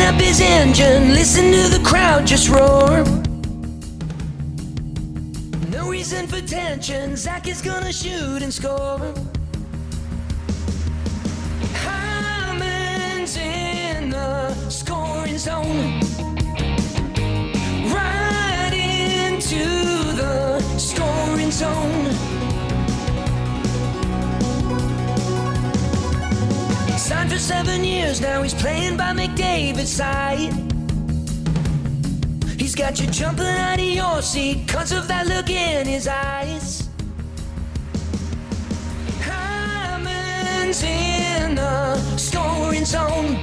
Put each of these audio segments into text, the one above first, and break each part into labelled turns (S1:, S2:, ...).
S1: up his engine, listen to the crowd just roar. No reason for tension, Zach is gonna shoot and score. Hyman's in the scoring zone, right into the scoring zone. Signed for 7 years, now he's playing by McDavid's side. He's got you jumping out of your seat 'cause of that look in his eyes. Hyman's in the scoring zone.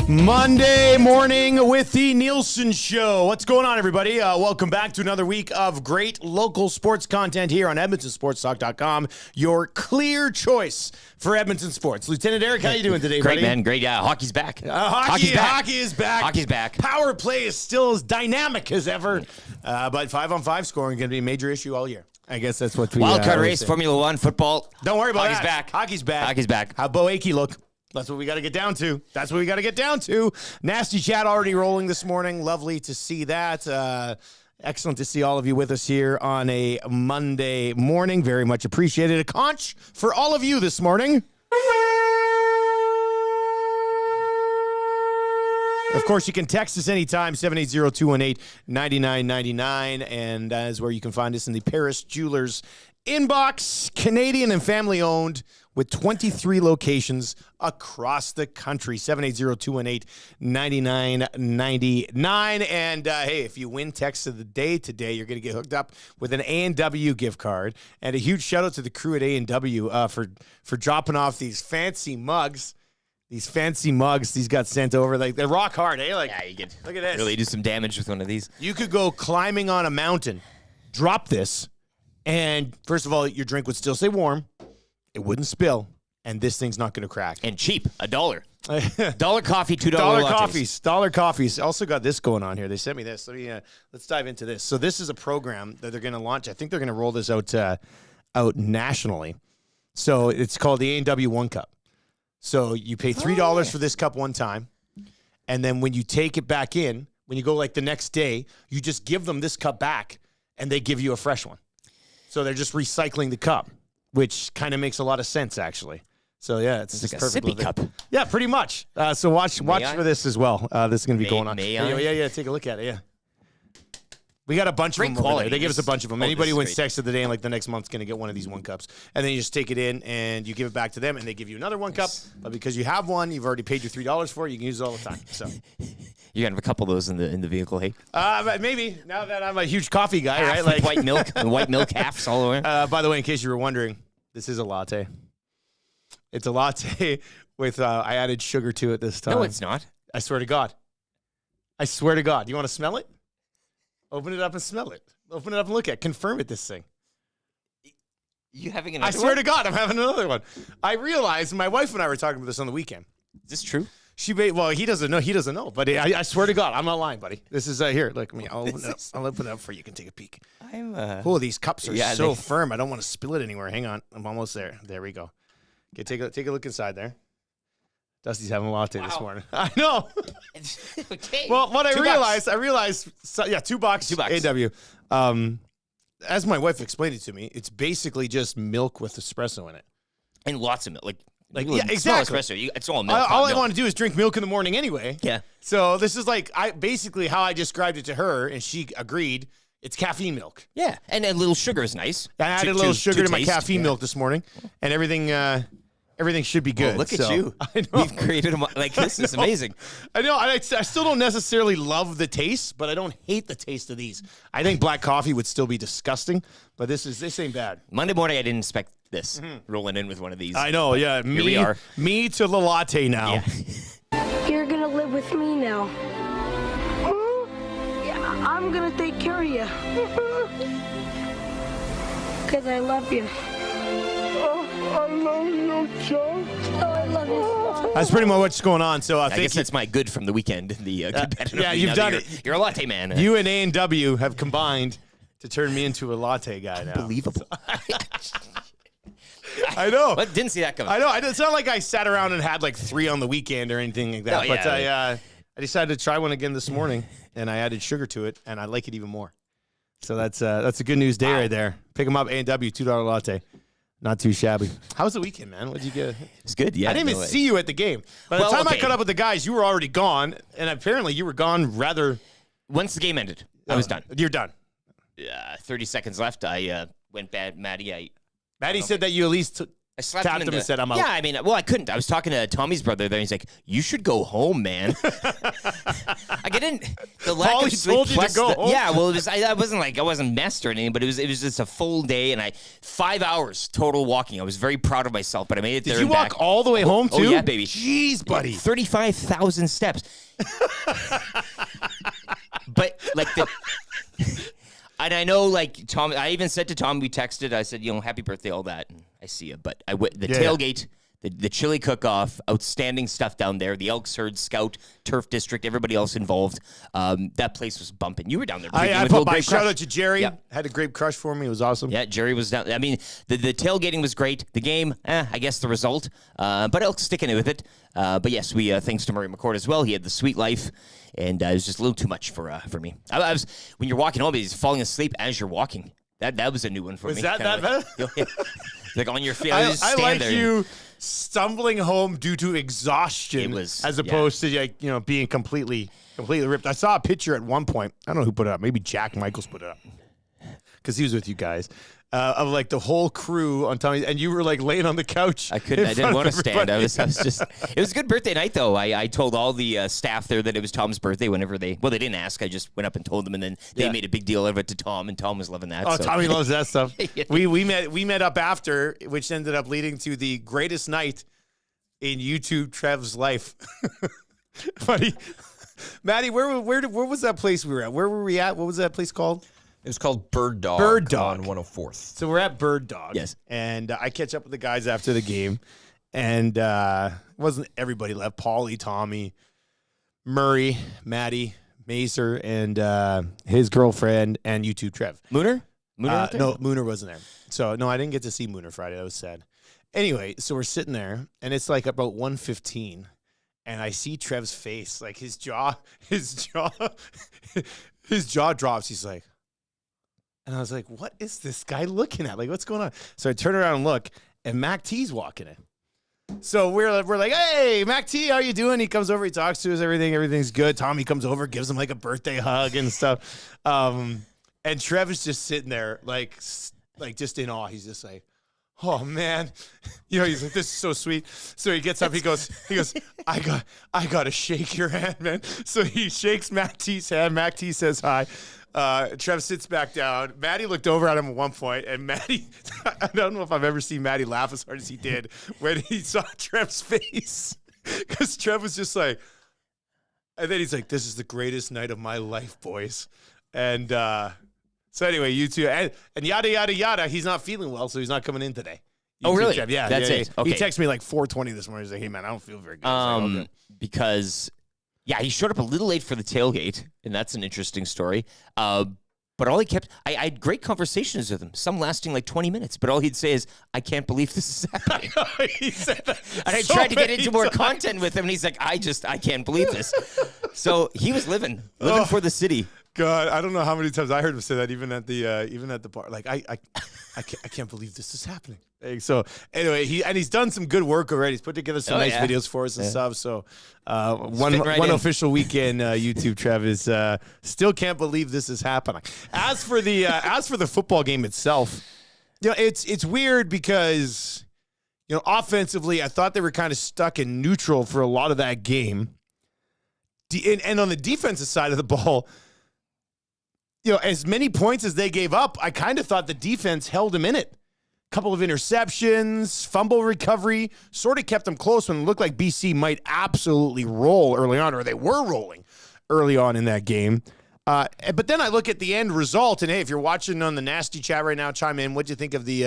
S2: Monday morning with the Nielson Show. What's going on, everybody? Welcome back to another week of great local sports content here on EdmontonSportsTalk.com. Your clear choice for Edmonton sports. Lieutenant Eric, how you doing today,
S3: Great,
S2: buddy?
S3: man. Great. Hockey's back.
S2: Hockey is back.
S3: Hockey's back.
S2: Power play is still as dynamic as ever. But 5-on-5 scoring going to be a major issue all year. I guess that's what we
S3: Wildcard race,
S2: say.
S3: Formula One, football.
S2: Don't worry about
S3: Hockey's
S2: that.
S3: back.
S2: Hockey's back.
S3: Hockey's back.
S2: How Bo Akey look? That's what we got to get down to. Nasty chat already rolling this morning. Lovely to see that. Excellent to see all of you with us here on a Monday morning. Very much appreciated. A conch for all of you this morning. Of course, you can text us anytime, 780-218-9999, and that is where you can find us in the Paris Jewelers inbox. Canadian and family-owned with 23 locations across the country, 780-218-9999. And, hey, if you win text of the day today, you're going to get hooked up with an A&W gift card. And a huge shout-out to the crew at A&W for dropping off these fancy mugs. These got sent over. Like, they're rock hard, eh? Like,
S3: Yeah, you could
S2: look at this.
S3: really do some damage with one of these.
S2: You could go climbing on a mountain, drop this, and first of all, your drink would still stay warm. It wouldn't spill, and this thing's not going to crack.
S3: And cheap, $1. $1 coffee, $2 lattes.
S2: Dollar coffees. Also got this going on here. They sent me this. Let's dive into this. So this is a program that they're going to launch. I think they're going to roll this out nationally. So it's called the A&W One Cup. So you pay $3 for this cup one time, and then when you take it back in, when you go like the next day, you just give them this cup back, and they give you a fresh one. So they're just recycling the cup, which kind of makes a lot of sense, actually. So, yeah, it's
S3: like a
S2: perfect
S3: sippy cup.
S2: Yeah, pretty much. So watch for this as well. This is going to be going on.
S3: May I?
S2: Yeah, take a look at it, yeah. We got a bunch of them over
S3: quality.
S2: there. They give us a bunch of them.
S3: Oh,
S2: Anybody who
S3: this
S2: wins
S3: is
S2: text of the day in like the next month's going to get one of these one cups. And then you just take it in and you give it back to them and they give you another one cup. But because you have one, you've already paid your $3 for it, you can use it all the time. So
S3: You're going to have a couple of those in the vehicle, hey?
S2: but maybe, now that I'm a huge coffee guy,
S3: Half
S2: right?
S3: with
S2: Like
S3: white milk, and white milk halves all the way.
S2: by the way, in case you were wondering, this is a latte. It's a latte with, I added sugar to it this time.
S3: No, it's not.
S2: I swear to God. You want to smell it? Open it up and smell it. Open it up and look at it. Confirm it, this thing.
S3: You having another
S2: I swear
S3: one?
S2: to God, I'm having another one. I realized, my wife and I were talking about this on the weekend.
S3: Is this true?
S2: He doesn't know. But I swear to God, I'm not lying, buddy. This is, here, look, I'll open it up for you. You can take a peek. Oh, these cups are so firm. I don't want to spill it anywhere. Hang on. I'm almost there. There we go. Okay, take a look inside there. Dusty's having a latte this morning. I know.
S3: Okay.
S2: Well, what I realized, $2.
S3: $2.
S2: AW. As my wife explained it to me, it's basically just milk with espresso in it.
S3: And lots of milk. Like
S2: yeah, exactly.
S3: Espresso. It's all milk.
S2: All I want to do is drink milk in the morning anyway.
S3: Yeah.
S2: So this is like basically how I described it to her, and she agreed. It's caffeine milk.
S3: Yeah, and a little sugar is nice.
S2: I added a little sugar to my caffeine milk this morning, and everything should be good.
S3: Oh, look at you.
S2: I know.
S3: We've created this is amazing.
S2: I know. I still don't necessarily love the taste, but I don't hate the taste of these. I think black coffee would still be disgusting, but this ain't bad.
S3: Monday morning, I didn't expect this. Rolling in with one of these.
S2: I know, yeah.
S3: Here we are.
S2: Me to the latte now.
S3: Yeah.
S4: You're gonna live with me now. Yeah, I'm gonna take care of you. Because I love you. I love you, John. Oh, I love you so much.
S2: That's pretty much what's going on. So
S3: I guess that's my good from the weekend. The competitive.
S2: yeah, you've done it.
S3: You're a latte man.
S2: You and A&W have combined to turn me into a latte guy now.
S3: Unbelievable.
S2: I know.
S3: But didn't see that coming.
S2: I know. It's not like I sat around and had like 3 on the weekend or anything like that.
S3: No,
S2: but
S3: yeah,
S2: I decided to try one again this morning, and I added sugar to it, and I like it even more. So that's a good news day right there. Pick them up, A&W, $2 latte. Not too shabby. How was the weekend, man? What'd you get?
S3: It's good, yeah.
S2: I didn't even see you at the game. By the time I caught up with the guys, you were already gone, and apparently you were gone rather...
S3: Once the game ended, I was done.
S2: You're done.
S3: 30 seconds left. I went bad. Maddie
S2: said that you at least
S3: I slapped
S2: tapped him and said, I'm out.
S3: Yeah, I mean, well, I couldn't. I was talking to Tommy's brother there. He's like, you should go home, man. I didn't. The lack
S2: Paulie
S3: of sleep
S2: told you to go home?
S3: Yeah, well, it was. I wasn't like I wasn't messed or anything, but it was just a full day, and 5 hours total walking. I was very proud of myself, but I made it there.
S2: Did you walk all the way home too?
S3: Oh yeah, baby.
S2: Jeez, buddy.
S3: 35,000 steps. But like the. And I know, like, Tom, I even said to Tom, we texted, I said, happy birthday, all that. And I see you. But tailgate, the chili cook-off, outstanding stuff down there. The Elks Herd, Scout, Turf District, everybody else involved. That place was bumping. You were down there.
S2: I put my shout out to Jerry. Yep. Had a grape crush for me. It was awesome.
S3: Yeah, Jerry was down. I mean, the tailgating was great. The game, I guess the result. But Elks sticking with it. But yes, we thanks to Murray McCord as well. He had the sweet life. And it was just a little too much for me. I was when you're walking home, he's falling asleep as you're walking. That was a new one for me.
S2: Was that bad?
S3: Like on your feet.
S2: I like you stumbling home due to exhaustion, as opposed to being completely ripped. I saw a picture at one point. I don't know who put it up. Maybe Jack Michaels put it up because he was with you guys. Of like the whole crew on Tommy, and you were like laying on the couch.
S3: I didn't want to stand. I was just. It was a good birthday night though. I told all the staff there that it was Tom's birthday. Whenever they didn't ask. I just went up and told them, and then they made a big deal of it to Tom, and Tom was loving that.
S2: Oh, so. Tommy loves that stuff. We met up after, which ended up leading to the greatest night in YouTube Trev's life. Buddy, Maddie, where was that place we were at? Where were we at? What was that place called?
S5: It was called Bird Dog on 104th.
S2: So we're at Bird Dog.
S3: Yes.
S2: And I catch up with the guys after the game. And wasn't everybody left. Paulie, Tommy, Murray, Maddie, Mazer, and his girlfriend, and YouTube Trev.
S3: Mooner?
S2: No, Mooner wasn't there. So, no, I didn't get to see Mooner Friday. That was sad. Anyway, so we're sitting there, and it's like about 1:15, and I see Trev's face. Like, his jaw drops. He's like, and I was like, what is this guy looking at? Like, what's going on? So I turn around and look, and Mac T's walking in. So we're like, hey, Mac T, how you doing? He comes over, he talks to us, everything's good. Tommy comes over, gives him like a birthday hug and stuff. And Trev is just sitting there, like just in awe. He's just like, oh man, he's like, this is so sweet. So he gets up, he goes, I got to shake your hand, man. So he shakes Mac T's hand. Mac T says hi. Trev sits back down. Maddie looked over at him at one point, and Maddie, I don't know if I've ever seen Maddie laugh as hard as he did when he saw Trev's face. Because Trev was just like, and then he's like, this is the greatest night of my life, boys. And so anyway, you two, and yada, yada, yada, he's not feeling well, so he's not coming in today.
S3: Oh, really?
S2: Trev. Yeah.
S3: That's it. Okay.
S2: He texted me like 4:20 this morning. He's like, hey, man, I don't feel very good. Like, okay.
S3: Because... yeah, he showed up a little late for the tailgate, and that's an interesting story. But all he kept, I had great conversations with him, some lasting like 20 minutes, but all he'd say is, I can't believe this is happening.
S2: He said that
S3: and I tried to get into more content with him, and he's like, I can't believe this. So he was living for the city.
S2: God, I don't know how many times I heard him say that, even at the bar. Like, I can't believe this is happening. So anyway, he's done some good work already. He's put together some nice videos for us and stuff. So one official weekend, YouTube Trev is still can't believe this is happening. As for the football game itself, it's weird because offensively, I thought they were kind of stuck in neutral for a lot of that game. And on the defensive side of the ball, as many points as they gave up, I kind of thought the defense held them in it. Couple of interceptions, fumble recovery, sort of kept them close when it looked like BC might absolutely roll early on, or they were rolling early on in that game. But then I look at the end result, and hey, if you're watching on the Nasty Chat right now, chime in. What'd you think of the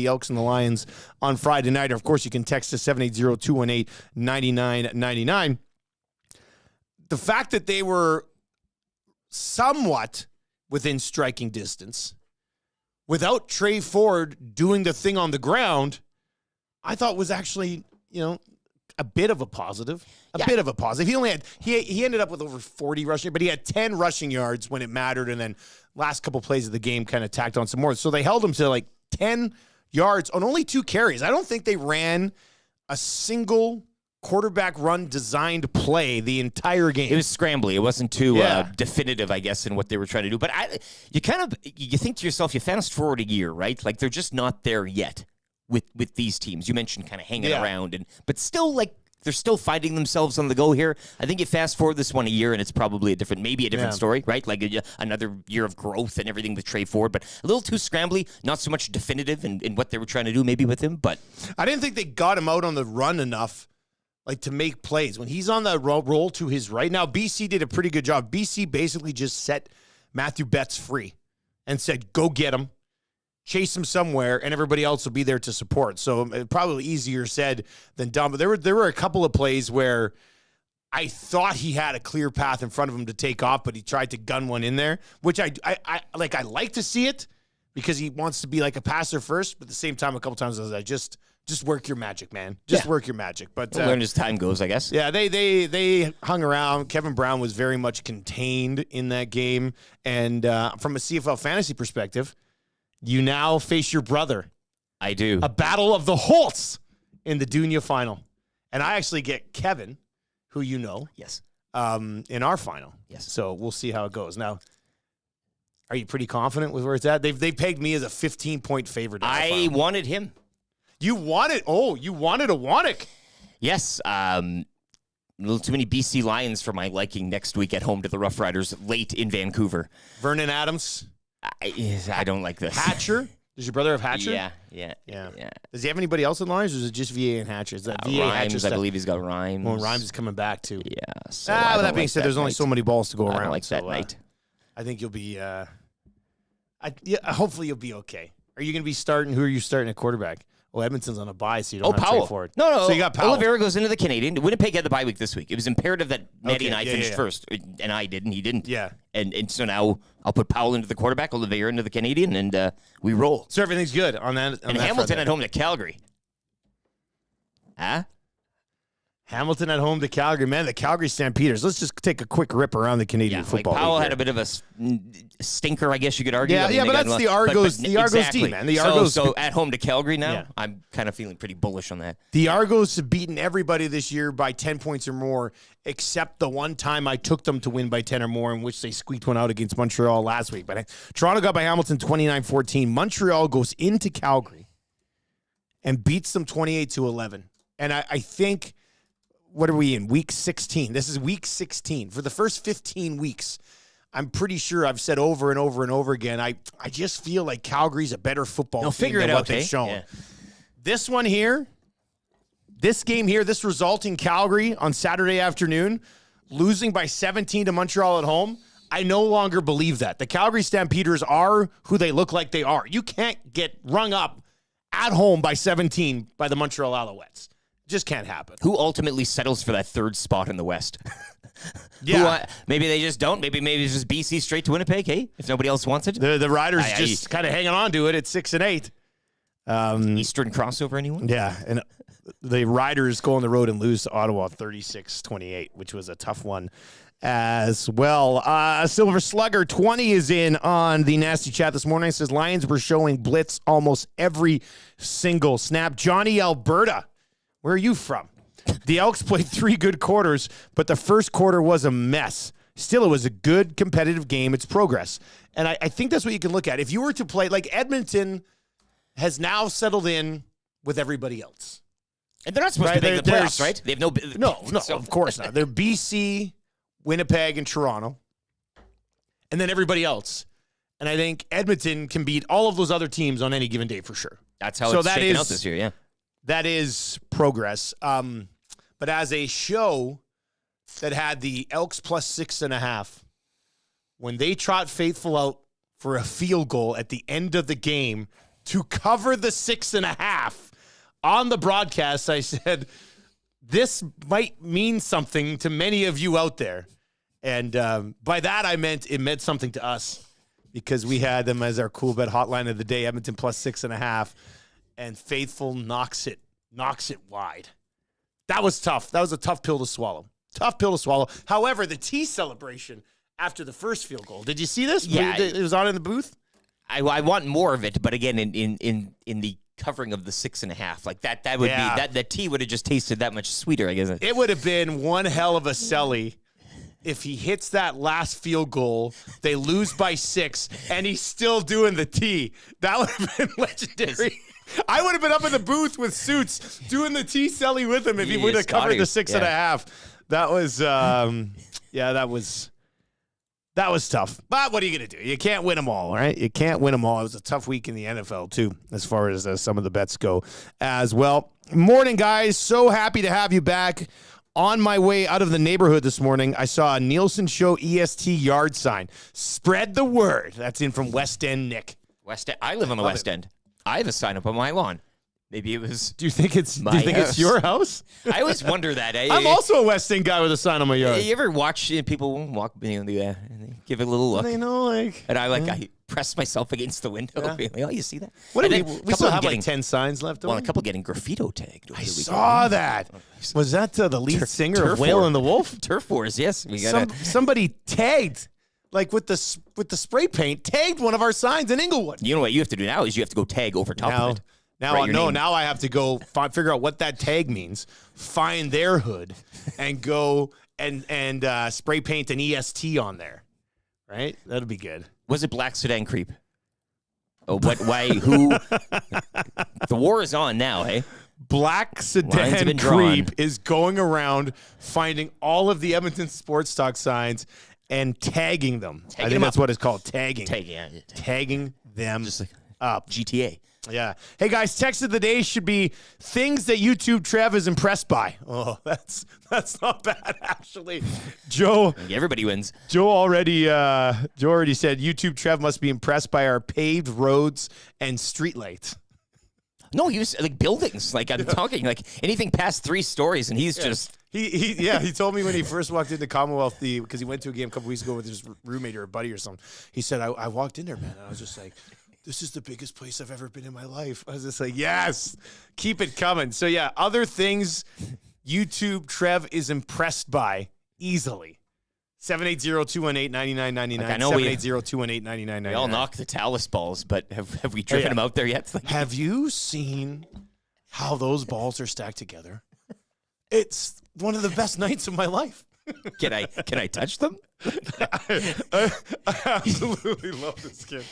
S2: Elks and the Lions on Friday night? Or of course, you can text us 780-218-9999. The fact that they were somewhat within striking distance, without Trey Ford doing the thing on the ground, I thought was actually, a bit of a positive.
S3: Yeah.
S2: Bit of a positive. He only had he ended up with over 40 rushing, but he had 10 rushing yards when it mattered, and then last couple plays of the game kind of tacked on some more. So they held him to like 10 yards on only 2 carries. I don't think they ran a single quarterback run designed play the entire game.
S3: It was scrambly. It wasn't too definitive, I guess, in what they were trying to do. But you think to yourself, you fast forward a year, right? Like they're just not there yet with these teams. You mentioned kind of hanging around, but still like they're still finding themselves on the go here. I think you fast forward this one a year, and it's probably maybe a different story, right? Like another year of growth and everything with Trey Ford, but a little too scrambly, not so much definitive in what they were trying to do maybe with him. But
S2: I didn't think they got him out on the run enough, like to make plays. When he's on the roll to his right, now BC did a pretty good job. BC basically just set Matthew Betts free and said, go get him. Chase him somewhere, and everybody else will be there to support. So probably easier said than done. But there were a couple of plays where I thought he had a clear path in front of him to take off, but he tried to gun one in there, which I like. I like to see it because he wants to be like a passer first. But at the same time, a couple times I was like, just work your magic, man. Just work your magic. But
S3: we'll learn as time goes, I guess.
S2: Yeah, they hung around. Kevin Brown was very much contained in that game, and from a CFL fantasy perspective, you now face your brother.
S3: I do.
S2: A battle of the Holtz in the Dunya final. And I actually get Kevin, who you know.
S3: Yes.
S2: In our final.
S3: Yes.
S2: So we'll see how it goes. Now, are you pretty confident with where it's at? They pegged me as a 15-point favorite.
S3: I wanted him.
S2: You wanted a Wannick.
S3: Yes. A little too many BC Lions for my liking next week at home to the Rough Riders late in Vancouver.
S2: Vernon Adams.
S3: I don't like this.
S2: Hatcher? Does your brother have Hatcher?
S3: Yeah.
S2: Does he have anybody else in Lions, or is it just VA and Hatcher? Is that VA
S3: Rhymes,
S2: Hatcher?
S3: I believe he's got Rhymes.
S2: Well, Rhymes is coming back too.
S3: Yeah. So
S2: with that being said, there's only so many balls to go around.
S3: I don't like that night.
S2: I think you'll be. Hopefully you'll be okay. Are you going to be starting? Who are you starting at quarterback? Well, Edmonton's on a bye, so you don't have
S3: Powell.
S2: Trey Ford.
S3: No.
S2: So you got Powell.
S3: Oliveira goes into the Canadian. Winnipeg had the bye week this week. It was imperative that Maddie and I finished first, and I didn't. He didn't.
S2: Yeah.
S3: And so now I'll put Powell into the quarterback, Oliveira into the Canadian, and we roll.
S2: So everything's good on that.
S3: And Hamilton at home to Calgary. Huh?
S2: Hamilton at home to Calgary. Man, the Calgary Stampeders. Let's just take a quick rip around the Canadian football.
S3: Powell
S2: league
S3: had a bit of a stinker, I guess you could argue.
S2: Yeah, but that's the Argos. The Argos team, man. The Argos.
S3: So at home to Calgary now, I'm kind of feeling pretty bullish on that.
S2: The Argos have beaten everybody this year by 10 points or more, except the one time I took them to win by 10 or more, in which they squeaked one out against Montreal last week. But Toronto got by Hamilton 29-14. Montreal goes into Calgary and beats them 28-11. And I think. What are we in? Week 16. This is week 16. For the first 15 weeks, I'm pretty sure I've said over and over and over again, I just feel like Calgary's a better football team than what they've shown. Yeah. This one here, this game here, this result in Calgary on Saturday afternoon, losing by 17 to Montreal at home, I no longer believe that. The Calgary Stampeders are who they look like they are. You can't get rung up at home by 17 by the Montreal Alouettes. Just can't happen.
S3: Who ultimately settles for that third spot in the West?
S2: Yeah.
S3: Maybe they just don't. Maybe it's just BC straight to Winnipeg, hey? If nobody else wants it.
S2: The Riders just kind of hanging on to it at 6 and 8.
S3: Eastern crossover, anyone?
S2: Yeah. And the Riders go on the road and lose to Ottawa 36-28, which was a tough one as well. Silver Slugger 20 is in on the Nasty Chat this morning. It says Lions were showing blitz almost every single snap. Johnny Alberta. Where are you from? The Elks played 3 good quarters, but the first quarter was a mess. Still, it was a good competitive game. It's progress. And I think that's what you can look at. If you were to play, like Edmonton has now settled in with everybody else.
S3: And they're not supposed to make the playoffs, right? They have no,
S2: of course not. They're BC, Winnipeg, and Toronto. And then everybody else. And I think Edmonton can beat all of those other teams on any given day for sure.
S3: That's how it's shaking out this year, yeah.
S2: That is progress. But as a show that had the Elks plus 6.5, when they trot Faithful out for a field goal at the end of the game to cover the 6.5 on the broadcast, I said, this might mean something to many of you out there. And by that, I meant it meant something to us because we had them as our cool bet hotline of the day, Edmonton plus 6.5. And Faithful knocks it wide. That was tough. That was a tough pill to swallow. Tough pill to swallow. However, the tea celebration after the first field goal. Did you see this?
S3: Yeah.
S2: It was on in the booth?
S3: I want more of it, but again, in the covering of the 6.5, like that would be that tea would have just tasted that much sweeter, I guess.
S2: It would have been one hell of a celly if he hits that last field goal, they lose by 6, and he's still doing the tea. That would have been legendary. I would have been up in the booth with suits doing the tea celly with him if he would have covered the 6.5. That was, that was tough. But what are you going to do? You can't win them all, right? You can't win them all. It was a tough week in the NFL, too, as far as some of the bets go as well. Morning, guys. So happy to have you back. On my way out of the neighborhood this morning, I saw a Nielson Show EST yard sign. Spread the word. That's in from West End, Nick.
S3: West End. I live on the West End. I have a sign up on my lawn. Maybe it was.
S2: Do you think it's your house?
S3: I always wonder that.
S2: I'm also a West End guy with a sign on my yard.
S3: You ever watch people walk, and they give it a little look?
S2: They know, like,
S3: and I press myself against the window. Being like, oh, you see that?
S2: What we still have like 10 signs left.
S3: Well, a couple getting graffito tagged.
S2: I saw that. Was that the lead singer of Whale and the Wolf?
S3: Turf Wars, yes.
S2: Somebody tagged. Like with the spray paint, tagged one of our signs in Inglewood.
S3: You know what you have to do now is you have to go tag over top of it.
S2: Now I have to go figure out what that tag means, find their hood, and go and spray paint an EST on there. Right? That'll be good.
S3: Was it Black Sedan Creep? Oh, what? Why? Who? The war is on now, hey?
S2: Black Sedan Creep is going around finding all of the Edmonton Sports Talk signs and tagging them. I think that's what it's called, tagging. Tagging them
S3: just like
S2: up.
S3: GTA.
S2: Yeah. Hey, guys, text of the day should be things that YouTube Trev is impressed by. Oh, that's not bad, actually. Joe.
S3: Everybody wins.
S2: Joe already said YouTube Trev must be impressed by our paved roads and streetlights.
S3: No, he was like buildings. Like I'm talking like anything past 3 stories, and he's just.
S2: He told me when he first walked into Commonwealth, because he went to a game a couple weeks ago with his roommate or a buddy or something. He said, I walked in there, man, and I was just like, this is the biggest place I've ever been in my life. I was just like, yes, keep it coming. So, yeah, other things YouTube Trev is impressed by easily. 780-218-9999.
S3: Like I know
S2: 780-218-9999.
S3: We all knock the Talus balls, but have we driven them out there yet?
S2: Have you seen how those balls are stacked together? It's one of the best nights of my life.
S3: Can I touch them?
S2: I absolutely love this kid.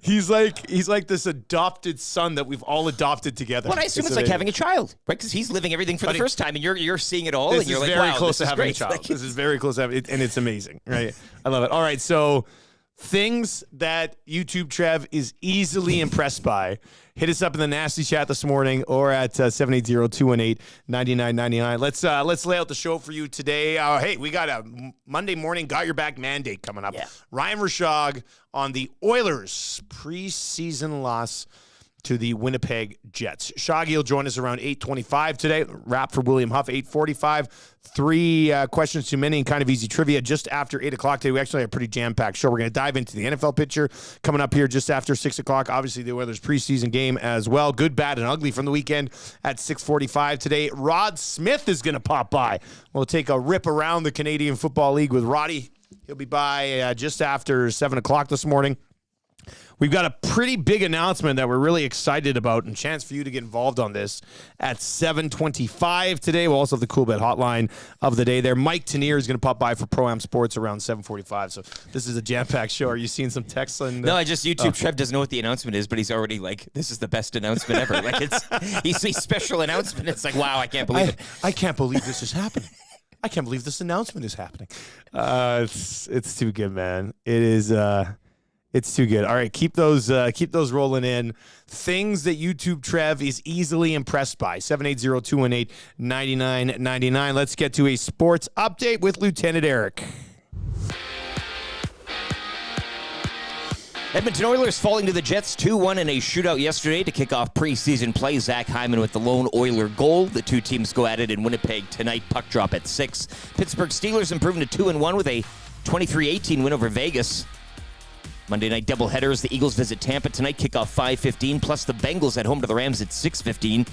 S2: He's like this adopted son that we've all adopted together.
S3: Well, I assume it's like having a child, right? Because he's living everything for the first time, and you're seeing it all, and you're like, wow,
S2: close
S3: this
S2: to
S3: is
S2: having
S3: great.
S2: a child. This is very close to having it, and it's amazing, right? I love it. All right, so things that YouTube Trev is easily impressed by. Hit us up in the nasty chat this morning or at 780-218-9999. Let's lay out the show for you today. Hey, we got a Monday morning Got Your Back mandate coming up. Yeah. Ryan Rishaug on the Oilers' preseason loss to the Winnipeg Jets. Shaggy will join us around 8:25 today. Wrap for William Huff, 8:45. 3 questions too many and kind of easy trivia just after 8 o'clock today. We actually have a pretty jam-packed show. We're going to dive into the NFL picture coming up here just after 6 o'clock. Obviously, the Oilers' preseason game as well. Good, bad, and ugly from the weekend at 6:45 today. Rod Smith is going to pop by. We'll take a rip around the Canadian Football League with Roddy. He'll be by just after 7 o'clock this morning. We've got a pretty big announcement that we're really excited about and chance for you to get involved on this at 7:25 today. We'll also have the Cool Bet hotline of the day there. Mike Tanier is going to pop by for Pro-Am Sports around 7:45. So this is a jam-packed show. Are you seeing some texts?
S3: No, I just YouTube Trev doesn't know what the announcement is, but he's already like, this is the best announcement ever. Like he's a special announcement. It's like, wow, I can't believe it.
S2: I can't believe this is happening. I can't believe this announcement is happening. It's too good, man. It is. It's too good. All right, keep those rolling in. Things that YouTube Trev is easily impressed by. 780-218-9999. Let's get to a sports update with Lieutenant Eric.
S3: Edmonton Oilers falling to the Jets 2-1 in a shootout yesterday to kick off preseason play. Zach Hyman with the lone Oiler goal. The two teams go at it in Winnipeg tonight. Puck drop at 6. Pittsburgh Steelers improving to 2-1 with a 23-18 win over Vegas. Monday night doubleheaders. The Eagles visit Tampa tonight. Kickoff 5:15. Plus the Bengals at home to the Rams at 6:15.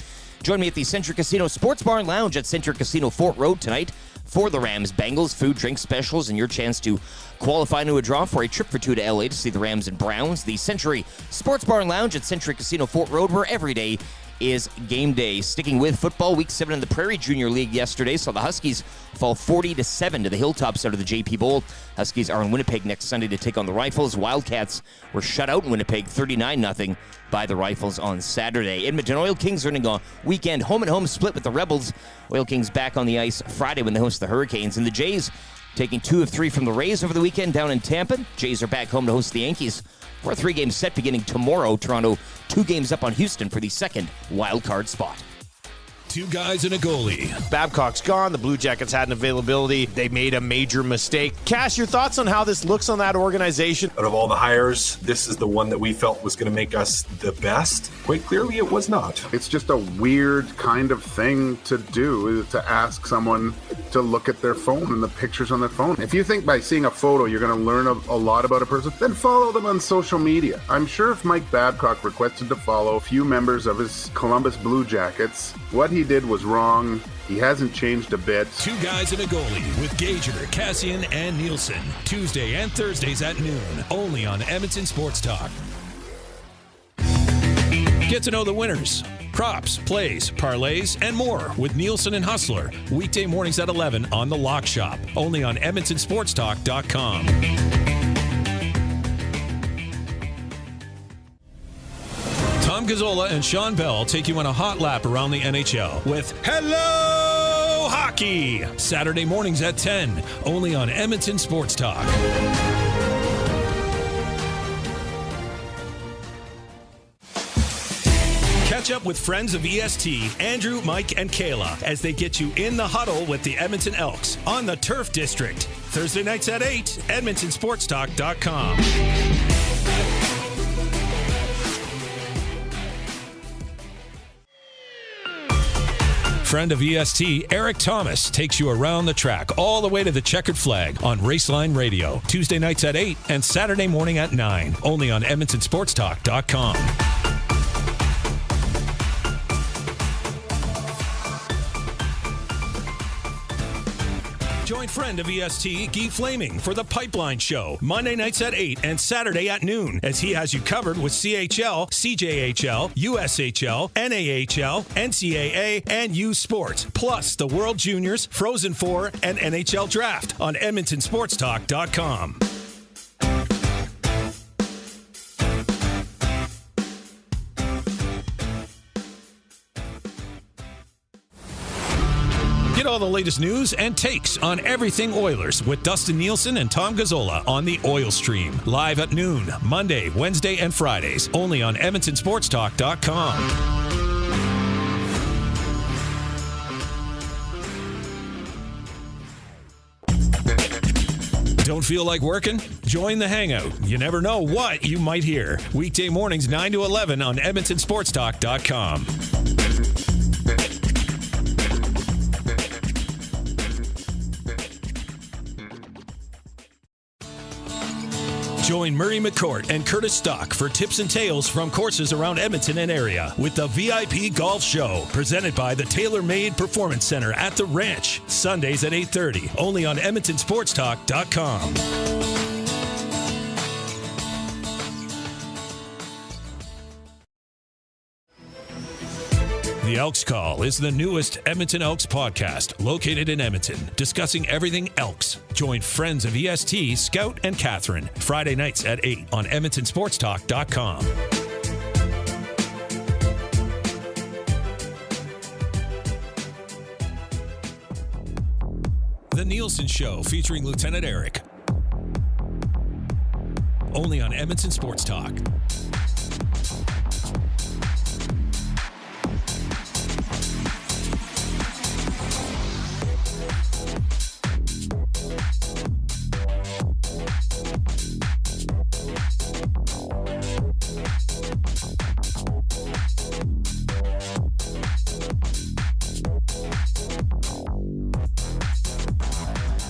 S3: Join me at the Century Casino Sports Bar and Lounge at Century Casino Fort Road tonight for the Rams Bengals food, drink specials, and your chance to qualify into a draw for a trip for two to LA to see the Rams and Browns. The Century Sports Bar and Lounge at Century Casino Fort Road, where every day is game day. Sticking with football, Week 7 in the Prairie Junior League yesterday saw the Huskies fall 40-7 to the Hilltops out of the JP Bowl. Huskies are in Winnipeg next Sunday to take on the Rifles. Wildcats were shut out in Winnipeg 39-0 by the Rifles on Saturday. Edmonton Oil Kings earning a weekend home-and-home split with the Rebels. Oil Kings back on the ice Friday when they host the Hurricanes. And the Jays taking 2 of 3 from the Rays over the weekend down in Tampa. Jays are back home to host the Yankees for a 3-game set beginning tomorrow. Toronto 2 games up on Houston for the second wild card spot.
S6: 2 guys and a goalie.
S2: Babcock's gone. The Blue Jackets had an availability. They made a major mistake. Cass, your thoughts on how this looks on that organization?
S7: Out of all the hires, this is the one that we felt was going to make us the best. Quite clearly, it was not.
S8: It's just a weird kind of thing to do, is to ask someone to look at their phone and the pictures on their phone. If you think by seeing a photo you're going to learn a lot about a person, then follow them on social media. I'm sure if Mike Babcock requested to follow a few members of his Columbus Blue Jackets, what he did was wrong. He hasn't changed a bit.
S6: 2 guys and a goalie with Gager, Cassian, and Nielsen. Tuesday and Thursdays at noon, only on Edmonton Sports Talk. Get to know the winners, props, plays, parlays, and more with Nielsen and Hustler. Weekday mornings at 11 on The Lock Shop, only on EdmontonSportsTalk.com. Tom Gazzola and Sean Bell take you on a hot lap around the NHL with Hello Hockey! Saturday mornings at 10, only on Edmonton Sports Talk. Catch up with friends of EST, Andrew, Mike, and Kayla, as they get you in the huddle with the Edmonton Elks on the Turf District. Thursday nights at 8, EdmontonSportsTalk.com. Friend of EST, Eric Thomas, takes you around the track all the way to the checkered flag on Raceline Radio. Tuesday nights at 8 and Saturday morning at 9. Only on EdmontonSportsTalk.com. Join friend of EST, Guy Flaming, for The Pipeline Show, Monday nights at 8 and Saturday at noon, as he has you covered with CHL, CJHL, USHL, NAHL, NCAA, and U Sports, plus the World Juniors, Frozen Four, and NHL Draft on EdmontonSportsTalk.com. Get all the latest news and takes on everything Oilers with Dustin Nielsen and Tom Gazzola on the Oil Stream. Live at noon, Monday, Wednesday, and Fridays. Only on EdmontonSportsTalk.com. Don't feel like working? Join the Hangout. You never know what you might hear. Weekday mornings 9 to 11 on EdmontonSportsTalk.com. Join Murray McCourt and Curtis Stock for tips and tales from courses around Edmonton and area with the VIP Golf Show, presented by the Tailor Made Performance Center at the Ranch, Sundays at 8:30, only on EdmontonSportsTalk.com. The Elks Call is the newest Edmonton Elks podcast located in Edmonton, discussing everything Elks. Join friends of EST, Scout and Catherine, Friday nights at 8 on EdmontonSportsTalk.com. The Nielsen Show featuring Lieutenant Eric. Only on Edmonton Sports Talk.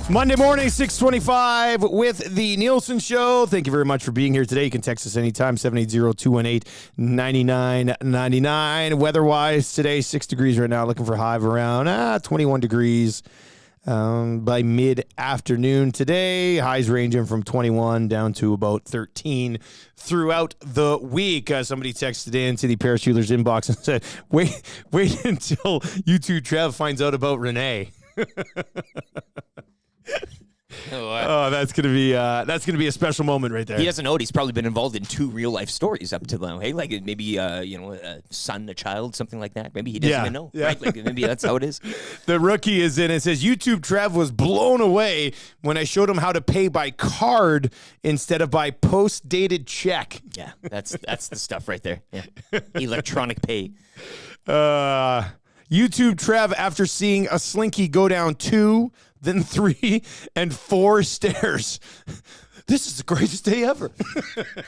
S2: Monday morning, 6:25 with the Nielson Show. Thank you very much for being here today. You can text us anytime, 780-218-9999. Weather-wise, today, 6 degrees right now. Looking for a high of around 21 degrees by mid-afternoon today. Highs ranging from 21 down to about 13 throughout the week. Somebody texted into the Paris Jewelers inbox and said, wait until YouTube Trev finds out about Renee. Oh, that's gonna be a special moment right there.
S3: He doesn't know it. He's probably been involved in 2 real life stories up to now. Hey, like maybe a son, a child, something like that. Maybe he doesn't even know.
S2: Yeah.
S3: Right? Like maybe that's how it is.
S2: The rookie is in. It says YouTube Trev was blown away when I showed him how to pay by card instead of by post-dated check.
S3: Yeah, that's the stuff right there. Yeah, electronic pay.
S2: YouTube Trev, after seeing a slinky go down 2, then 3, and 4 stairs. This is the greatest day ever.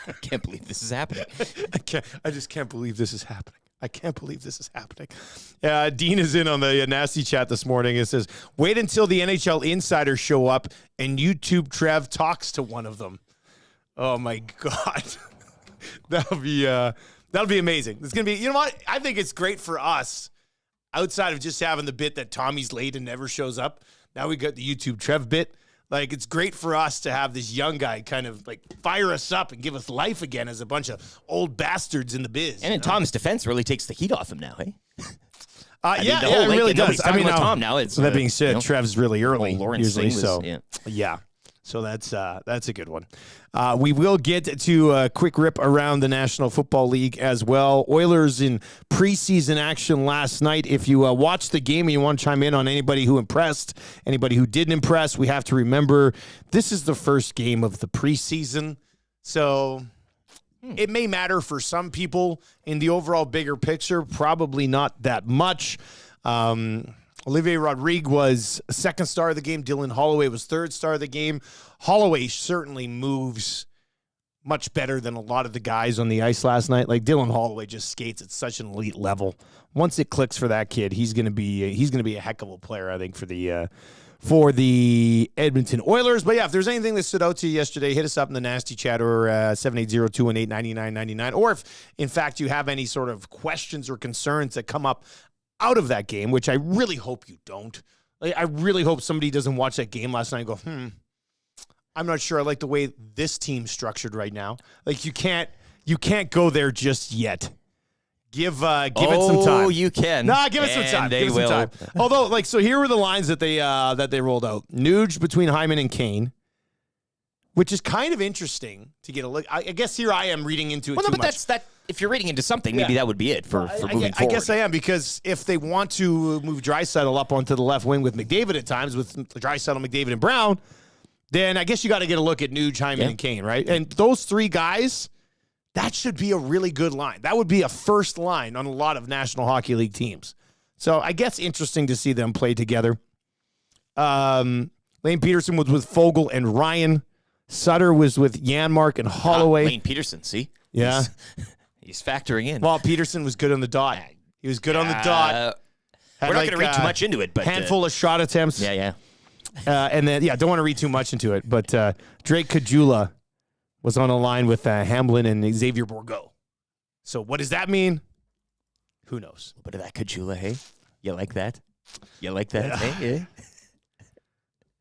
S3: I can't believe this is happening.
S2: I just can't believe this is happening. I can't believe this is happening. Dean is in on the nasty chat this morning. It says, wait until the NHL insiders show up and YouTube Trev talks to one of them. Oh, my God. That'll be amazing. It's going to be, you know what? I think it's great for us. Outside of just having the bit that Tommy's late and never shows up, now we got the YouTube Trev bit. Like, it's great for us to have this young guy kind of like fire us up and give us life again as a bunch of old bastards in the biz.
S3: And in Tom's defense, really takes the heat off him now, hey?
S2: It really does.
S3: I mean, Tom now. It's
S2: so that being said, Trev's really early.
S3: Lawrence
S2: usually, yeah. So that's a good one. We will get to a quick rip around the National Football League as well. Oilers in preseason action last night. If you watched the game and you want to chime in on anybody who impressed, anybody who didn't impress, we have to remember this is the first game of the preseason. So it may matter for some people in the overall bigger picture, probably not that much. Olivier Rodrigue was second star of the game. Dylan Holloway was third star of the game. Holloway certainly moves much better than a lot of the guys on the ice last night. Like Dylan Holloway just skates at such an elite level. Once it clicks for that kid, he's going to be a heck of a player, I think, for the Edmonton Oilers. But yeah, if there's anything that stood out to you yesterday, hit us up in the nasty chat or 780-218-9999. Or if in fact you have any sort of questions or concerns that come up out of that game, which I really hope you don't. Like, I really hope somebody doesn't watch that game last night and go, I'm not sure I like the way this team's structured right now. Like, you can't go there just yet. Give it some time.
S3: Oh, you can.
S2: Nah, give it some time.
S3: They will.
S2: Some time. Although, so here were the lines that they rolled out. Nuge between Hyman and Kane, which is kind of interesting to get a look. I guess here I am reading into it too much.
S3: That's that. If you're reading into something, maybe that would be it for moving forward.
S2: I guess I am, because if they want to move Draisaitl up onto the left wing with McDavid at times, with Draisaitl, McDavid, and Brown, then I guess you got to get a look at Nuge, Hyman, and Kane, right? And those 3 guys, that should be a really good line. That would be a first line on a lot of National Hockey League teams. So I guess interesting to see them play together. Lane Peterson was with Fogle and Ryan. Sutter was with Janmark and Holloway.
S3: Lane Peterson, see?
S2: Yeah.
S3: He's factoring in.
S2: Well, Peterson was good on the dot. He was good on the dot.
S3: We're not going to read too much into it, but
S2: handful of shot attempts.
S3: Yeah.
S2: And then, don't want to read too much into it, but Drake Kajula was on a line with Hamblin and Xavier Bourgault. So what does that mean? Who knows?
S3: A bit of that Kajula, hey? You like that? You like that? Hey?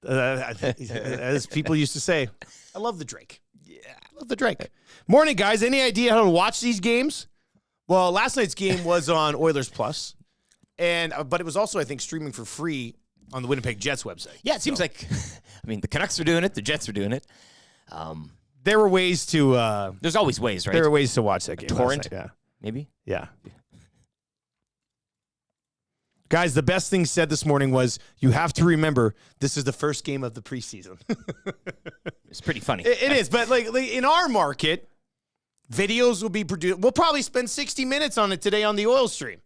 S2: As people used to say, I love the Drake. Yeah, I love the Drake. Morning, guys. Any idea how to watch these games? Well, last night's game was on Oilers Plus, but it was also, I think, streaming for free on the Winnipeg Jets website.
S3: Yeah, it seems like, I mean, the Canucks are doing it, the Jets are doing it.
S2: There were ways to.
S3: There's always ways, right?
S2: There were ways to watch that game.
S3: Torrent,
S2: night,
S3: maybe.
S2: Yeah. Guys, the best thing said this morning was, you have to remember, this is the first game of the preseason.
S3: It's pretty funny.
S2: It is, but like in our market, videos will be produced. We'll probably spend 60 minutes on it today on the oil stream.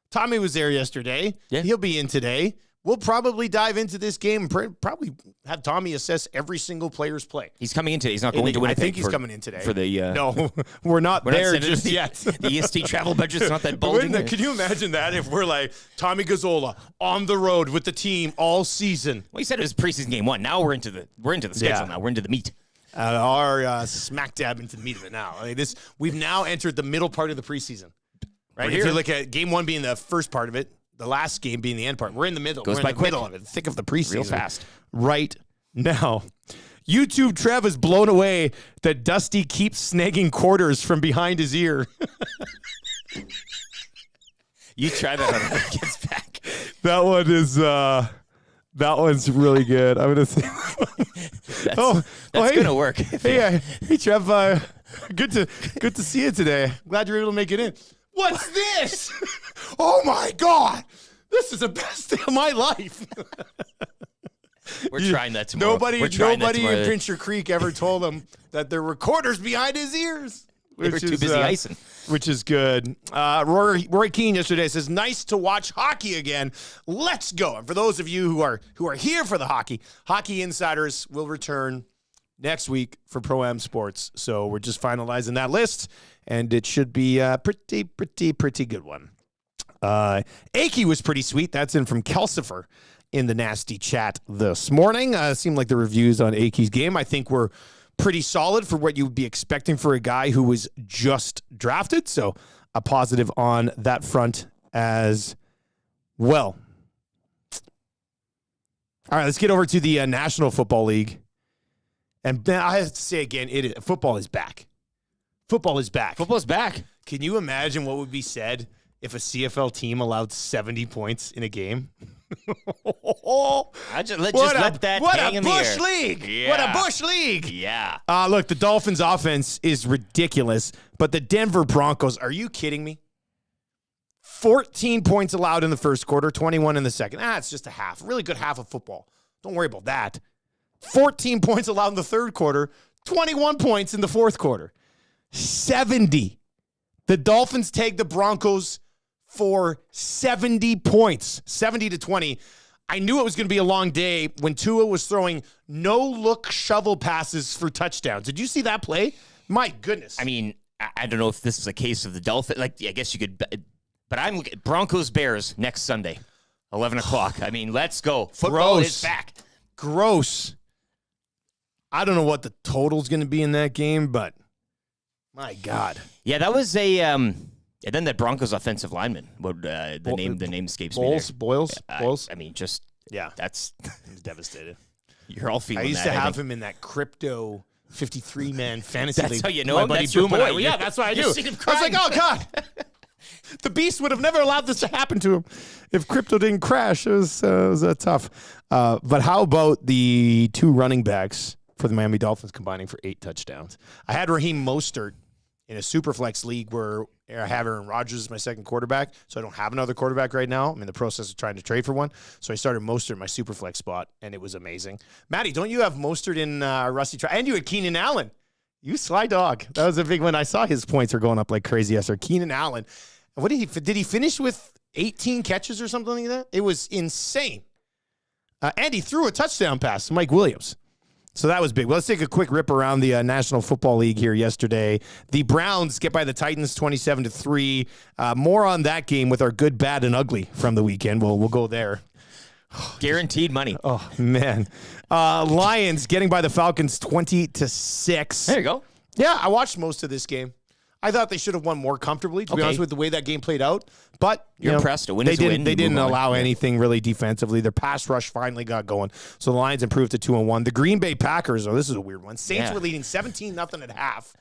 S2: Tommy was there yesterday.
S3: Yeah.
S2: He'll be in today. we'll probably dive into this game and probably have Tommy assess every single player's play.
S3: He's coming in today. He's not going to Winnipeg.
S2: I think he's coming in today.
S3: For the
S2: no, we're not there just yet.
S3: The EST travel budget's not that bulging.
S2: Could you imagine that if we're like Tommy Gazzola on the road with the team all season?
S3: Well, he said it was preseason game 1. Now we're into the schedule. Now we're into the meat.
S2: Our smack dab into the meat of it now. We've now entered the middle part of the preseason. Right? If you look at game 1 being the first part of it, the last game being the end part, we're in the middle.
S3: Goes
S2: we're
S3: by
S2: in the
S3: quick.
S2: middle of it, thick of the preseason.
S3: Real fast.
S2: Right now. YouTube Trev is blown away that Dusty keeps snagging quarters from behind his ear.
S3: You try that when it gets back.
S2: That one is that one's really good. I'm gonna say
S3: that's gonna work.
S2: Hey Trev, good to see you today. Glad you're able to make it in. What's this? Oh my God. This is the best day of my life.
S3: We're trying that tomorrow.
S2: Nobody in Pincher Creek ever told him that there were quarters behind his ears.
S3: They were too busy icing.
S2: Which is good. Roy Keane yesterday says, nice to watch hockey again. Let's go. And for those of you who are here for the hockey Insiders will return next week for Pro-Am Sports. So we're just finalizing that list, and it should be a pretty good one. Akey was pretty sweet. That's in from Kelsifer in the nasty chat this morning. Seemed like the reviews on Akey's game, I think, were pretty solid for what you would be expecting for a guy who was just drafted. So a positive on that front as well. All right, let's get over to the National Football League. And I have to say again, football is back. Football is back.
S3: Football's back.
S2: Can you imagine what would be said if a CFL team allowed 70 points in a game?
S3: Let that hang in the air.
S2: What a bush league.
S3: Yeah.
S2: What a bush league.
S3: Yeah.
S2: Look, the Dolphins' offense is ridiculous, but the Denver Broncos, are you kidding me? 14 points allowed in the first quarter, 21 in the second. It's just a half. Really good half of football. Don't worry about that. 14 points allowed in the third quarter, 21 points in the fourth quarter. 70. The Dolphins take the Broncos for 70 points, 70-20. I knew it was going to be a long day when Tua was throwing no-look shovel passes for touchdowns. Did you see that play? My goodness.
S3: I mean, I don't know if this is a case of the Dolphins. Like, I guess you could, but I'm looking at Broncos-Bears next Sunday, 11 o'clock. I mean, let's go. Football is back.
S2: Gross. I don't know what the total's going to be in that game, but my God.
S3: Yeah, that was a and then that Broncos offensive lineman. What the name escapes me.
S2: Boyles.
S3: I mean, just that's
S2: he's devastated.
S3: You're all feeling.
S2: I used to have him in that crypto 53-man fantasy league.
S3: That's how you know
S2: my
S3: him.
S2: buddy
S3: That's your
S2: Boom and
S3: boy.
S2: I, that's what I do.
S3: You've seen him
S2: I was like, oh God. The beast would have never allowed this to happen to him if crypto didn't crash. It was tough. But how about the two running backs for the Miami Dolphins combining for 8 touchdowns? I had Raheem Mostert in a Superflex league where I have Aaron Rodgers as my second quarterback, so I don't have another quarterback right now. I'm in the process of trying to trade for one. So I started Mostert in my Superflex spot, and it was amazing. Maddie, don't you have Mostert in Rusty? And you had Keenan Allen. You sly dog. That was a big one. I saw his points are going up like crazy yesterday. Keenan Allen. What did he finish with 18 catches or something like that? It was insane. And he threw a touchdown pass to Mike Williams. So that was big. Well, let's take a quick rip around the National Football League here yesterday. The Browns get by the Titans 27-3. More on that game with our good, bad, and ugly from the weekend. We'll go there.
S3: Guaranteed money.
S2: Oh, man. Lions getting by the Falcons 20-6.
S3: There you go.
S2: Yeah, I watched most of this game. I thought they should have won more comfortably, to be honest with the way that game played out. But
S3: you're impressed. A win is a win.
S2: They didn't allow anything really defensively. Their pass rush finally got going. So the Lions improved to 2-1. The Green Bay Packers, this is a weird one. Saints were leading 17-0 at half.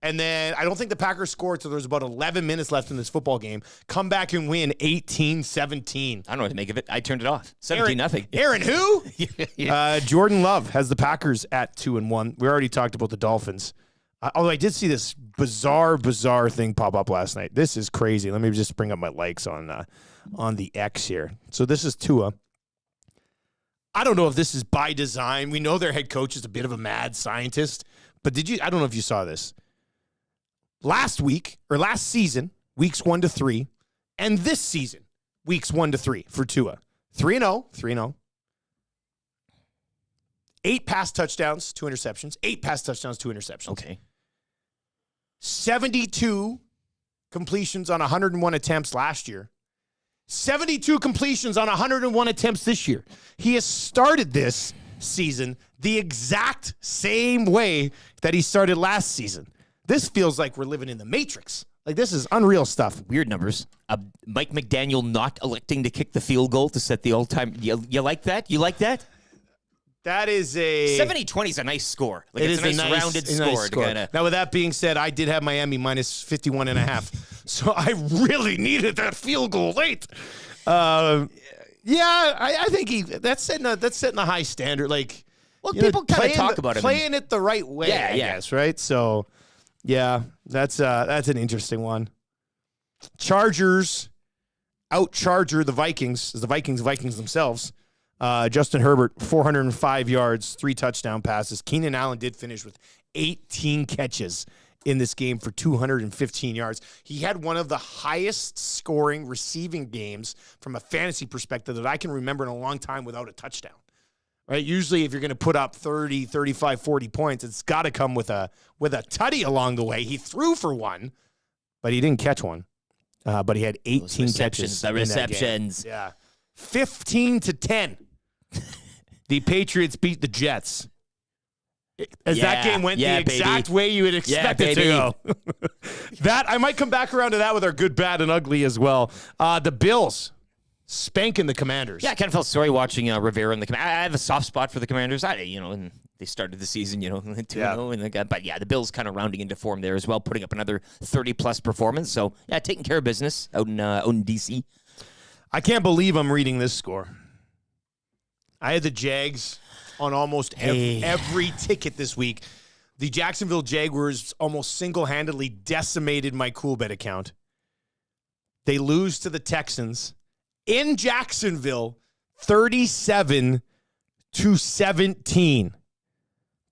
S2: And then I don't think the Packers scored until there was about 11 minutes left in this football game. Come back and win 18-17.
S3: I don't know what to make of it. I turned it off. 17-0.
S2: Aaron who? Jordan Love has the Packers at 2-1. We already talked about the Dolphins. Although I did see this bizarre thing pop up last night. This is crazy. Let me just bring up my likes on the X here. So this is Tua. I don't know if this is by design. We know their head coach is a bit of a mad scientist. But I don't know if you saw this. Last season, weeks 1 to 3, and this season, weeks 1 to 3 for Tua. 3-0. 3-0. 8 pass touchdowns, 2 interceptions. 8 pass touchdowns, 2 interceptions.
S3: Okay.
S2: 72 completions on 101 attempts last year. 72 completions on 101 attempts this year. He has started this season the exact same way that he started last season. This feels like we're living in the Matrix. Like, this is unreal stuff.
S3: Weird numbers. Mike McDaniel not electing to kick the field goal to set the all-time. You like that? You like that?
S2: That is a
S3: 70-20 is a nice score. Like, it's a nice rounded
S2: nice
S3: score.
S2: score.
S3: Kinda.
S2: Now, with that being said, I did have Miami minus 51.5. So I really needed that field goal late. I think that's setting a high standard. Like,
S3: well, people kind of talk about it.
S2: Playing it the right way, I guess, right? So, yeah, that's an interesting one. Chargers out-charger the Vikings, as the Vikings themselves. Justin Herbert, 405 yards, 3 touchdown passes. Keenan Allen did finish with 18 catches in this game for 215 yards. He had one of the highest scoring receiving games from a fantasy perspective that I can remember in a long time without a touchdown. Right? Usually if you're going to put up 30, 35, 40 points, it's got to come with a tutty along the way. He threw for one, but he didn't catch one. But he had 18 catches.
S3: The receptions.
S2: Yeah. 15-10. The Patriots beat the Jets. As that game went the exact way you would expect it to go. That I might come back around to that with our good, bad, and ugly as well. The Bills spanking the Commanders.
S3: Yeah, I kind of felt sorry watching Rivera and the Commanders. I have a soft spot for the Commanders. And they started the season, 2-0, and the Bills kind of rounding into form there as well, putting up another 30-plus performance. So yeah, taking care of business out in DC.
S2: I can't believe I'm reading this score. I had the Jags on almost every ticket this week. The Jacksonville Jaguars almost single-handedly decimated my CoolBet account. They lose to the Texans in Jacksonville, 37-17.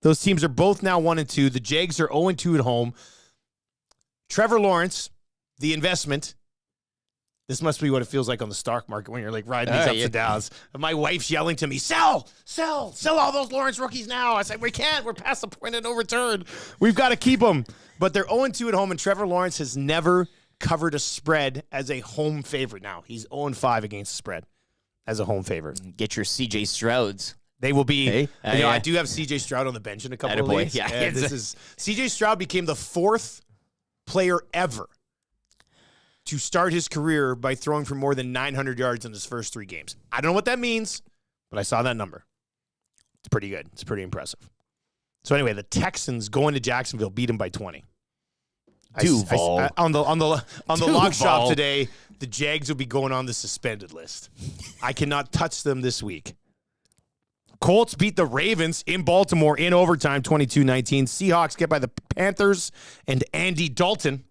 S2: Those teams are both now 1-2. The Jags are 0-2 at home. Trevor Lawrence, the investment. This must be what it feels like on the stock market when you're like riding these ups and downs. My wife's yelling to me, sell all those Lawrence rookies now. I said, we can't. We're past the point of no return. We've got to keep them. But they're 0-2 at home, and Trevor Lawrence has never covered a spread as a home favorite now. He's 0-5 against the spread as a home favorite.
S3: Get your C.J. Strouds.
S2: They will be. I do have C.J. Stroud on the bench in a couple of leagues.
S3: Yeah,
S2: C.J. Stroud became the 4th player ever to start his career by throwing for more than 900 yards in his first 3 games. I don't know what that means, but I saw that number. It's pretty good. It's pretty impressive. So anyway, the Texans going to Jacksonville beat him by 20. On the lock shop today, the Jags will be going on the suspended list. I cannot touch them this week. Colts beat the Ravens in Baltimore in overtime, 22-19. Seahawks get by the Panthers and Andy Dalton.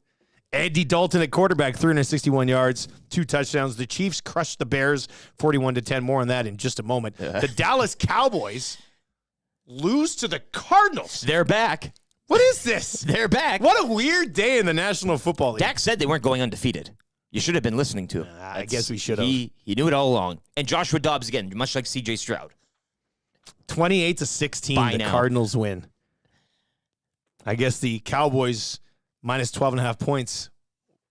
S2: Andy Dalton at quarterback, 361 yards, 2 touchdowns. The Chiefs crushed the Bears, 41-10. More on that in just a moment. The Dallas Cowboys lose to the Cardinals.
S3: They're back.
S2: What is this?
S3: They're back.
S2: What a weird day in the National Football League.
S3: Dak said they weren't going undefeated. You should have been listening to him.
S2: I guess we should have.
S3: He knew it all along. And Joshua Dobbs, again, much like C.J. Stroud.
S2: 28-16, the Cardinals win. I guess the Cowboys minus 12.5 points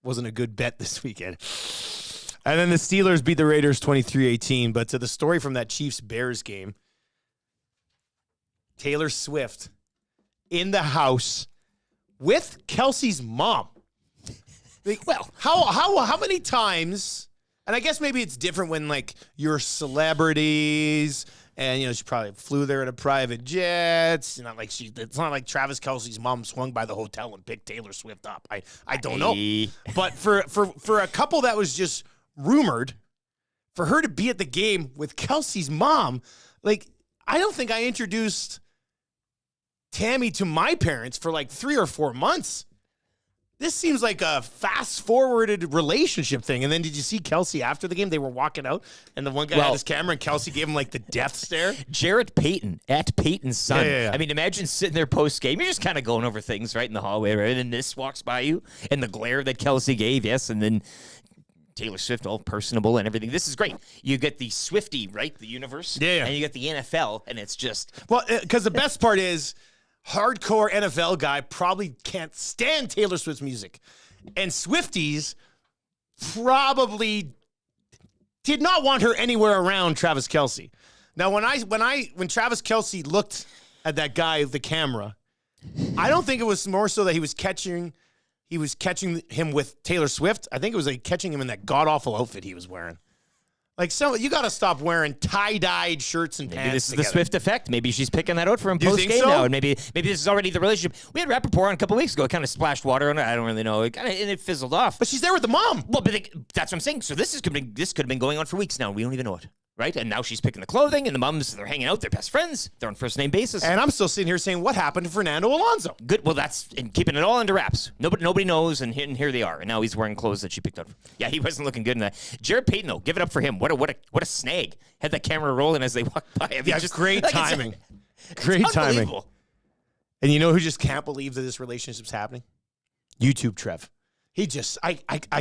S2: wasn't a good bet this weekend. And then the Steelers beat the Raiders 23-18. But to the story from that Chiefs-Bears game, Taylor Swift in the house with Kelsey's mom. Well, how many times, and I guess maybe it's different when, like, you're celebrities and, she probably flew there in a private jet. It's not like Travis Kelce's mom swung by the hotel and picked Taylor Swift up. I don't know. But for a couple that was just rumored, for her to be at the game with Kelsey's mom, like, I don't think I introduced Tammy to my parents for like 3 or 4 months. This seems like a fast-forwarded relationship thing. And then did you see Kelsey after the game? They were walking out, and the one guy had his camera, and Kelsey gave him like the death stare.
S3: Jarrett Payton, at Peyton's son.
S2: Yeah.
S3: I mean, imagine sitting there post-game. You're just kind of going over things right in the hallway, right? And this walks by you, and the glare that Kelsey gave, yes, and then Taylor Swift, all personable and everything. This is great. You get the Swiftie, right? The universe.
S2: Yeah.
S3: And you get the NFL, and it's just...
S2: Well, because the best part is hardcore NFL guy probably can't stand Taylor Swift's music. And Swifties probably did not want her anywhere around Travis Kelce. Now, when Travis Kelce looked at that guy, the camera, I don't think it was more so that he was catching him with Taylor Swift. I think it was like catching him in that god-awful outfit he was wearing. Like, so you got to stop wearing tie-dyed shirts and pants.
S3: Maybe this is
S2: together.
S3: the Swift effect. Maybe she's picking that out for him
S2: Do you
S3: post-game
S2: think so?
S3: now, and maybe this is already the relationship. We had Rappaport on a couple weeks ago. It kind of splashed water on it. I don't really know. And it fizzled off.
S2: But she's there with the mom.
S3: Well, but that's what I'm saying. So this could have been going on for weeks now. We don't even know it. Right? And now she's picking the clothing, and the moms, they're hanging out. They're best friends. They're on first-name basis.
S2: And I'm still sitting here saying, what happened to Fernando Alonso?
S3: Good. Well, that's and keeping it all under wraps. Nobody knows, and here they are. And now he's wearing clothes that she picked up. Yeah, he wasn't looking good in that. Jared Payton, though, give it up for him. What a snag. Had that camera rolling as they walked by. I mean,
S2: Yeah,
S3: just
S2: great
S3: like,
S2: timing.
S3: It's
S2: Great timing.
S3: unbelievable.
S2: And you know who just can't believe that this relationship's happening? YouTube Trev. He just, I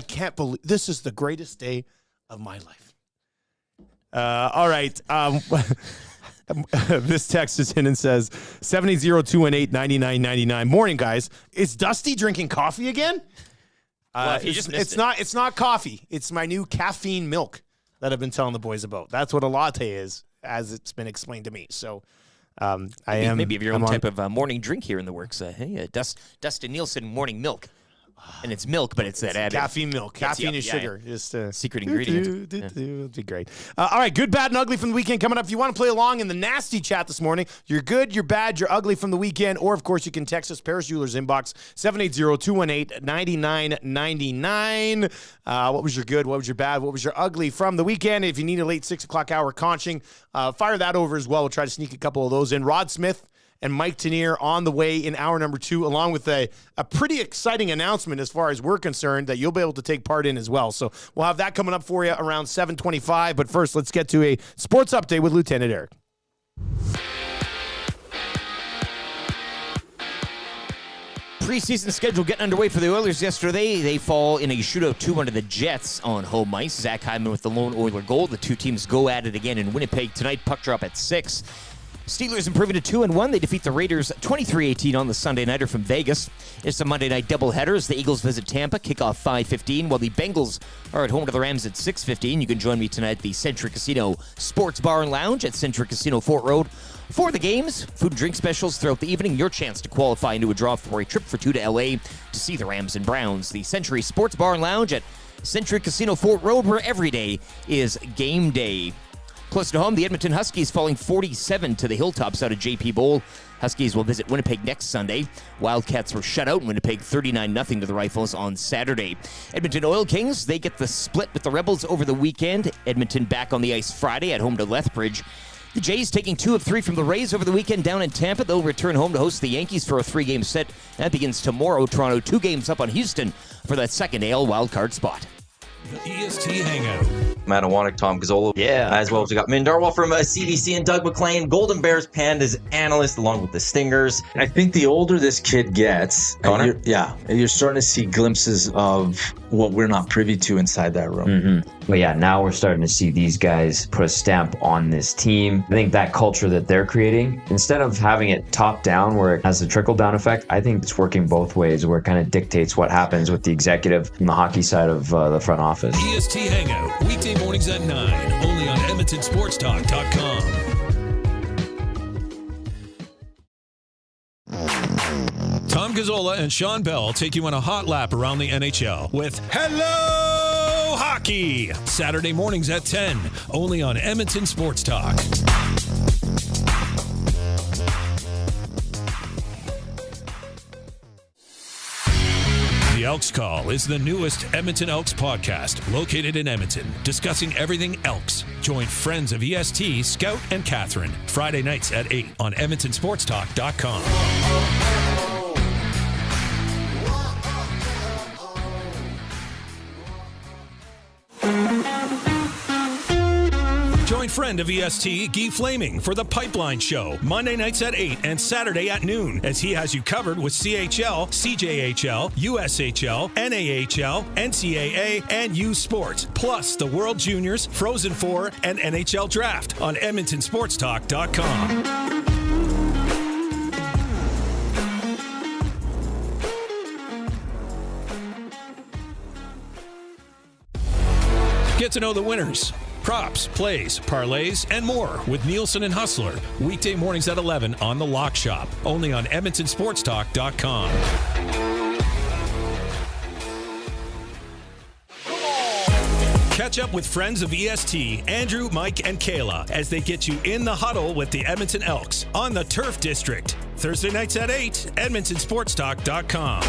S2: can't believe, this is the greatest day of my life. All right. This text is in and says 780-218-9999. Morning, guys. Is Dusty drinking coffee again?
S3: Well, if you just missed
S2: it's not coffee. It's my new caffeine milk that I've been telling the boys about. That's what a latte is, as it's been explained to me. So
S3: maybe have your own type of morning drink here in the works. Hey, Dustin Nielson morning milk. And it's milk, but it's that added
S2: caffeine milk. Caffeine is sugar.
S3: Yeah.
S2: Just
S3: secret ingredient.
S2: It'd be great. All right, good, bad, and ugly from the weekend coming up. If you want to play along in the nasty chat this morning, you're good, you're bad, you're ugly from the weekend, or of course you can text us, Paris Jewelers inbox 780-218-9999. What was your good? What was your bad? What was your ugly from the weekend? If you need a late 6 o'clock hour conching, fire that over as well. We'll try to sneak a couple of those in. Rod Smith and Mike Tanier on the way in hour number 2, along with a pretty exciting announcement as far as we're concerned that you'll be able to take part in as well. So we'll have that coming up for you around 7:25. But first, let's get to a sports update with Lieutenant Eric.
S3: Preseason schedule getting underway for the Oilers yesterday. They fall in a shootout 2-1 to the Jets on home ice. Zach Hyman with the lone Oiler goal. The two teams go at it again in Winnipeg tonight. Puck drop at 6. Steelers improving to 2-1. They defeat the Raiders 23-18 on the Sunday nighter from Vegas. It's a Monday night doubleheader as the Eagles visit Tampa, kickoff 5:15, while the Bengals are at home to the Rams at 6:15. You can join me tonight at the Century Casino Sports Bar and Lounge at Century Casino Fort Road for the games. Food and drink specials throughout the evening. Your chance to qualify into a draw for a trip for 2 to LA to see the Rams and Browns. The Century Sports Bar and Lounge at Century Casino Fort Road, where every day is game day. Close to home, the Edmonton Huskies falling 47 to the Hilltops out of JP Bowl. Huskies will visit Winnipeg next Sunday. Wildcats were shut out in Winnipeg 39-0 to the Rifles on Saturday. Edmonton Oil Kings, they get the split with the Rebels over the weekend. Edmonton back on the ice Friday at home to Lethbridge. The Jays taking 2 of 3 from the Rays over the weekend down in Tampa. They'll return home to host the Yankees for a 3-game set. That begins tomorrow. Toronto 2 games up on Houston for that second AL wildcard spot.
S6: The EST Hangout.
S5: Manawanek, Tom Gazzola.
S9: Yeah.
S5: As well as we got Min Darwell from CBC and Doug McLean, Golden Bears Pandas analyst, along with the Stingers.
S9: I think the older this kid gets,
S5: Connor?
S9: you're starting to see glimpses of what we're not privy to inside that room.
S10: Mm-hmm. But yeah, now we're starting to see these guys put a stamp on this team. I think that culture that they're creating, instead of having it top down where it has a trickle down effect, I think it's working both ways where it kind of dictates what happens with the executive and the hockey side of the front office.
S6: EST Hangout, weekday mornings at 9, only on EdmontonSportsTalk.com. Tom Gazzola and Sean Bell take you on a hot lap around the NHL with Hello Hockey, Saturday mornings at 10, only on Edmonton Sports Talk. The Elks Call is the newest Edmonton Elks podcast, located in Edmonton, discussing everything Elks. Join friends of EST, Scout, and Catherine, Friday nights at 8 on EdmontonSportsTalk.com. Join Join friend of EST, Guy Flaming, for The Pipeline Show, Monday nights at 8 and Saturday at noon, as he has you covered with CHL, CJHL, USHL, NAHL, NCAA, and U Sports, plus the World Juniors, Frozen Four, and NHL Draft on EdmontonSportsTalk.com. Get to know the winners, props, plays, parlays, and more with Nielson and Hustler. Weekday mornings at 11 on The Lock Shop. Only on EdmontonSportsTalk.com. Catch up with friends of EST, Andrew, Mike, and Kayla, as they get you in the huddle with the Edmonton Elks on the Turf District. Thursday nights at 8, EdmontonSportsTalk.com.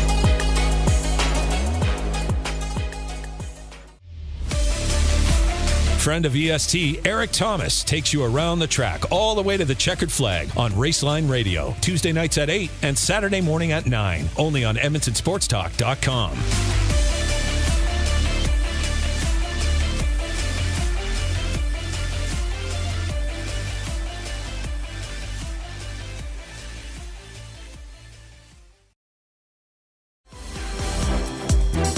S6: Friend of EST, Eric Thomas, takes you around the track all the way to the checkered flag on Raceline Radio. Tuesday nights at 8 and Saturday morning at 9. Only on EdmontonSportsTalk.com.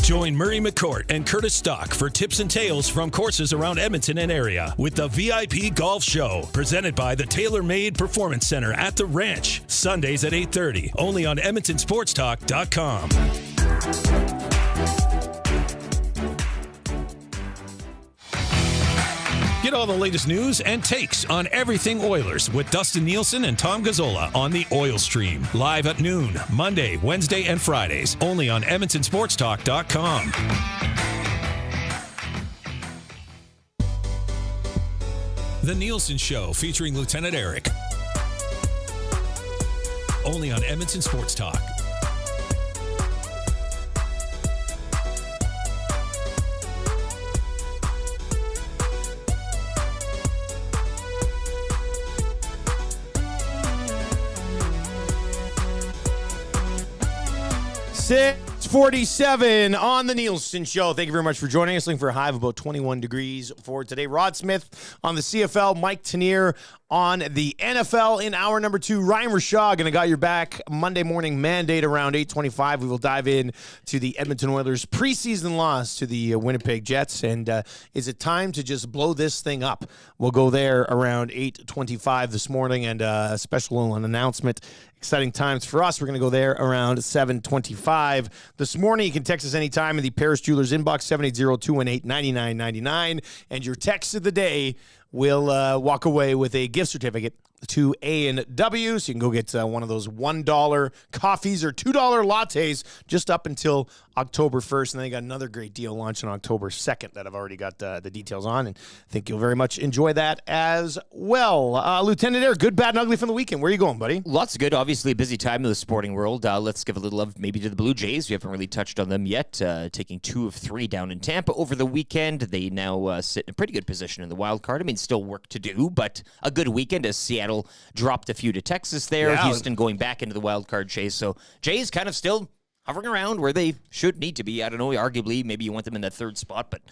S6: Join Murray McCourt and Curtis Stock for tips and tales from courses around Edmonton and area with the VIP Golf Show, presented by the Tailor Made Performance Center at the Ranch, Sundays at 8:30, only on EdmontonSportsTalk.com. Get all the latest news and takes on everything Oilers with Dustin Nielson and Tom Gazzola on the Oil Stream. Live at noon, Monday, Wednesday, and Fridays. Only on EdmontonSportsTalk.com. The Nielson Show featuring Lieutenant Eric. Only on Edmonton Sports Talk.
S2: .47 on the Nielson Show. Thank you very much for joining us. Looking for a high of about 21 degrees for today. Rod Smith on the CFL, Mike Tanier on the NFL in hour number 2. Ryan Rishaug, and I got your back Monday morning mandate around 8:25. We will dive in to the Edmonton Oilers' preseason loss to the Winnipeg Jets. And is it time to just blow this thing up? We'll go there around 8:25 this morning, and a special announcement. Exciting times for us. We're going to go there around 7:25 this morning. You can text us anytime in the Paris Jewelers inbox, 780-218-9999. And your text of the day will walk away with a gift certificate to A&W. So you can go get one of those $1 coffees or $2 lattes just up until October 1st. And then you got another great deal launching on October 2nd that I've already got the details on. And I think you'll very much enjoy that as well. Lieutenant Air, good, bad, and ugly from the weekend. Where are you going, buddy?
S3: Lots of good. Obviously, a busy time in the sporting world. Let's give a little love maybe to the Blue Jays. We haven't really touched on them yet. Taking 2 of 3 down in Tampa over the weekend. They now sit in a pretty good position in the wild card. I mean, still work to do, but a good weekend as Seattle dropped a few to Texas there. Yeah. Houston going back into the wild card chase. So Jays kind of still hovering around where they should need to be. I don't know. Arguably, maybe you want them in that 3rd spot, but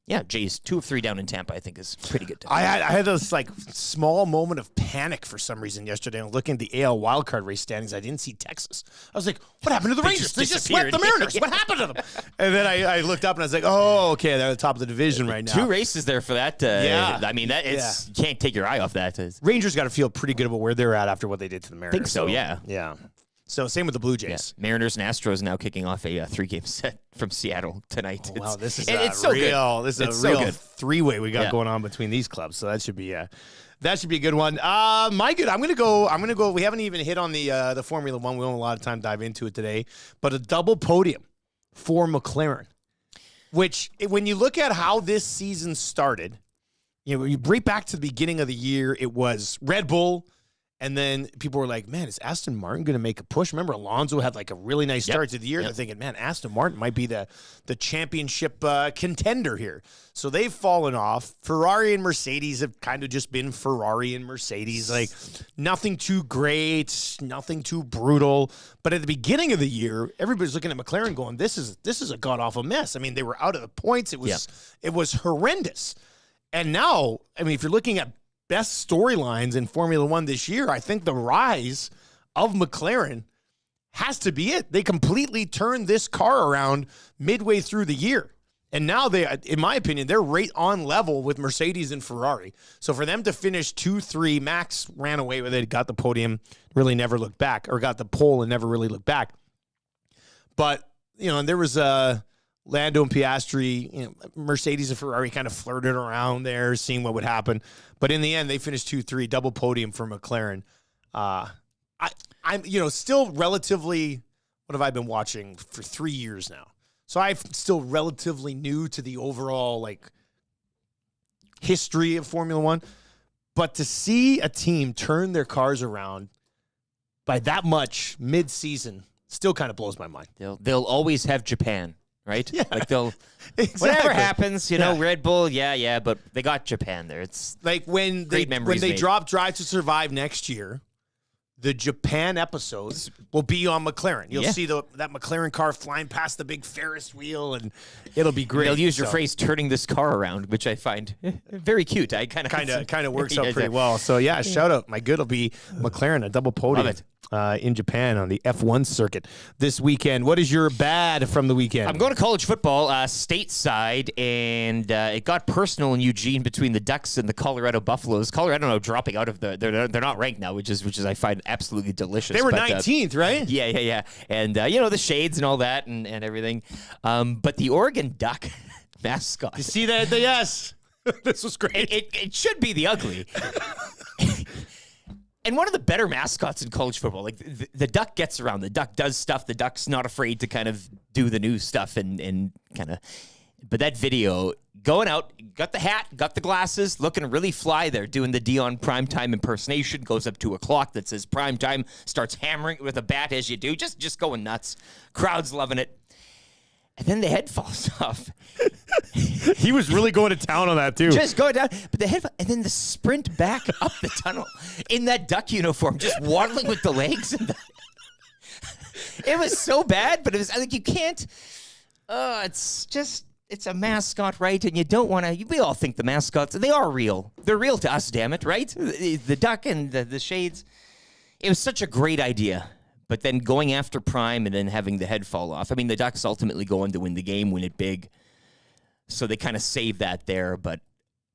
S3: yeah, Jays 2 of 3 down in Tampa, I think is pretty good.
S2: I had this small moment of panic for some reason yesterday. I'm looking at the AL wildcard race standings. I didn't see Texas. I was like, what happened to the Rangers? They just swept the Mariners. What happened to them? And then I looked up and I was like, oh, okay, they're at the top of the division right now.
S3: 2 races there for that.
S2: Yeah.
S3: I mean, you can't take your eye off that.
S2: Rangers got to feel pretty good about where they're at after what they did to the Mariners.
S3: I think so, yeah.
S2: Yeah. So same with the Blue Jays.
S3: Yeah. Mariners and Astros now kicking off a 3-game set from Seattle tonight.
S2: Oh, wow, this is
S3: so
S2: real. This is
S3: it's
S2: a real
S3: so good.
S2: 3-way we got going on between these clubs. So that should be a good one. My good. I'm gonna go. We haven't even hit on the Formula One. We don't have a lot of time to dive into it today, but a double podium for McLaren. Which, when you look at how this season started, you bring back to the beginning of the year, it was Red Bull. And then people were like, man, is Aston Martin going to make a push? Remember, Alonso had a really nice start to the year. They're thinking, man, Aston Martin might be the championship contender here. So they've fallen off. Ferrari and Mercedes have kind of just been Ferrari and Mercedes. Nothing too great, nothing too brutal. But at the beginning of the year, everybody's looking at McLaren going, this is a god-awful mess. I mean, they were out of the points. It was horrendous. And now, I mean, if you're looking at best storylines in Formula One this year, I think the rise of McLaren has to be it. They completely turned this car around midway through the year. And now they, in my opinion, they're right on level with Mercedes and Ferrari. So for them to finish 2-3, Max ran away with it, got the podium, really never looked back, or got the pole and never really looked back. But, and there was Lando and Piastri, Mercedes and Ferrari kind of flirted around there, seeing what would happen. But in the end, they finished 2-3, double podium for McLaren. I'm still relatively, what have I been watching for 3 years now? So I'm still relatively new to the overall history of Formula One. But to see a team turn their cars around by that much mid-season still kind of blows my mind.
S3: They'll always have Japan, right?
S2: Yeah.
S3: They'll whatever happens, Red Bull, but they got Japan there. It's
S2: like when they drop Drive to Survive next year, the Japan episodes will be on McLaren. You'll see that McLaren car flying past the big Ferris wheel, and it'll be great.
S3: They'll use your phrase "turning this car around," which I find very cute. I kind of
S2: works out pretty well. So shout out. My good will be McLaren, a double podium in Japan on the F1 circuit this weekend. What is your bad from the weekend?
S3: I'm going to college football stateside, and it got personal in Eugene between the Ducks and the Colorado Buffaloes. Colorado now dropping out of they're not ranked now, which is I find absolutely delicious.
S2: They were 19th, right?
S3: Yeah. And the shades and all that and everything. But the Oregon Duck mascot.
S2: You see that? Yes. This was great.
S3: It should be the ugly. And one of the better mascots in college football, like the Duck gets around. The Duck does stuff. The Duck's not afraid to kind of do the new stuff and kind of. But that video, going out, got the hat, got the glasses, looking really fly there, doing the Dion primetime impersonation, goes up to a clock that says primetime, starts hammering it with a bat as you do, just going nuts. Crowd's loving it. And then the head falls off.
S2: He was really going to town on that, too.
S3: Just going down. But the head, and then the sprint back up the tunnel in that Duck uniform, just waddling with the legs. It was so bad, but it was, I think you can't, it's a mascot, right? And you don't want to, we all think the mascots, they are real. They're real to us, damn it, right? The Duck and the shades. It was such a great idea. But then going after Prime and then having the head fall off. I mean, the Ducks ultimately go on to win the game, win it big. So they kind of saved that there. But,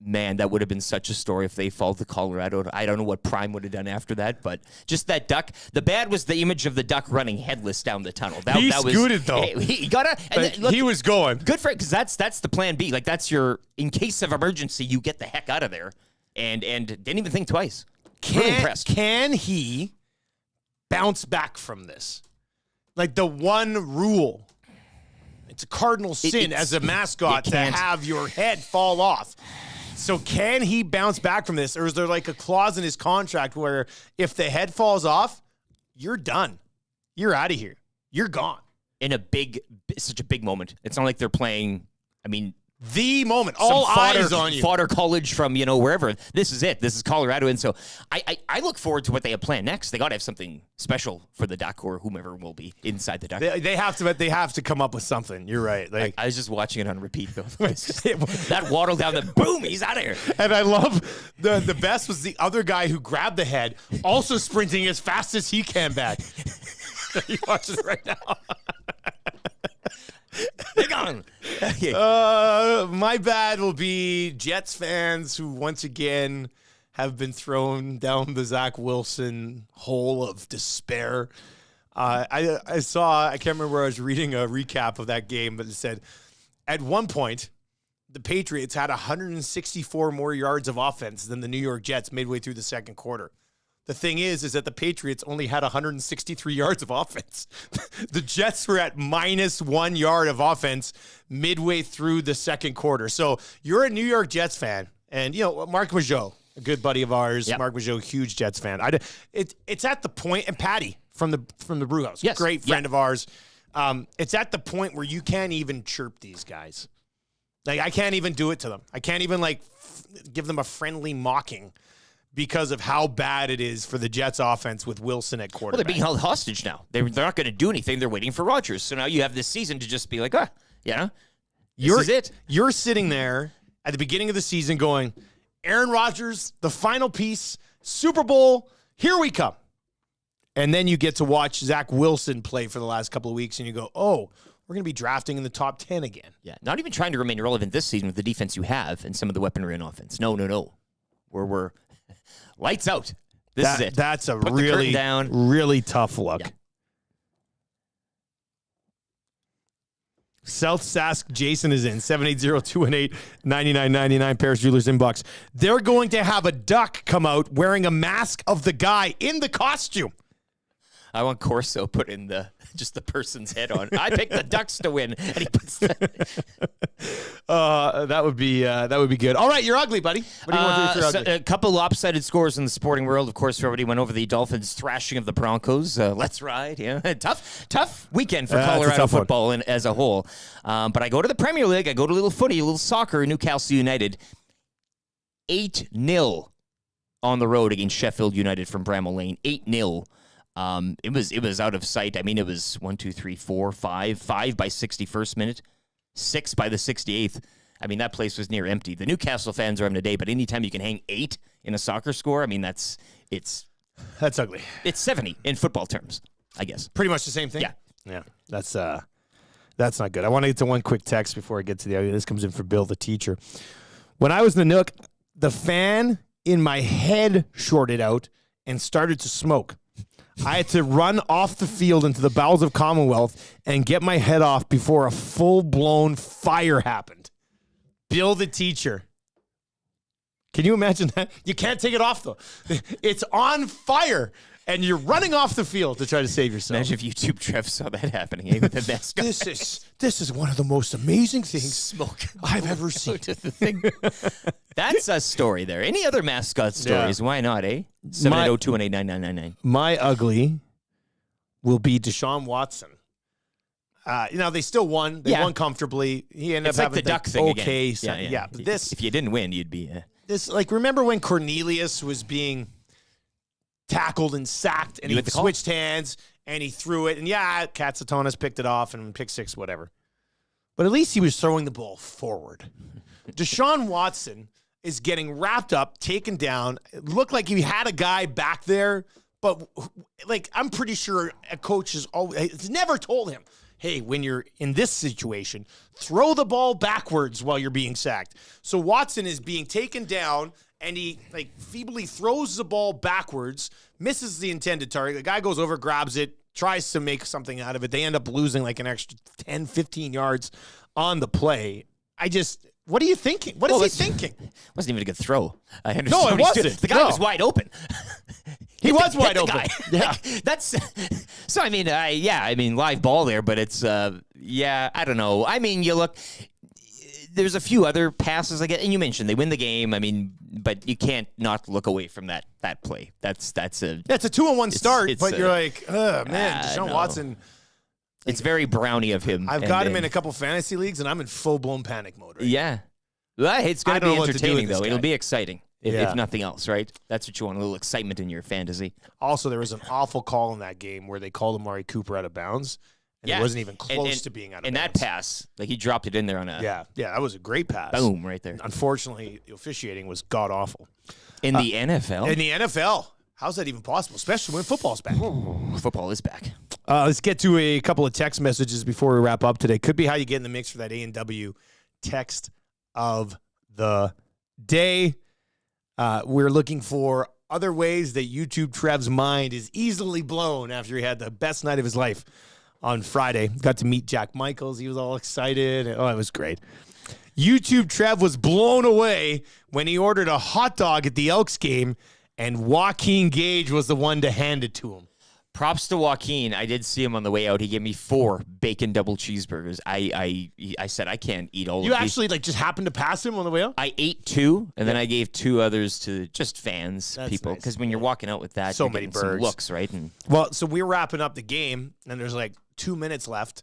S3: man, that would have been such a story if they fall to Colorado. I don't know what Prime would have done after that. But just that Duck. The bad was the image of the Duck running headless down the tunnel.
S2: He scooted, though.
S3: He got to.
S2: He was going.
S3: Good for it, because that's the plan B. Like, that's your, in case of emergency, you get the heck out of there. And didn't even think twice. Really impressed.
S2: Can he bounce back from this? Like the one rule, it's a cardinal sin as a mascot to have your head fall off. So can he bounce back from this? Or is there like a clause in his contract where if the head falls off, you're done. You're out of here. You're gone.
S3: In such a big moment. It's not like they're playing,
S2: the moment. All eyes on you.
S3: Fodder College from, wherever. This is it. This is Colorado. And so I look forward to what they have planned next. They got to have something special for the Duck or whomever will be inside the Duck.
S2: They have to come up with something. You're right. Like
S3: I was just watching it on repeat, though. That waddle down the boom, he's out of here.
S2: And I love the best was the other guy who grabbed the head, also sprinting as fast as he can back. You watch it right now.
S3: They're gone.
S2: My bad will be Jets fans who once again have been thrown down the Zach Wilson hole of despair. I can't remember where I was reading a recap of that game, but it said at one point the Patriots had 164 more yards of offense than the New York Jets midway through the second quarter. The thing is that the Patriots only had 163 yards of offense. The Jets were at -1 yard of offense midway through the second quarter. So you're a New York Jets fan, and Mark Mageau, a good buddy of ours. Yep. Mark Mageau, huge Jets fan. It's at the point, and Patty from the Brewhouse, great friend of ours. It's at the point where you can't even chirp these guys. Like I can't even do it to them. I can't even give them a friendly mocking. Because of how bad it is for the Jets offense with Wilson at quarterback.
S3: Well, they're being held hostage now. They're not going to do anything. They're waiting for Rodgers. So now you have this season to just be like, this is it.
S2: You're sitting there at the beginning of the season going, Aaron Rodgers, the final piece, Super Bowl, here we come. And then you get to watch Zach Wilson play for the last couple of weeks, and you go, oh, we're going to be drafting in the top 10 again.
S3: Yeah, not even trying to remain relevant this season with the defense you have and some of the weaponry on offense. No. We're lights out. This is it.
S2: That's a
S3: Put the curtain
S2: really,
S3: down.
S2: really tough look.
S3: Yeah.
S2: South Sask Jason is in 780-218-9999 Paris Jewelers inbox. They're going to have a duck come out wearing a mask of the guy in the costume.
S3: I want Corso put in just the person's head on. I picked the Ducks to win, and he puts that.
S2: That would be good. All right, you're ugly, buddy. What do you want to do for ugly?
S3: A couple lopsided scores in the sporting world. Of course, everybody went over the Dolphins' thrashing of the Broncos. Let's ride. Yeah, tough weekend for Colorado football as a whole. But I go to the Premier League. I go to a little footy, a little soccer. Newcastle United 8-0 on the road against Sheffield United from Bramall Lane. 8-0. It was out of sight. I mean, it was 1, 2, 3, 4, 5 by 61st minute, 6 by the 68th. I mean, that place was near empty. The Newcastle fans are having a day, but anytime you can hang 8 in a soccer score, I mean, that's
S2: ugly.
S3: It's 70 in football terms, I guess.
S2: Pretty much the same thing.
S3: Yeah.
S2: That's not good. I want to get to one quick text before I get to the ugly. This comes in for Bill, the teacher. When I was in the Nook, the fan in my head shorted out and started to smoke. I had to run off the field into the bowels of Commonwealth and get my head off before a full-blown fire happened. Bill, the teacher. Can you imagine that? You can't take it off, though. It's on fire, and you're running off the field to try to save yourself.
S3: Imagine if YouTube Trev saw that happening with the mascot.
S2: This is one of the most amazing things I've ever seen.
S3: That's a story there. Any other mascot stories? Yeah. Why not, eh? 780-218-9999.
S2: My ugly will be Deshaun Watson. They still won. They won comfortably. He ended up having
S3: the duck thing
S2: okay.
S3: Again.
S2: Yeah. But this,
S3: if you didn't win, you'd be.
S2: Remember when Cornelius was being tackled and sacked, and he switched hands and he threw it, and Katsatonis picked it off and pick 6, whatever. But at least he was throwing the ball forward. Deshaun Watson is getting wrapped up, taken down. It looked like he had a guy back there, but I'm pretty sure a coach has never told him, hey, when you're in this situation, throw the ball backwards while you're being sacked. So Watson is being taken down, and he feebly throws the ball backwards, misses the intended target. The guy goes over, grabs it, tries to make something out of it. They end up losing an extra 10, 15 yards on the play. What are you thinking? What is he thinking?
S3: It wasn't even a good throw. I understand.
S2: No, it wasn't.
S3: The guy was wide open.
S2: He was wide open.
S3: Yeah. That's so. I mean, live ball there, but it's I don't know. I mean, you look. There's a few other passes I get, and you mentioned they win the game. I mean, but you can't not look away from that play. That's a
S2: 2-1 start, but you're like, oh man, Deshaun Watson.
S3: It's very Brownie of him.
S2: I've got him in a couple fantasy leagues, and I'm in full-blown panic mode right
S3: now. Well, it's going to be entertaining, though. It'll be exciting, if nothing else, right? That's what you want, a little excitement in your fantasy.
S2: Also, there was an awful call in that game where they called Amari Cooper out of bounds, and it wasn't even close to being out of bounds.
S3: And that pass, he dropped it in there on a...
S2: Yeah, that was a great pass.
S3: Boom, right there.
S2: Unfortunately, the officiating was god-awful.
S3: In the NFL?
S2: In the NFL. How's that even possible, especially when football's back?
S3: Football is back.
S2: Let's get to a couple of text messages before we wrap up today. Could be how you get in the mix for that A&W text of the day. We're looking for other ways that YouTube Trev's mind is easily blown after he had the best night of his life on Friday. Got to meet Jack Michaels. He was all excited. Oh, it was great. YouTube Trev was blown away when he ordered a hot dog at the Elks game, and Joaquin Gage was the one to hand it to him.
S3: Props to Joaquin. I did see him on the way out. He gave me 4 bacon double cheeseburgers. I said I can't eat all of these.
S2: You actually just happened to pass him on the way out?
S3: I ate 2, and then I gave 2 others to just fans, people. Because when you're walking out with that,
S2: so
S3: you're
S2: many
S3: getting
S2: birds.
S3: some looks, right?
S2: Well, so we're wrapping up the game, and there's 2 minutes left,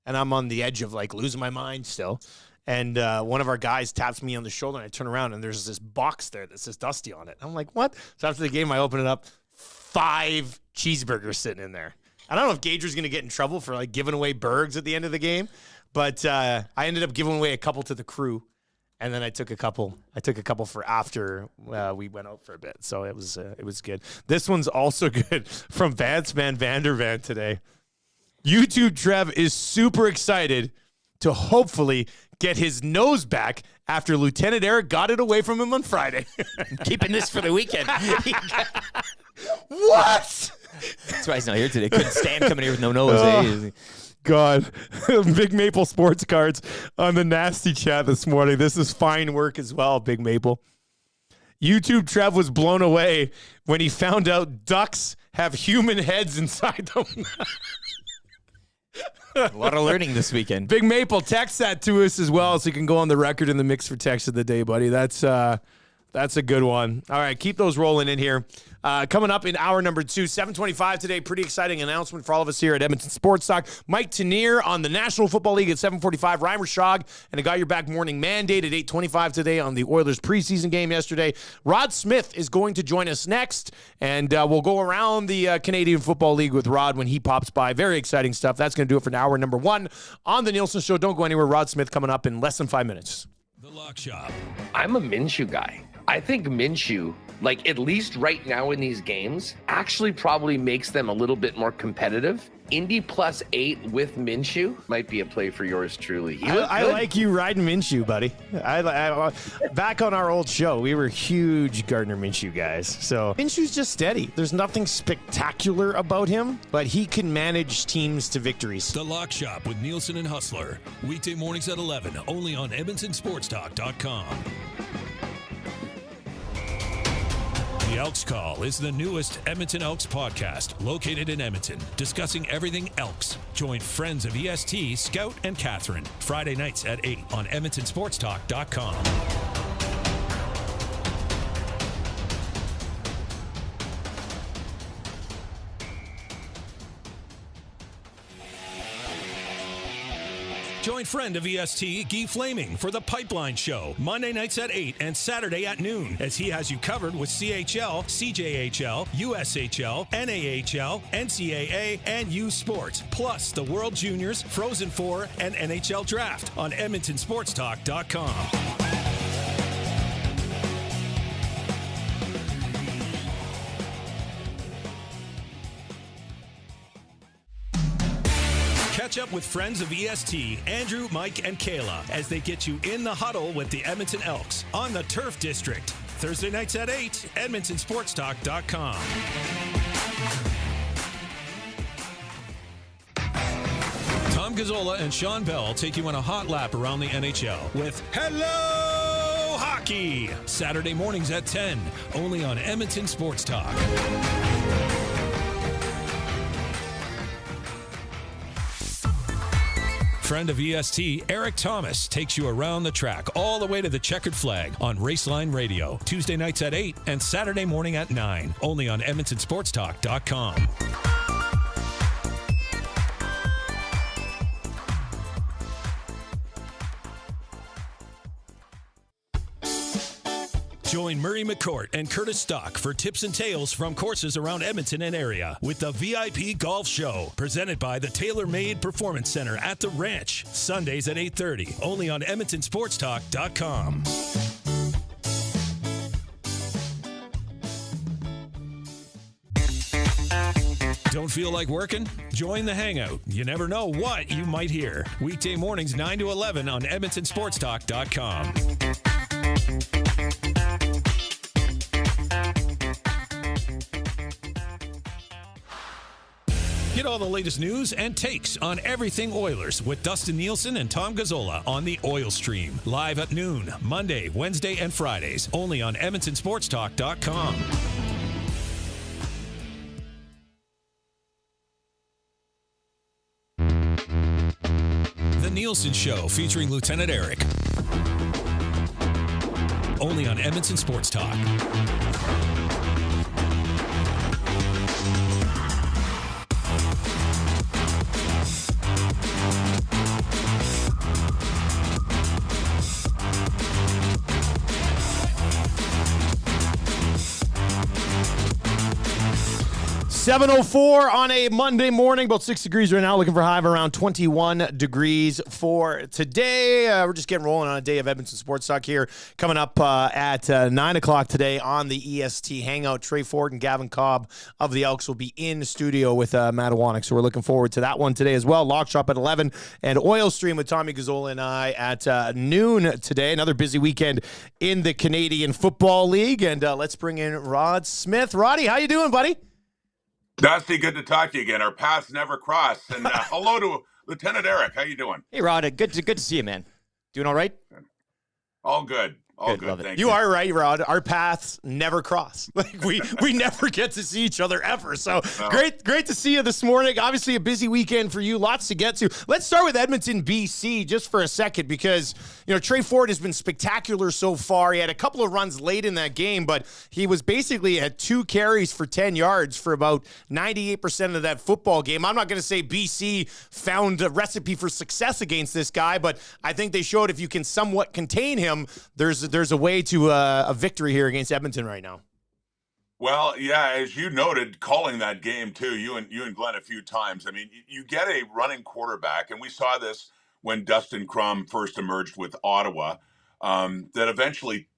S2: and I'm on the edge of losing my mind still. And one of our guys taps me on the shoulder, and I turn around, and there's this box there that says Dusty on it. I'm like, what? So after the game, I open it up, 5 cheeseburgers sitting in there. I don't know if Gager's going to get in trouble for giving away burgers at the end of the game, but I ended up giving away a couple to the crew. And then I took a couple for after we went out for a bit. So it was good. This one's also good from Vance Van Vandervan today. YouTube Trev is super excited to hopefully get his nose back after Lieutenant Eric got it away from him on Friday.
S3: I'm keeping this for the weekend.
S2: What?
S3: That's why he's not here today. Couldn't stand coming here with no nose.
S2: God. Big Maple Sports Cards on the nasty chat this morning. This is fine work as well, Big Maple. YouTube Trev was blown away when he found out ducks have human heads inside them.
S3: A lot of learning this weekend.
S2: Big Maple, text that to us as well so you can go on the record in the mix for text of the day, buddy. That's a good one. All right, keep those rolling in here. Coming up in hour number 2, 7:25 today. Pretty exciting announcement for all of us here at Edmonton Sports Talk. Mike Tanier on the National Football League at 7:45. Ryan Rishaug and a Got Your Back morning mandate at 8:25 today on the Oilers preseason game yesterday. Rod Smith is going to join us next, and we'll go around the Canadian Football League with Rod when he pops by. Very exciting stuff. That's going to do it for hour number 1 on the Nielson Show. Don't go anywhere. Rod Smith coming up in less than 5 minutes.
S6: The Lock Shop.
S11: I'm a Minshew guy. I think Minshew, at least right now in these games, actually probably makes them a little bit more competitive. Indy +8 with Minshew might be a play for yours truly.
S2: I like you riding Minshew, buddy. I back on our old show, we were huge Gardner Minshew guys. So Minshew's just steady. There's nothing spectacular about him, but he can manage teams to victories.
S6: The Lock Shop with Nielson and Hustler. Weekday mornings at 11, only on EdmontonSportsTalk.com. The Elks Call is the newest Edmonton Elks podcast located in Edmonton, discussing everything Elks. Join friends of EST, Scout and Catherine, Friday nights at 8 on EdmontonSportsTalk.com. Join friend of EST, Guy Flaming, for the Pipeline Show, Monday nights at 8 and Saturday at noon, as he has you covered with CHL, CJHL, USHL, NAHL, NCAA, and U Sports, plus the World Juniors, Frozen Four, and NHL Draft on EdmontonSportsTalk.com. Catch up with friends of EST, Andrew, Mike, and Kayla, as they get you in the huddle with the Edmonton Elks on the Turf District. Thursday nights at 8, EdmontonSportsTalk.com. Tom Gazzola and Sean Bell take you on a hot lap around the NHL with Hello Hockey, Saturday mornings at 10, only on Edmonton Sports Talk. Friend of EST, Eric Thomas, takes you around the track all the way to the checkered flag on Raceline Radio, Tuesday nights at 8 and Saturday morning at 9, only on EdmontonSportsTalk.com. Join Murray McCourt and Curtis Stock for tips and tales from courses around Edmonton and area with the VIP Golf Show, presented by the Tailor Made Performance Center at the Ranch, Sundays at 8:30, only on EdmontonSportsTalk.com. Don't feel like working? Join the Hangout. You never know what you might hear. Weekday mornings 9 to 11 on EdmontonSportsTalk.com. Get all the latest news and takes on everything Oilers with Dustin Nielson and Tom Gazzola on the Oil Stream. Live at noon, Monday, Wednesday, and Fridays. Only on EdmontonSportsTalk.com. The Nielson Show featuring Lieutenant Eric. Only on Edmonton Sports Talk.
S2: 7:04 on a Monday morning, about 6 degrees right now, looking for a high of around 21 degrees for today. We're just getting rolling on a day of Edmonton Sports Talk here. Coming up at 9 o'clock today on the EST Hangout, Trey Ford and Gavin Cobb of the Elks will be in studio with Mattawanek, so we're looking forward to that one today as well. Lock Shop at 11 and Oil Stream with Tommy Gazzola and I at noon today. Another busy weekend in the Canadian Football League, and let's bring in Rod Smith. Roddy, how you doing, buddy?
S12: Dusty, good to talk to you again. Our paths never cross. And hello to Lieutenant Eric. How you doing?
S3: Hey, Rod. Good to see you, man. Doing all right?
S12: All good. All good. Thank you.
S2: You are right, Rod. Our paths never cross. Like we never get to see each other ever. So
S12: No.
S2: great to see you this morning. Obviously a busy weekend for you. Lots to get to. Let's start with Edmonton, BC, just for a second, because Trey Ford has been spectacular so far. He had a couple of runs late in that game, but he was basically at 2 carries for 10 yards for about 98% of that football game. I'm not going to say BC found a recipe for success against this guy, but I think they showed if you can somewhat contain him, there's a way to a victory here against Edmonton right now.
S12: Well, yeah, as you noted, calling that game too, you and Glenn a few times. I mean, you get a running quarterback, and we saw this when Dustin Crum first emerged with Ottawa, that eventually,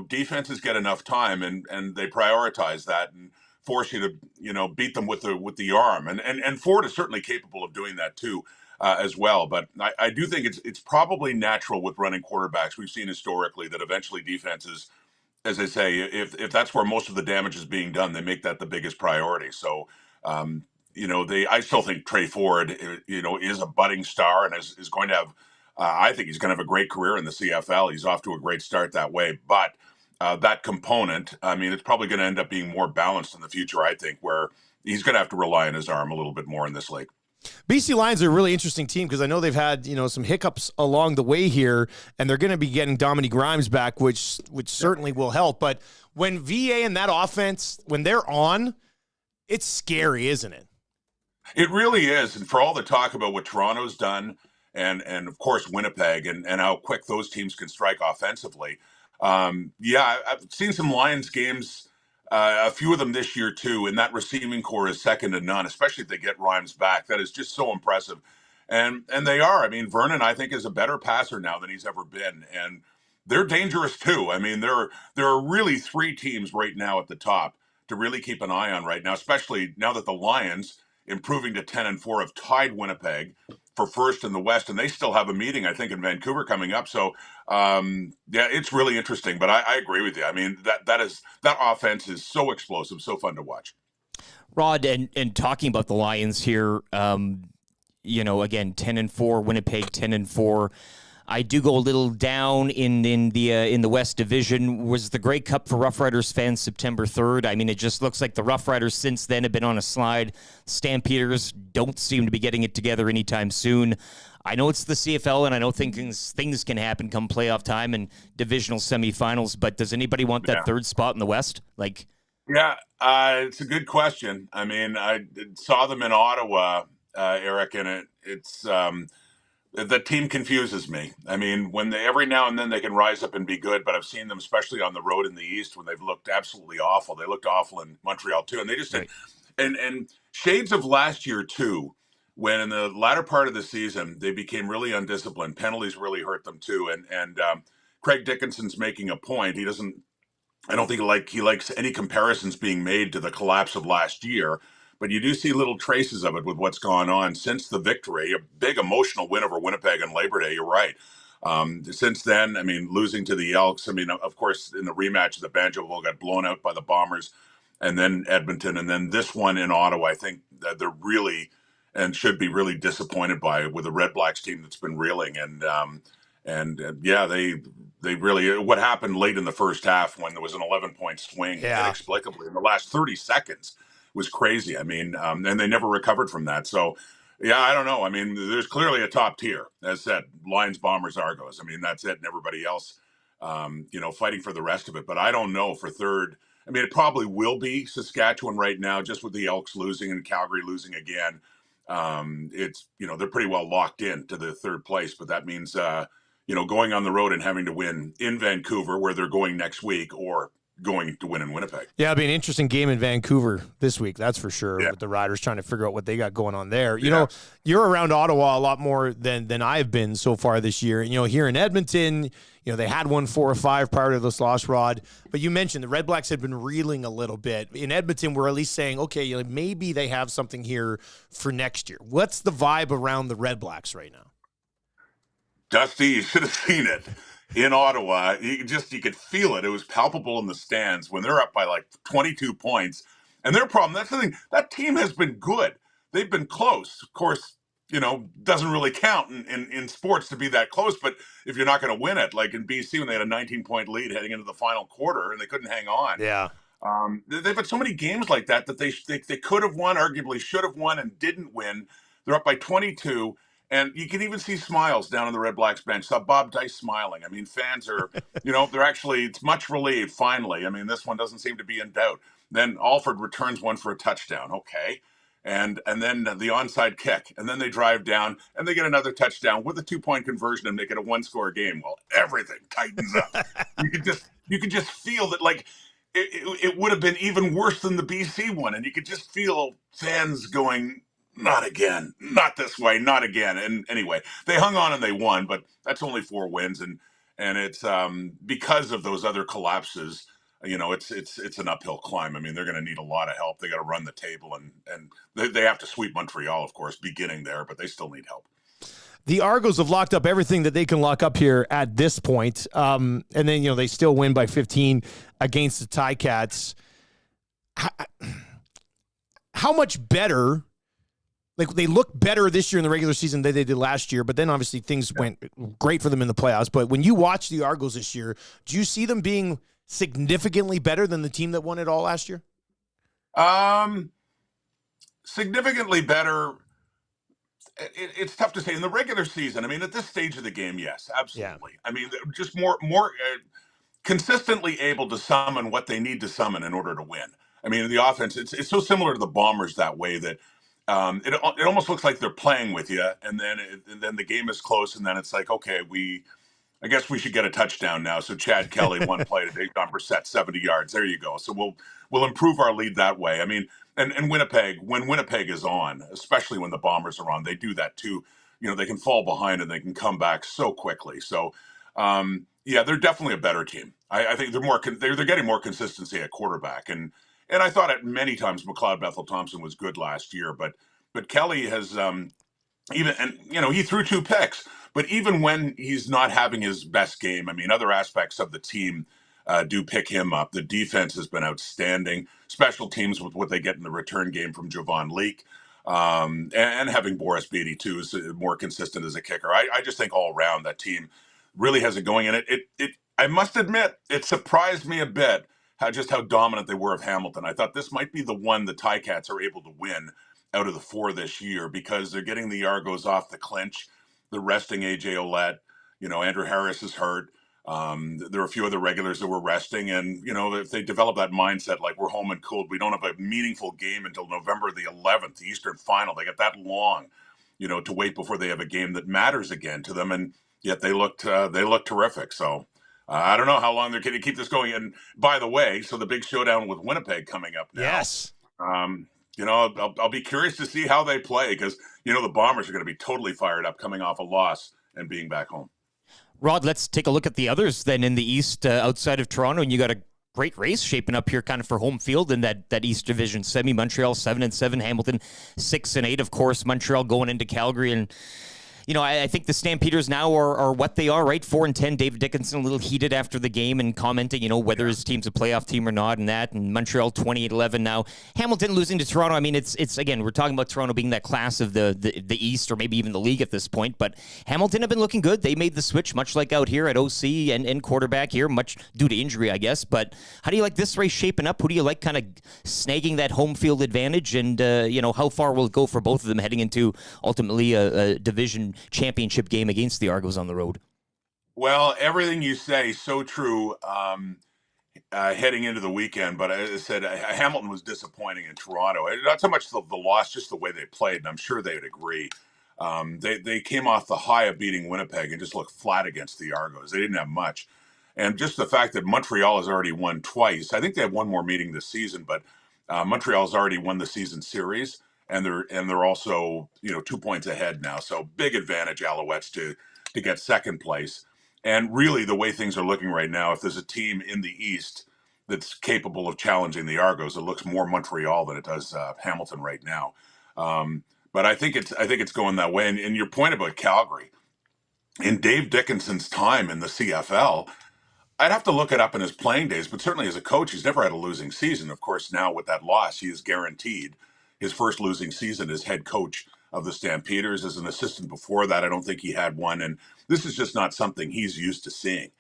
S12: defenses get enough time and they prioritize that and force you to, beat them with the arm. And Ford is certainly capable of doing that too. As well. But I do think it's probably natural with running quarterbacks. We've seen historically that eventually defenses, as I say, if that's where most of the damage is being done, they make that the biggest priority. So, I still think Trey Ford, is a budding star and is going to have, I think he's going to have a great career in the CFL. He's off to a great start that way. But that component, it's probably going to end up being more balanced in the future, I think, where he's going to have to rely on his arm a little bit more in this league.
S2: BC Lions are a really interesting team because I know they've had some hiccups along the way here, and they're going to be getting Dominique Grimes back, which certainly will help. But when VA and that offense, when they're on, it's scary, isn't it?
S12: It really is, and for all the talk about what Toronto's done, and of course Winnipeg, and how quick those teams can strike offensively. I've seen some Lions games. A few of them this year, too, and that receiving core is second to none, especially if they get Rhymes back. That is just so impressive. And they are. Vernon, I think, is a better passer now than he's ever been. And they're dangerous, too. There are really 3 teams right now at the top to really keep an eye on right now, especially now that the Lions, improving to 10-4, have tied Winnipeg for first in the West, and they still have a meeting, I think, in Vancouver coming up. So, it's really interesting. But I agree with you. That offense is so explosive, so fun to watch.
S3: Rod, and talking about the Lions here, again, 10-4, Winnipeg 10-4. I do go a little down in the West Division. Was the Grey Cup for Rough Riders fans September 3rd? It just looks like the Rough Riders since then have been on a slide. Stampeders don't seem to be getting it together anytime soon. I know it's the CFL, and I know things can happen come playoff time and divisional semifinals, but does anybody want that third spot in the West?
S12: It's a good question. I saw them in Ottawa, Eric, and it's the team confuses me. When they every now and then they can rise up and be good, but I've seen them, especially on the road in the East, when they've looked absolutely awful. They looked awful in Montreal too, and they just did. And shades of last year too, when in the latter part of the season they became really undisciplined. Penalties really hurt them too, and Craig Dickinson's making a point. I don't think he likes any comparisons being made to the collapse of last year. But you do see little traces of it with what's gone on since the victory, a big emotional win over Winnipeg on Labor Day. You're right. Since then, losing to the Elks. Of course, in the rematch, the Banjo Bowl got blown out by the Bombers, and then Edmonton, and then this one in Ottawa. I think that they're really and should be really disappointed by with the Red Blacks team that's been reeling. They really, what happened late in the first half when there was an 11-point swing inexplicably in the last 30 seconds. Was crazy. And they never recovered from that. So, I don't know. There's clearly a top tier, as said, Lions, Bombers, Argos. That's it, and everybody else, fighting for the rest of it. But I don't know for third. It probably will be Saskatchewan right now, just with the Elks losing and Calgary losing again. It's they're pretty well locked in to the third place. But that means going on the road and having to win in Vancouver, where they're going next week, or going to win in Winnipeg.
S2: Yeah, it'll be an interesting game in Vancouver this week, that's for sure,
S12: Yeah.
S2: with the Riders trying to figure out what they got going on there. You know, you're around Ottawa a lot more than I've been so far this year. You know, here in Edmonton, you know, they had won 4 or 5 prior to this loss, Rod. But you mentioned the Red Blacks had been reeling a little bit. In Edmonton, we're at least saying, okay, you know, maybe they have something here for next year. What's the vibe around the Red Blacks right now?
S12: Dusty, you should have seen it in Ottawa. You could feel it. It was palpable in the stands when they're up by like 22 points. And their problem, that's the thing, that team has been good. They've been close. Of course, you know, doesn't really count in sports to be that close, but if you're not going to win it, like in BC when they had a 19-point lead heading into the final quarter and they couldn't hang on.
S2: Yeah.
S12: They've had so many games like that they could have won, arguably should have won, and didn't win. They're up by 22. And you can even see smiles down on the Red Blacks bench. Saw Bob Dice smiling. I mean, fans are, you know, they're actually, it's much relieved, finally. I mean, this one doesn't seem to be in doubt. Then Alford returns one for a touchdown. Okay. And then the onside kick. And then they drive down and they get another touchdown with a 2-point conversion and make it a 1-score game. Well, everything tightens up. You could just feel that, like, it would have been even worse than the BC one. And you could just feel fans going, not again, not this way, not again. And anyway, they hung on and they won, but that's only 4 wins. And it's because of those other collapses, you know, it's an uphill climb. I mean, they're going to need a lot of help. They got to run the table and they have to sweep Montreal, of course, beginning there, but they still need help.
S2: The Argos have locked up everything that they can lock up here at this point. And then, you know, they still win by 15 against the Ticats. How much better? Like, they look better this year in the regular season than they did last year, but then obviously things went great for them in the playoffs. But when you watch the Argos this year, do you see them being significantly better than the team that won it all last year?
S12: Significantly better. It's tough to say in the regular season. I mean, at this stage of the game, yes, absolutely. Yeah. I mean, just more consistently able to summon what they need to summon in order to win. I mean, the offense, it's so similar to the Bombers that way that it almost looks like they're playing with you, and then the game is close, and then it's like, okay, I guess we should get a touchdown now. So Chad Kelly, one play today, John Brissett, 70 yards. There you go. So we'll improve our lead that way. I mean, and Winnipeg, when Winnipeg is on, especially when the Bombers are on, they do that too. You know, they can fall behind and they can come back so quickly. So yeah, they're definitely a better team. I think they're getting more consistency at quarterback, and I thought at many times McLeod Bethel Thompson was good last year, but Kelly has even, and you know, he threw 2 picks, but even when he's not having his best game, I mean, other aspects of the team do pick him up. The defense has been outstanding. Special teams with what they get in the return game from Javon Leake, and having Boris Beatty too is more consistent as a kicker. I just think all around that team really has it going. And it I must admit, it surprised me a bit how dominant they were of Hamilton. I thought this might be the one the Ticats are able to win out of the 4 this year because they're getting the Argos off the clinch. They're resting AJ Ouellette. You know, Andrew Harris is hurt. There are a few other regulars that were resting. And, you know, if they develop that mindset, like we're home and cold, we don't have a meaningful game until November the 11th, the Eastern Final. They got that long, you know, to wait before they have a game that matters again to them. And yet they look terrific. So I don't know how long they're going to keep this going. And by the way, so the big showdown with Winnipeg coming up now.
S2: Yes.
S12: You know, I'll be curious to see how they play because, you know, the Bombers are going to be totally fired up coming off a loss and being back home.
S3: Rod, let's take a lolook at the others then in the East outside of Toronto. And you got a great race shaping up here kind of for home field in that East Division semi. Montreal 7-7, Hamilton 6-8. Of course, Montreal going into Calgary and you know, I think the Stampeders now are what they are, right? 4-10. David Dickinson a little heated after the game and commenting, you know, whether his team's a playoff team or not and that. And Montreal 28-11 now. Hamilton losing to Toronto. I mean, it's again, we're talking about Toronto being that class of the East or maybe even the league at this point. But Hamilton have been looking good. They made the switch, much like out here at OC and quarterback here, much due to injury, I guess. But how do you like this race shaping up? Who do you like kind of snagging that home field advantage? And, you know, how far will it go for both of them heading into ultimately a division championship game against the Argos on the road?
S12: Well, everything you say so true heading into the weekend, but as I said, Hamilton was disappointing in Toronto. Not so much the loss, just the way they played, and I'm sure they would agree. They came off the high of beating Winnipeg and just looked flat against the Argos. They didn't have much. And just the fact that Montreal has already won twice. I think they have one more meeting this season, but Montreal's already won the season series, and they're also 2 points ahead now. So big advantage Alouettes to get second place. And really, the way things are looking right now, if there's a team in the East that's capable of challenging the Argos, it looks more Montreal than it does Hamilton right now. But I think it's going that way. And your point about Calgary, in Dave Dickinson's time in the CFL, I'd have to look it up in his playing days, but certainly as a coach, he's never had a losing season. Of course, now with that loss, he is guaranteed his first losing season as head coach of the Stampeders. As an assistant before that, I don't think he had one, and this is just not something he's used to seeing.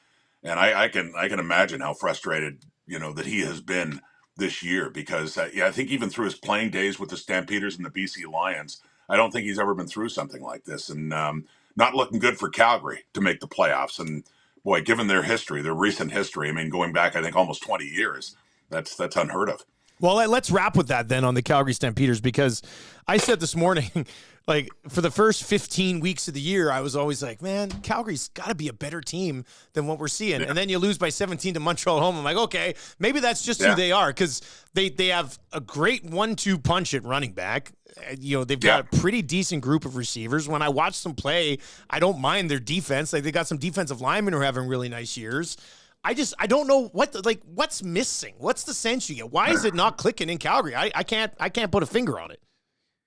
S12: And I can imagine how frustrated that he has been this year, because I think even through his playing days with the Stampeders and the BC Lions, I don't think he's ever been through something like this, and not looking good for Calgary to make the playoffs. And boy, given their history, their recent history, I mean, going back, I think almost 20 years, that's unheard of.
S2: Well, let's wrap with that then on the Calgary Stampeders, because I said this morning, like, for the first 15 weeks of the year, I was always like, man, Calgary's got to be a better team than what we're seeing. Yeah. And then you lose by 17 to Montreal at home. I'm like, okay, maybe that's just who they are, because they have a great 1-2 punch at running back. They've got a pretty decent group of receivers. When I watch them play, I don't mind their defense. Like, they got some defensive linemen who are having really nice years. I don't know what's missing. What's the sense you get? Why is it not clicking in Calgary? I can't put a finger on it.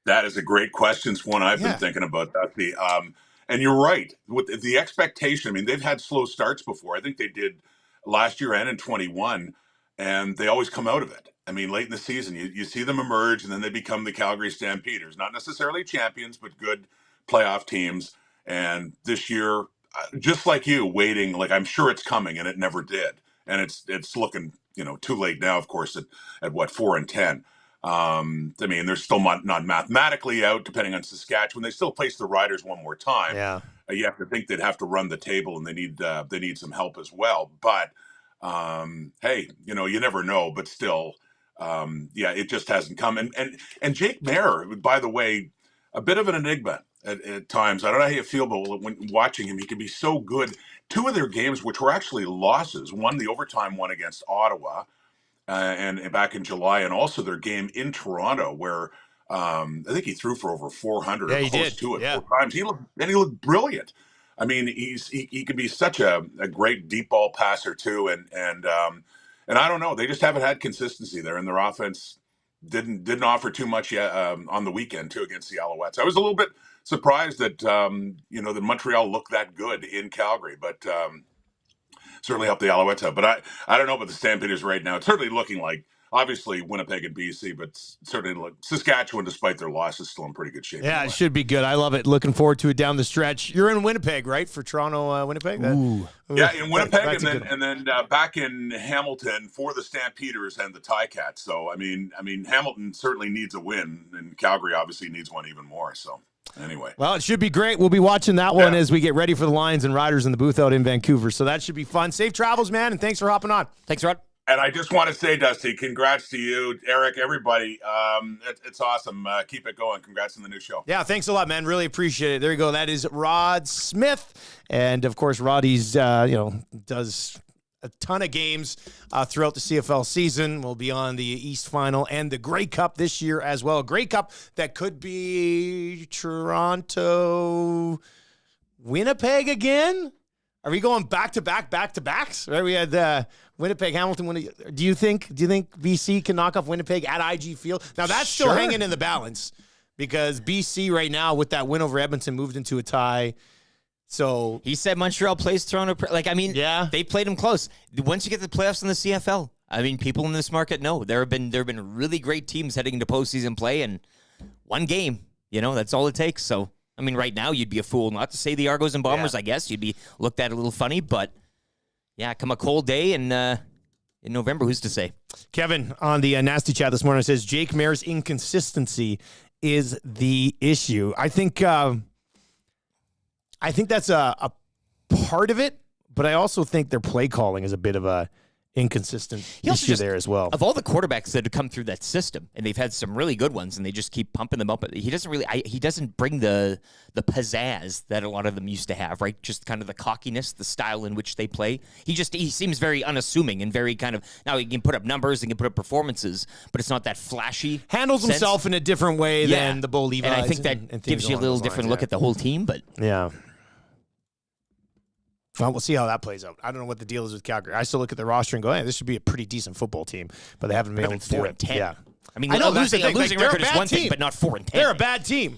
S12: That is a great question. It's one I've been thinking about. And you're right. With the expectation, I mean, they've had slow starts before. I think they did last year and in 21, and they always come out of it. I mean, late in the season, you see them emerge, and then they become the Calgary Stampeders. Not necessarily champions, but good playoff teams. And this year, just like you, waiting, like, I'm sure it's coming, and it never did. And it's looking, too late now, of course, at what, 4-10. I mean, they're still not mathematically out, depending on Saskatchewan. They still place the Riders one more time.
S2: Yeah,
S12: you have to think they'd have to run the table, and they need some help as well. But hey, you never know. But still, it just hasn't come. And Jake Maier, by the way, a bit of an enigma at times. I don't know how you feel, but when watching him, he can be so good. Two of their games, which were actually losses, one the overtime one against Ottawa. And back in July, and also their game in Toronto, where I think he threw for over 400 or close to it 4 times. He looked brilliant. I mean, he can be such a great deep ball passer too, and I don't know, they just haven't had consistency there, and their offense didn't offer too much yet on the weekend too against the Alouettes. I was a little bit surprised that that Montreal looked that good in Calgary, but. Certainly help the Alouettes out. But I don't know about the Stampeders right now. It's certainly looking like, obviously, Winnipeg and BC, but certainly Saskatchewan, despite their losses, still in pretty good shape.
S2: Yeah, it should be good. I love it. Looking forward to it down the stretch. You're in Winnipeg, right, for Toronto, Winnipeg?
S12: Yeah, in Winnipeg, and then back in Hamilton for the Stampeders and the Ticats. So, I mean, Hamilton certainly needs a win, and Calgary obviously needs one even more, so. Anyway.
S2: Well, it should be great. We'll be watching that one as we get ready for the Lions and Riders in the booth out in Vancouver. So that should be fun. Safe travels, man, and thanks for hopping on.
S3: Thanks, Rod.
S12: And I just want to say, Dusty, congrats to you, Eric, everybody. It's awesome. Keep it going. Congrats on the new show.
S2: Yeah, thanks a lot, man. Really appreciate it. There you go. That is Rod Smith. And, of course, Roddy's, does a ton of games throughout the CFL season. We'll be on the East Final and the Grey Cup this year as well. A Grey Cup that could be Toronto, Winnipeg again. Are we going back-to-backs? Right? We had Winnipeg, Hamilton. Do you think BC can knock off Winnipeg at IG Field? Now, that's still hanging in the balance, because BC right now, with that win over Edmonton, moved into a tie. So
S3: he said Montreal plays Toronto. They played them close. Once you get the playoffs in the CFL, I mean, people in this market know there have been really great teams heading into postseason play, and one game, that's all it takes. So, I mean, right now you'd be a fool not to say the Argos and Bombers. I guess you'd be looked at a little funny, but come a cold day in November, who's to say?
S2: Kevin on the Nasty Chat this morning says Jake Maier's inconsistency is the issue. I think that's a part of it, but I also think their play calling is a bit of a inconsistent
S3: He also
S2: issue there as well.
S3: Of all the quarterbacks that have come through that system, and they've had some really good ones, and they just keep pumping them up. He doesn't really. He doesn't bring the pizzazz that a lot of them used to have, right? Just kind of the cockiness, the style in which they play. He seems very unassuming and very kind of. Now he can put up numbers, he can put up performances, but it's not that flashy.
S2: Handles
S3: sense.
S2: himself in a different way than the Bo Levi's.
S3: And I think that gives you a little different look at the whole team. But
S2: yeah. Well, we'll see how that plays out. I don't know what the deal is with Calgary. I still look at the roster and go, hey, this should be a pretty decent football team, but they haven't been able to do it.
S3: 4-10.
S2: Yeah.
S3: I mean,
S2: I know,
S3: a losing record is one
S2: team.
S3: thing, but not 4-10.
S2: They're a bad team.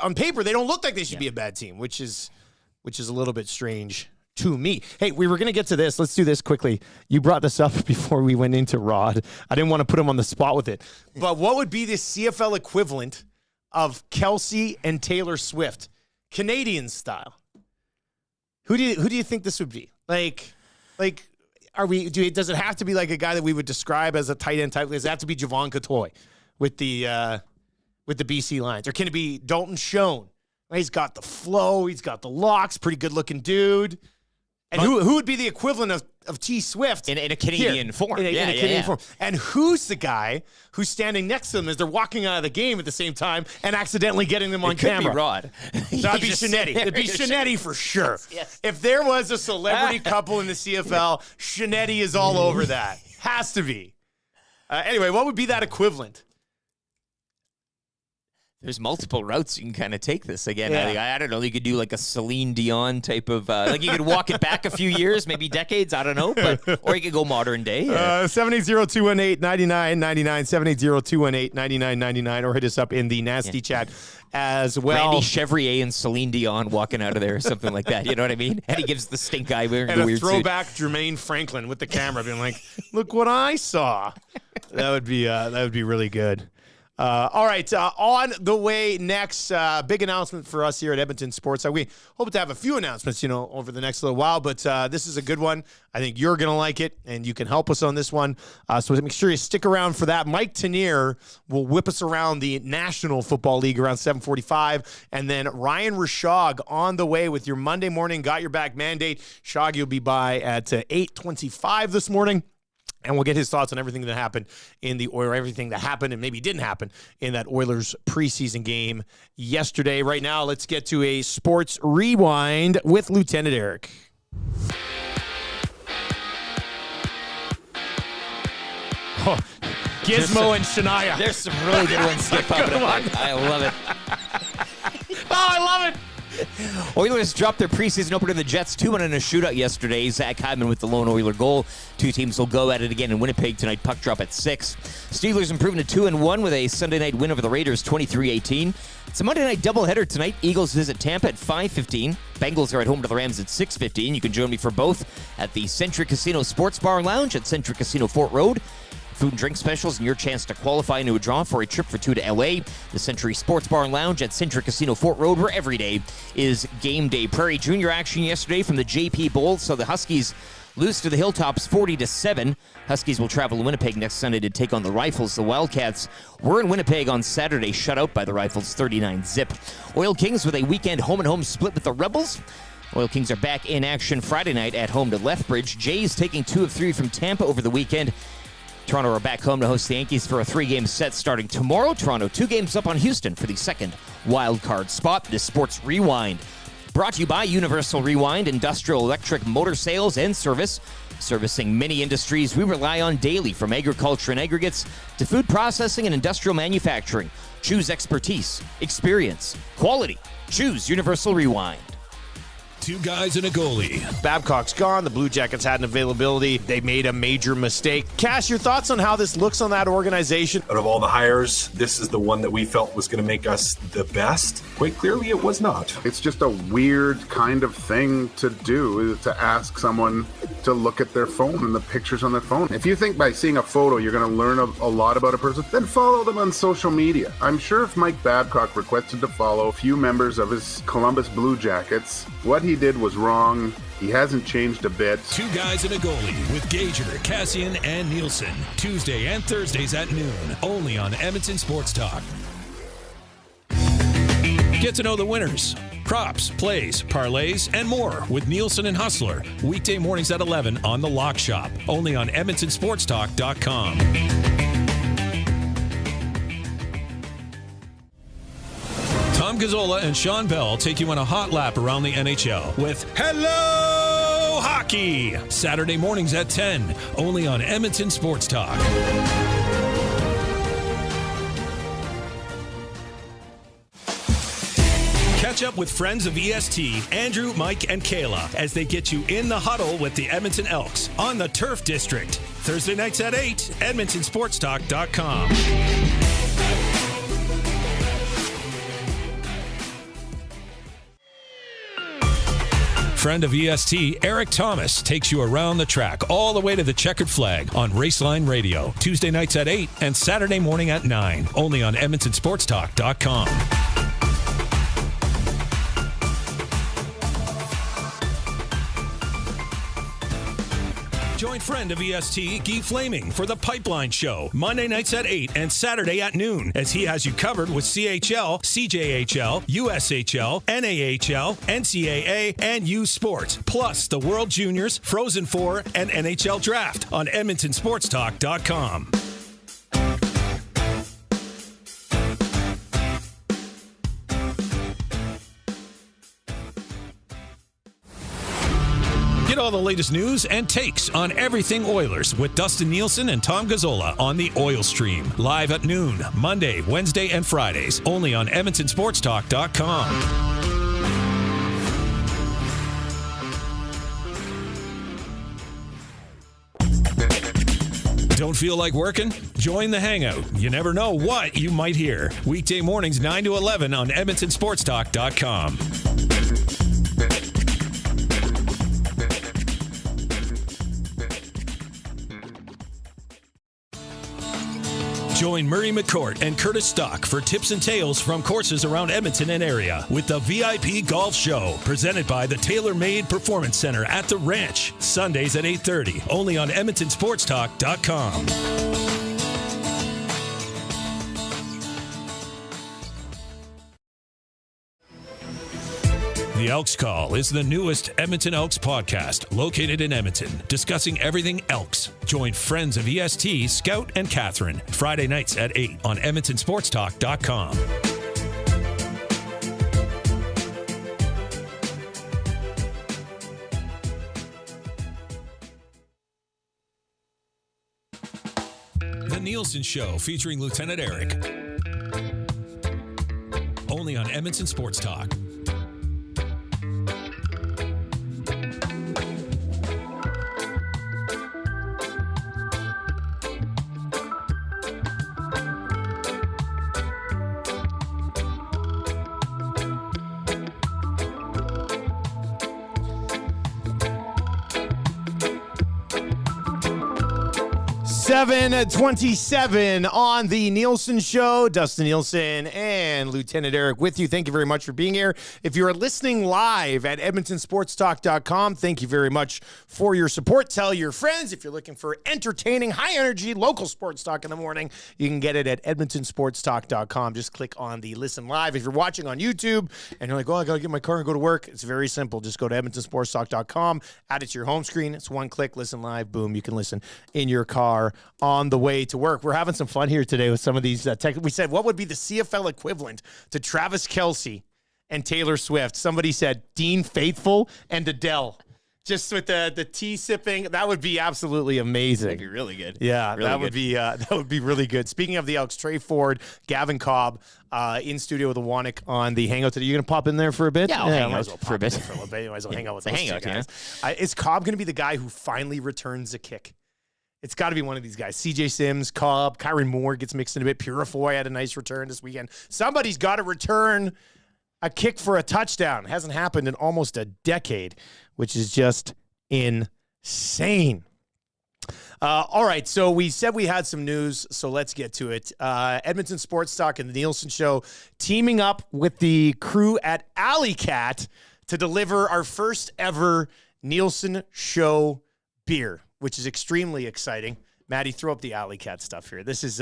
S2: On paper, they don't look like they should be a bad team, which is a little bit strange to me. Hey, we were going to get to this. Let's do this quickly. You brought this up before we went into Rod. I didn't want to put him on the spot with it. But what would be the CFL equivalent of Kelsey and Taylor Swift, Canadian style? Who do you think this would be? Like, does it have to be like a guy that we would describe as a tight end type? Does it have to be Javon Catoy with the BC Lions? Or can it be Dalton Schoen? He's got the flow, he's got the locks, pretty good looking dude. And who would be the equivalent of T
S3: in
S2: Swift
S3: a Canadian form?
S2: In a Canadian form. And who's the guy who's standing next to them as they're walking out of the game at the same time and accidentally getting them on camera?
S3: It could be Rod.
S2: That'd be Shinetti. It'd be Shinetti for sure.
S3: Yes.
S2: If there was a celebrity couple in the CFL, Shinetti is all over that. Has to be. Anyway, what would be that equivalent?
S3: There's multiple routes you can kind of take this again.
S2: Yeah.
S3: I don't know. You could do like a Celine Dion type of, like you could walk it back a few years, maybe decades. I don't know, or you could go modern day.
S2: 780-218-9999, 780-218-9999, or hit us up in the nasty chat as well.
S3: Randy Chevrier and Celine Dion walking out of there, or something like that. You know what I mean? And he gives the stink eye wearing
S2: and
S3: the
S2: a
S3: weird
S2: throwback Jermaine Franklin with the camera, being like, "Look what I saw." That would be really good. All right, on the way next, big announcement for us here at Edmonton Sports. We hope to have a few announcements, over the next little while, but this is a good one. I think you're going to like it, and you can help us on this one. So make sure you stick around for that. Mike Tanier will whip us around the National Football League around 7:45, and then Ryan Rishaug on the way with your Monday morning Got Your Back mandate. Shog, you'll be by at 8:25 this morning. And we'll get his thoughts on everything that happened everything that happened and maybe didn't happen in that Oilers preseason game yesterday. Right now, let's get to a sports rewind with Lieutenant Eric. Oh, Gizmo and Shania.
S3: There's some really good ones. Skip up. I love it.
S2: Oh, I love it.
S3: Oilers dropped their preseason opener to the Jets 2-1 in a shootout yesterday. Zach Hyman with the lone Oiler goal. Two teams will go at it again in Winnipeg tonight. Puck drop at 6. Steelers improving to 2-1 with a Sunday night win over the Raiders 23-18. It's a Monday night doubleheader tonight. Eagles visit Tampa at 5:15. Bengals are at home to the Rams at 6:15. You can join me for both at the Centric Casino Sports Bar and Lounge at Centric Casino Fort Road. Food and drink specials and your chance to qualify into a draw for a trip for 2 to L.A. The Century Sports Bar and Lounge at Centric Casino Fort Road, where every day is game day. Prairie Junior action yesterday from the JP Bowl, so the Huskies lose to the Hilltops 40-7. Huskies will travel to Winnipeg next Sunday to take on the Rifles. The Wildcats were in Winnipeg on Saturday, shut out by the Rifles 39-zip. Oil Kings with a weekend home-and-home split with the Rebels. Oil Kings are back in action Friday night at home to Lethbridge. Jays taking 2 of 3 from Tampa over the weekend. Toronto are back home to host the Yankees for a 3-game set starting tomorrow. Toronto 2 games up on Houston for the second wild card spot. This Sports Rewind brought to you by Universal Rewind, industrial electric motor sales and service. Servicing many industries we rely on daily, from agriculture and aggregates to food processing and industrial manufacturing. Choose expertise, experience, quality. Choose Universal Rewind.
S6: 2 guys and a goalie.
S2: Babcock's gone. The Blue Jackets had an availability. They made a major mistake. Cass, your thoughts on how this looks on that organization?
S7: Out of all the hires, this is the one that we felt was going to make us the best. Quite clearly, it was not.
S8: It's just a weird kind of thing to do, to ask someone to look at their phone and the pictures on their phone. If you think by seeing a photo you're going to learn a lot about a person, then follow them on social media. I'm sure if Mike Babcock requested to follow a few members of his Columbus Blue Jackets, what he did was wrong. He hasn't changed a bit.
S6: 2 guys and a goalie with Gager, Cassian, and Nielsen. Tuesday and Thursdays at noon. Only on Edmonton Sports Talk. Get to know the winners Props, plays, parlays, and more with Nielson and Hustler. Weekday mornings at 11 on The Lock Shop. Only on EdmontonSportsTalk.com. Tom Gazzola and Sean Bell take you on a hot lap around the NHL with Hello Hockey. Saturday mornings at 10. Only on Edmonton Sports Talk. Catch up with friends of EST, Andrew, Mike, and Kayla as they get you in the huddle with the Edmonton Elks on the Turf District. Thursday nights at 8, EdmontonSportsTalk.com. Friend of EST, Eric Thomas, takes you around the track all the way to the checkered flag on Raceline Radio. Tuesday nights at 8 and Saturday morning at 9. Only on EdmontonSportsTalk.com. Join friend of EST, Guy Flaming, for The Pipeline Show, Monday nights at 8 and Saturday at noon, as he has you covered with CHL, CJHL, USHL, NAHL, NCAA, and U Sports, plus the World Juniors, Frozen Four, and NHL Draft on EdmontonSportsTalk.com. Get all the latest news and takes on everything Oilers with Dustin Nielson and Tom Gazzola on the Oil Stream. Live at noon, Monday, Wednesday, and Fridays. Only on EdmontonSportsTalk.com. Don't feel like working? Join the Hangout. You never know what you might hear. Weekday mornings 9 to 11 on EdmontonSportsTalk.com. Join Murray McCourt and Curtis Stock for tips and tales from courses around Edmonton and area with the VIP Golf Show, presented by the Tailor Made Performance Center at the Ranch, Sundays at 8:30, only on EdmontonSportsTalk.com. The Elks Call is the newest Edmonton Elks podcast located in Edmonton, discussing everything Elks. Join friends of EST, Scout and Catherine, Friday nights at 8 on EdmontonSportsTalk.com. The Nielson Show featuring Lieutenant Eric. Only on Edmonton Sports Talk.
S2: $7:27 on the Nielson Show. Dustin Nielson and Lieutenant Eric with you. Thank you very much for being here. If you are listening live at EdmontonSportsTalk.com, thank you very much for your support. Tell your friends. If you're looking for entertaining, high-energy, local sports talk in the morning, you can get it at EdmontonSportsTalk.com. Just click on the Listen Live. If you're watching on YouTube and you're like, oh, I got to get my car and go to work, it's very simple. Just go to EdmontonSportsTalk.com, add it to your home screen. It's one click, Listen Live, boom, you can listen in your car on the way to work. We're having some fun here today with some of these we said, what would be the CFL equivalent to Travis Kelce and Taylor Swift? Somebody said Dean Faithful and Adele. Just with the tea sipping, that would be absolutely amazing.
S3: That'd be really good.
S2: Yeah,
S3: really
S2: that
S3: good.
S2: would be really good. Speaking of the Elks, Trey Ford, Gavin Cobb, in studio with the Wannick on the Hangout today. You gonna pop in there for a bit?
S3: Yeah, I'll hang out for a bit.
S2: For a little bit. You might as well hang out with
S3: It's a
S2: those
S3: hangout,
S2: two guys. Is Cobb gonna be the guy who finally returns a kick? It's got to be one of these guys. CJ Sims, Cobb, Kyron Moore gets mixed in a bit. Purifoy had a nice return this weekend. Somebody's got to return a kick for a touchdown. It hasn't happened in almost a decade, which is just insane. All right, so we said we had some news, so let's get to it. Edmonton Sports Talk and the Nielson Show teaming up with the crew at Alley Cat to deliver our first ever Nielson Show beer, which is extremely exciting. Maddie, throw up the Alley Cat stuff here. This is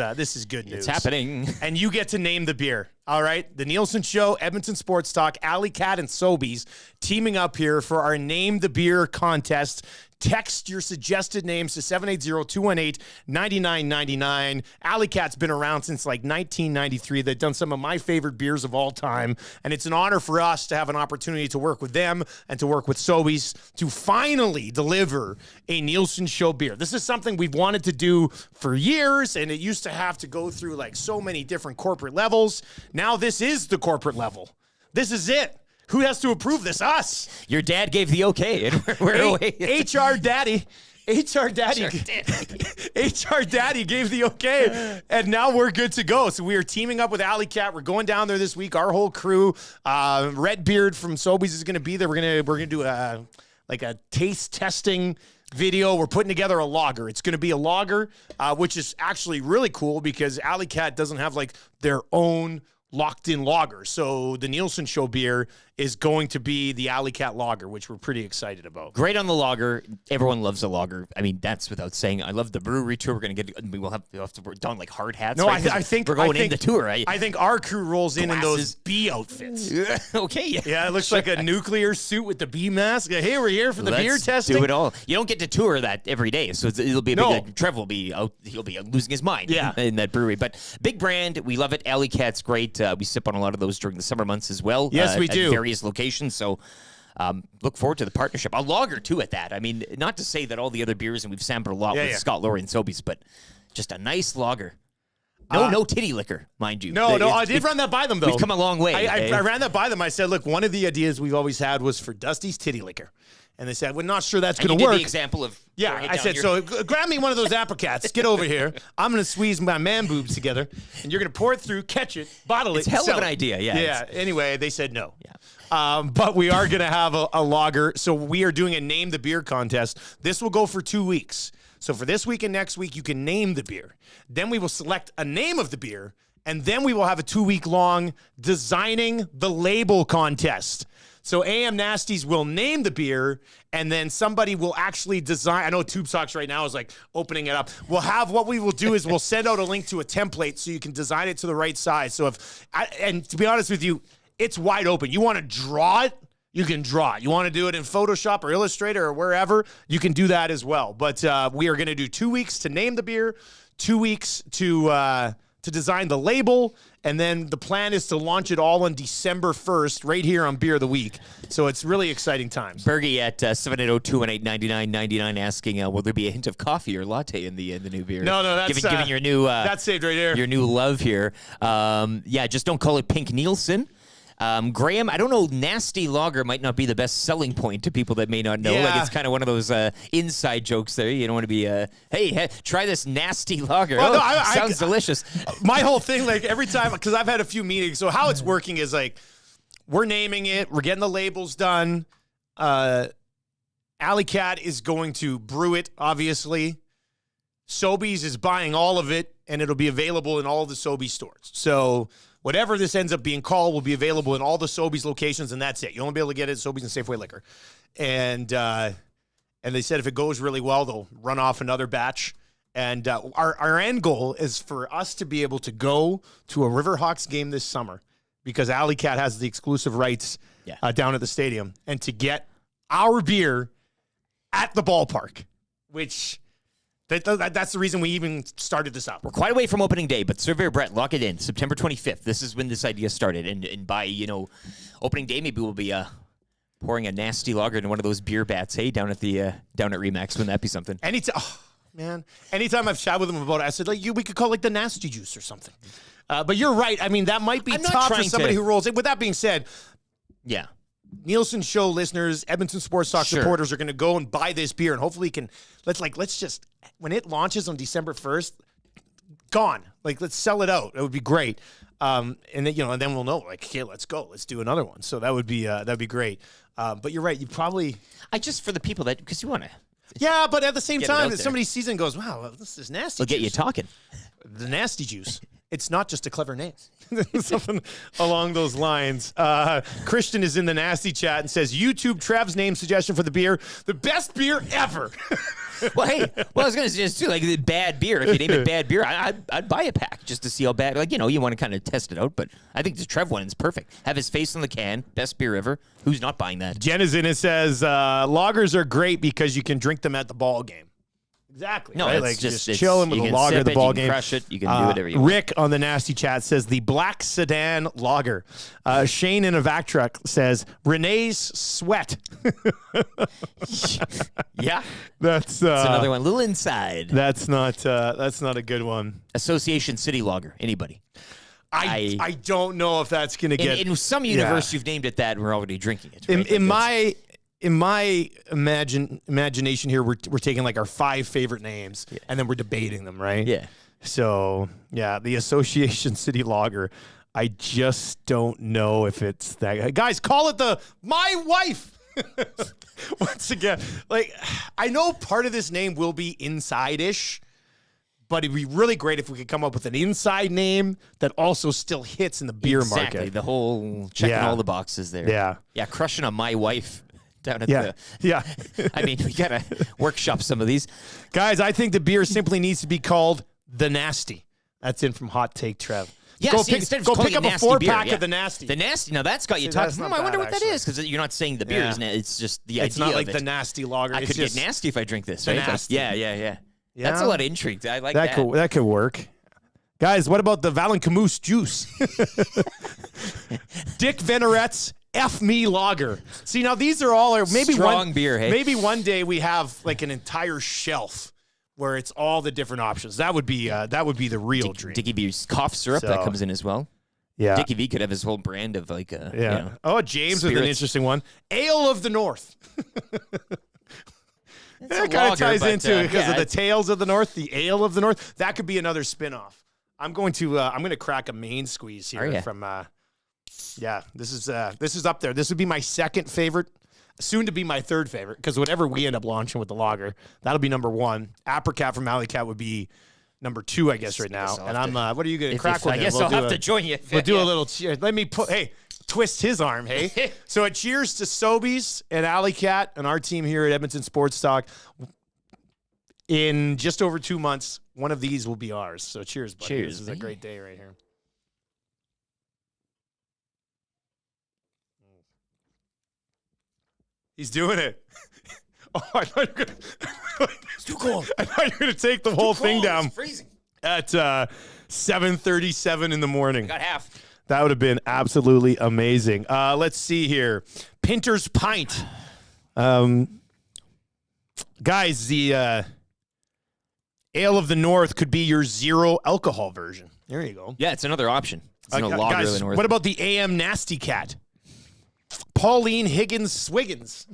S2: good news.
S3: It's happening.
S2: And you get to name the beer. All right. The Nielson Show, Edmonton Sports Talk, Alley Cat, and Sobeys teaming up here for our Name the Beer contest. Text your suggested names to 780-218-9999. Alley Cat's been around since like 1993. They've done some of my favorite beers of all time. And it's an honor for us to have an opportunity to work with them and to work with Sobeys to finally deliver a Nielson Show beer. This is something we've wanted to do for years, and it used to have to go through like so many different corporate levels. Now this is the corporate level. This is it. Who has to approve this? Us.
S3: Your dad gave the okay. We're away.
S2: HR Daddy gave the okay, and now we're good to go. So we are teaming up with Alley Cat. We're going down there this week. Our whole crew. Redbeard from Sobeys is going to be there. We're gonna do a taste testing video. We're putting together a lager. It's going to be a lager, which is actually really cool because Alley Cat doesn't have like their own locked-in lager. So the Nielson Show beer is going to be the Alley Cat lager, which we're pretty excited about.
S3: Great on the lager. Everyone loves a lager. I mean, that's without saying. I love the brewery tour. We'll have to don like hard hats.
S2: No,
S3: right?
S2: I think
S3: we're going in the tour.
S2: I think our crew rolls in those bee outfits.
S3: Okay.
S2: Yeah, it looks like a nuclear suit with the bee mask. Hey, we're here for the beer testing.
S3: Do it all. You don't get to tour that every day, so it'll be a big. Trev will be out. He'll be losing his mind. In that brewery. But big brand, we love it. Alley Cat's great. We sip on a lot of those during the summer months as well.
S2: Yes, we do.
S3: At various locations. So look forward to the partnership. A lager, too, at that. I mean, not to say that all the other beers, and we've sampled a lot with Scott Laurie and Sobeys, but just a nice lager. No titty liquor, mind you.
S2: No, I did run that by them, though.
S3: We've come a long way.
S2: I ran that by them. I said, look, one of the ideas we've always had was for Dusty's titty liquor. And they said, we're not sure that's going to work.
S3: The example of
S2: I said, so grab me one of those apricots. Get over here. I'm going to squeeze my man boobs together, and you're going to pour it through, catch it, bottle
S3: it's
S2: it.
S3: It's hell of an idea, yeah.
S2: Yeah. Anyway, they said no. Yeah. But we are going to have a lager. So we are doing a Name the Beer contest. This will go for 2 weeks. So for this week and next week, you can name the beer. Then we will select a name of the beer, and then we will have a 2-week-long designing the label contest. So AM Nasties will name the beer, and then somebody will actually design. I know Tube Socks right now is like opening it up. What we will do is we'll send out a link to a template so you can design it to the right size. So and to be honest with you, it's wide open. You want to draw it? You can draw it. You want to do it in Photoshop or Illustrator or wherever? You can do that as well. But we are going to do 2 weeks to name the beer, 2 weeks to design the label, and then the plan is to launch it all on December 1st right here on Beer of the Week. So it's really exciting times.
S3: Bergie at 780-218-9999 asking, will there be a hint of coffee or latte in the new beer?
S2: No, that's
S3: giving your new
S2: that's saved right here.
S3: Your new love here. Just don't call it Pink Nielson. Graham, I don't know, nasty lager might not be the best selling point to people that may not know.
S2: Yeah.
S3: Like, it's kind of one of those inside jokes there. You don't want to be, hey, try this nasty lager.
S2: Well,
S3: sounds delicious.
S2: My whole thing, like every time, because I've had a few meetings, so how it's working is like, we're naming it, we're getting the labels done. Alley Cat is going to brew it, obviously. Sobeys is buying all of it, and it'll be available in all of the Sobeys stores. So whatever this ends up being called will be available in all the Sobeys locations, and that's it. You'll only be able to get it at Sobeys and Safeway Liquor. And they said if it goes really well, they'll run off another batch. And our end goal is for us to be able to go to a Riverhawks game this summer because Alley Cat has the exclusive rights down at the stadium, and to get our beer at the ballpark, which... That's the reason we even started this up.
S3: We're quite away from opening day, but Surveyor Brett, lock it in. September 25th. This is when this idea started. And by, opening day, maybe we'll be pouring a nasty lager into one of those beer bats, hey, down at Remax. Wouldn't that be something?
S2: Anytime I've chatted with them about it, I said, we could call it the nasty juice or something. But you're right. I mean, that might be tough for somebody who rolls it. With that being said,
S3: yeah.
S2: Nielson Show listeners, Edmonton Sports Talk supporters are going to go and buy this beer, and hopefully let's just, when it launches on December 1st, gone. Like, let's sell it out. It would be great. And then, and then we'll know, like, okay, let's go. Let's do another one. So that would be great. But you're right. You probably,
S3: for the people because you want to.
S2: Yeah, but at the same time, if somebody sees it and goes, wow, this is nasty.
S3: It'll get you talking.
S2: The nasty juice. it's not just a clever name. Something along those lines. Christian is in the nasty chat and says, YouTube Trev's name suggestion for the beer, the best beer ever.
S3: Well, hey, I was going to suggest too, like the bad beer. If you name it bad beer, I'd buy a pack just to see how bad. Like, you want to kind of test it out. But I think the Trev one is perfect. Have his face on the can, best beer ever. Who's not buying that?
S2: Jen is in and says, lagers are great because you can drink them at the ball game. Exactly.
S3: No,
S2: right?
S3: it's
S2: like
S3: just
S2: chilling with a lager at the ball game.
S3: You can crush it. You can do whatever you want.
S2: Rick on the nasty chat says the black sedan lager. Shane in a vac truck says Renee's sweat.
S3: Yeah,
S2: that's
S3: another one. Little inside.
S2: That's not a good one.
S3: Association City Lager. Anybody?
S2: I don't know if that's going to get.
S3: In some universe, you've named it that, and we're already drinking it. Right?
S2: In my imagination here, we're taking like our 5 favorite names, and then we're debating them, right?
S3: Yeah.
S2: So, yeah, the Association City Lager, I just don't know if it's that. Guys, call it the My Wife. Once again, like, I know part of this name will be inside-ish, but it'd be really great if we could come up with an inside name that also still hits in the beer market.
S3: Exactly. The whole checking all the boxes there.
S2: Yeah.
S3: Yeah, crushing on My Wife. Down at
S2: Yeah.
S3: I mean, we got to workshop some of these.
S2: Guys, I think the beer simply needs to be called The Nasty. That's in from Hot Take Trev.
S3: Yeah,
S2: go
S3: instead of
S2: go
S3: calling
S2: pick
S3: it
S2: up a
S3: nasty
S2: 4-pack
S3: beer,
S2: of The Nasty.
S3: The Nasty. Now, that's got you
S2: See,
S3: talking.
S2: that's
S3: I
S2: not
S3: wonder
S2: bad,
S3: what that
S2: actually.
S3: is, because you're not saying the beer.
S2: Yeah.
S3: Isn't it? It's just the idea
S2: It's not like
S3: of
S2: the
S3: it.
S2: nasty lager.
S3: I
S2: It's
S3: could
S2: just
S3: get nasty if I drink this,
S2: the
S3: right?
S2: nasty.
S3: Yeah. That's a lot of intrigue. I like that.
S2: That could work. Guys, what about the Valencamoose juice? Dick Veneret's F Me Lager. See, now these are all maybe
S3: Strong beer, hey?
S2: Maybe one day we have like an entire shelf where it's all the different options. That would be the real dream.
S3: Dickie V's cough syrup that comes in as well.
S2: Yeah.
S3: Dickie V could have his whole brand of like
S2: Oh, James with an interesting one. Ale of the North. That kind of ties into it because of the Tales of the North, the Ale of the North. That could be another spin-off. I'm going to crack a main squeeze here from this is up there. This would be my second favorite, soon to be my third favorite, because whatever we end up launching with the lager, that'll be number 1. Apricot from Alley Cat would be number 2, I guess, right now. And I'm what are you going to crack one?
S3: I guess I'll have to join you.
S2: We'll do a little cheer. Let me twist his arm, hey? So a cheers to Sobeys and Alley Cat and our team here at Edmonton Sports Talk. In just over 2 months, one of these will be ours. So cheers, buddy.
S3: Cheers.
S2: This is a great day right here. He's doing it. Oh, I thought you were gonna, it's too cold. I thought you were going to take the whole thing down.
S3: It's freezing.
S2: At 7:37 in the morning.
S3: I got half.
S2: That would have been absolutely amazing. Let's see here. Pinter's Pint. Guys, the Ale of the North could be your 0 alcohol version. There you go.
S3: Yeah, it's another option. It's no lager
S2: guys,
S3: of the North.
S2: what about the AM Nasty Cat? Pauline Higgins Swiggins.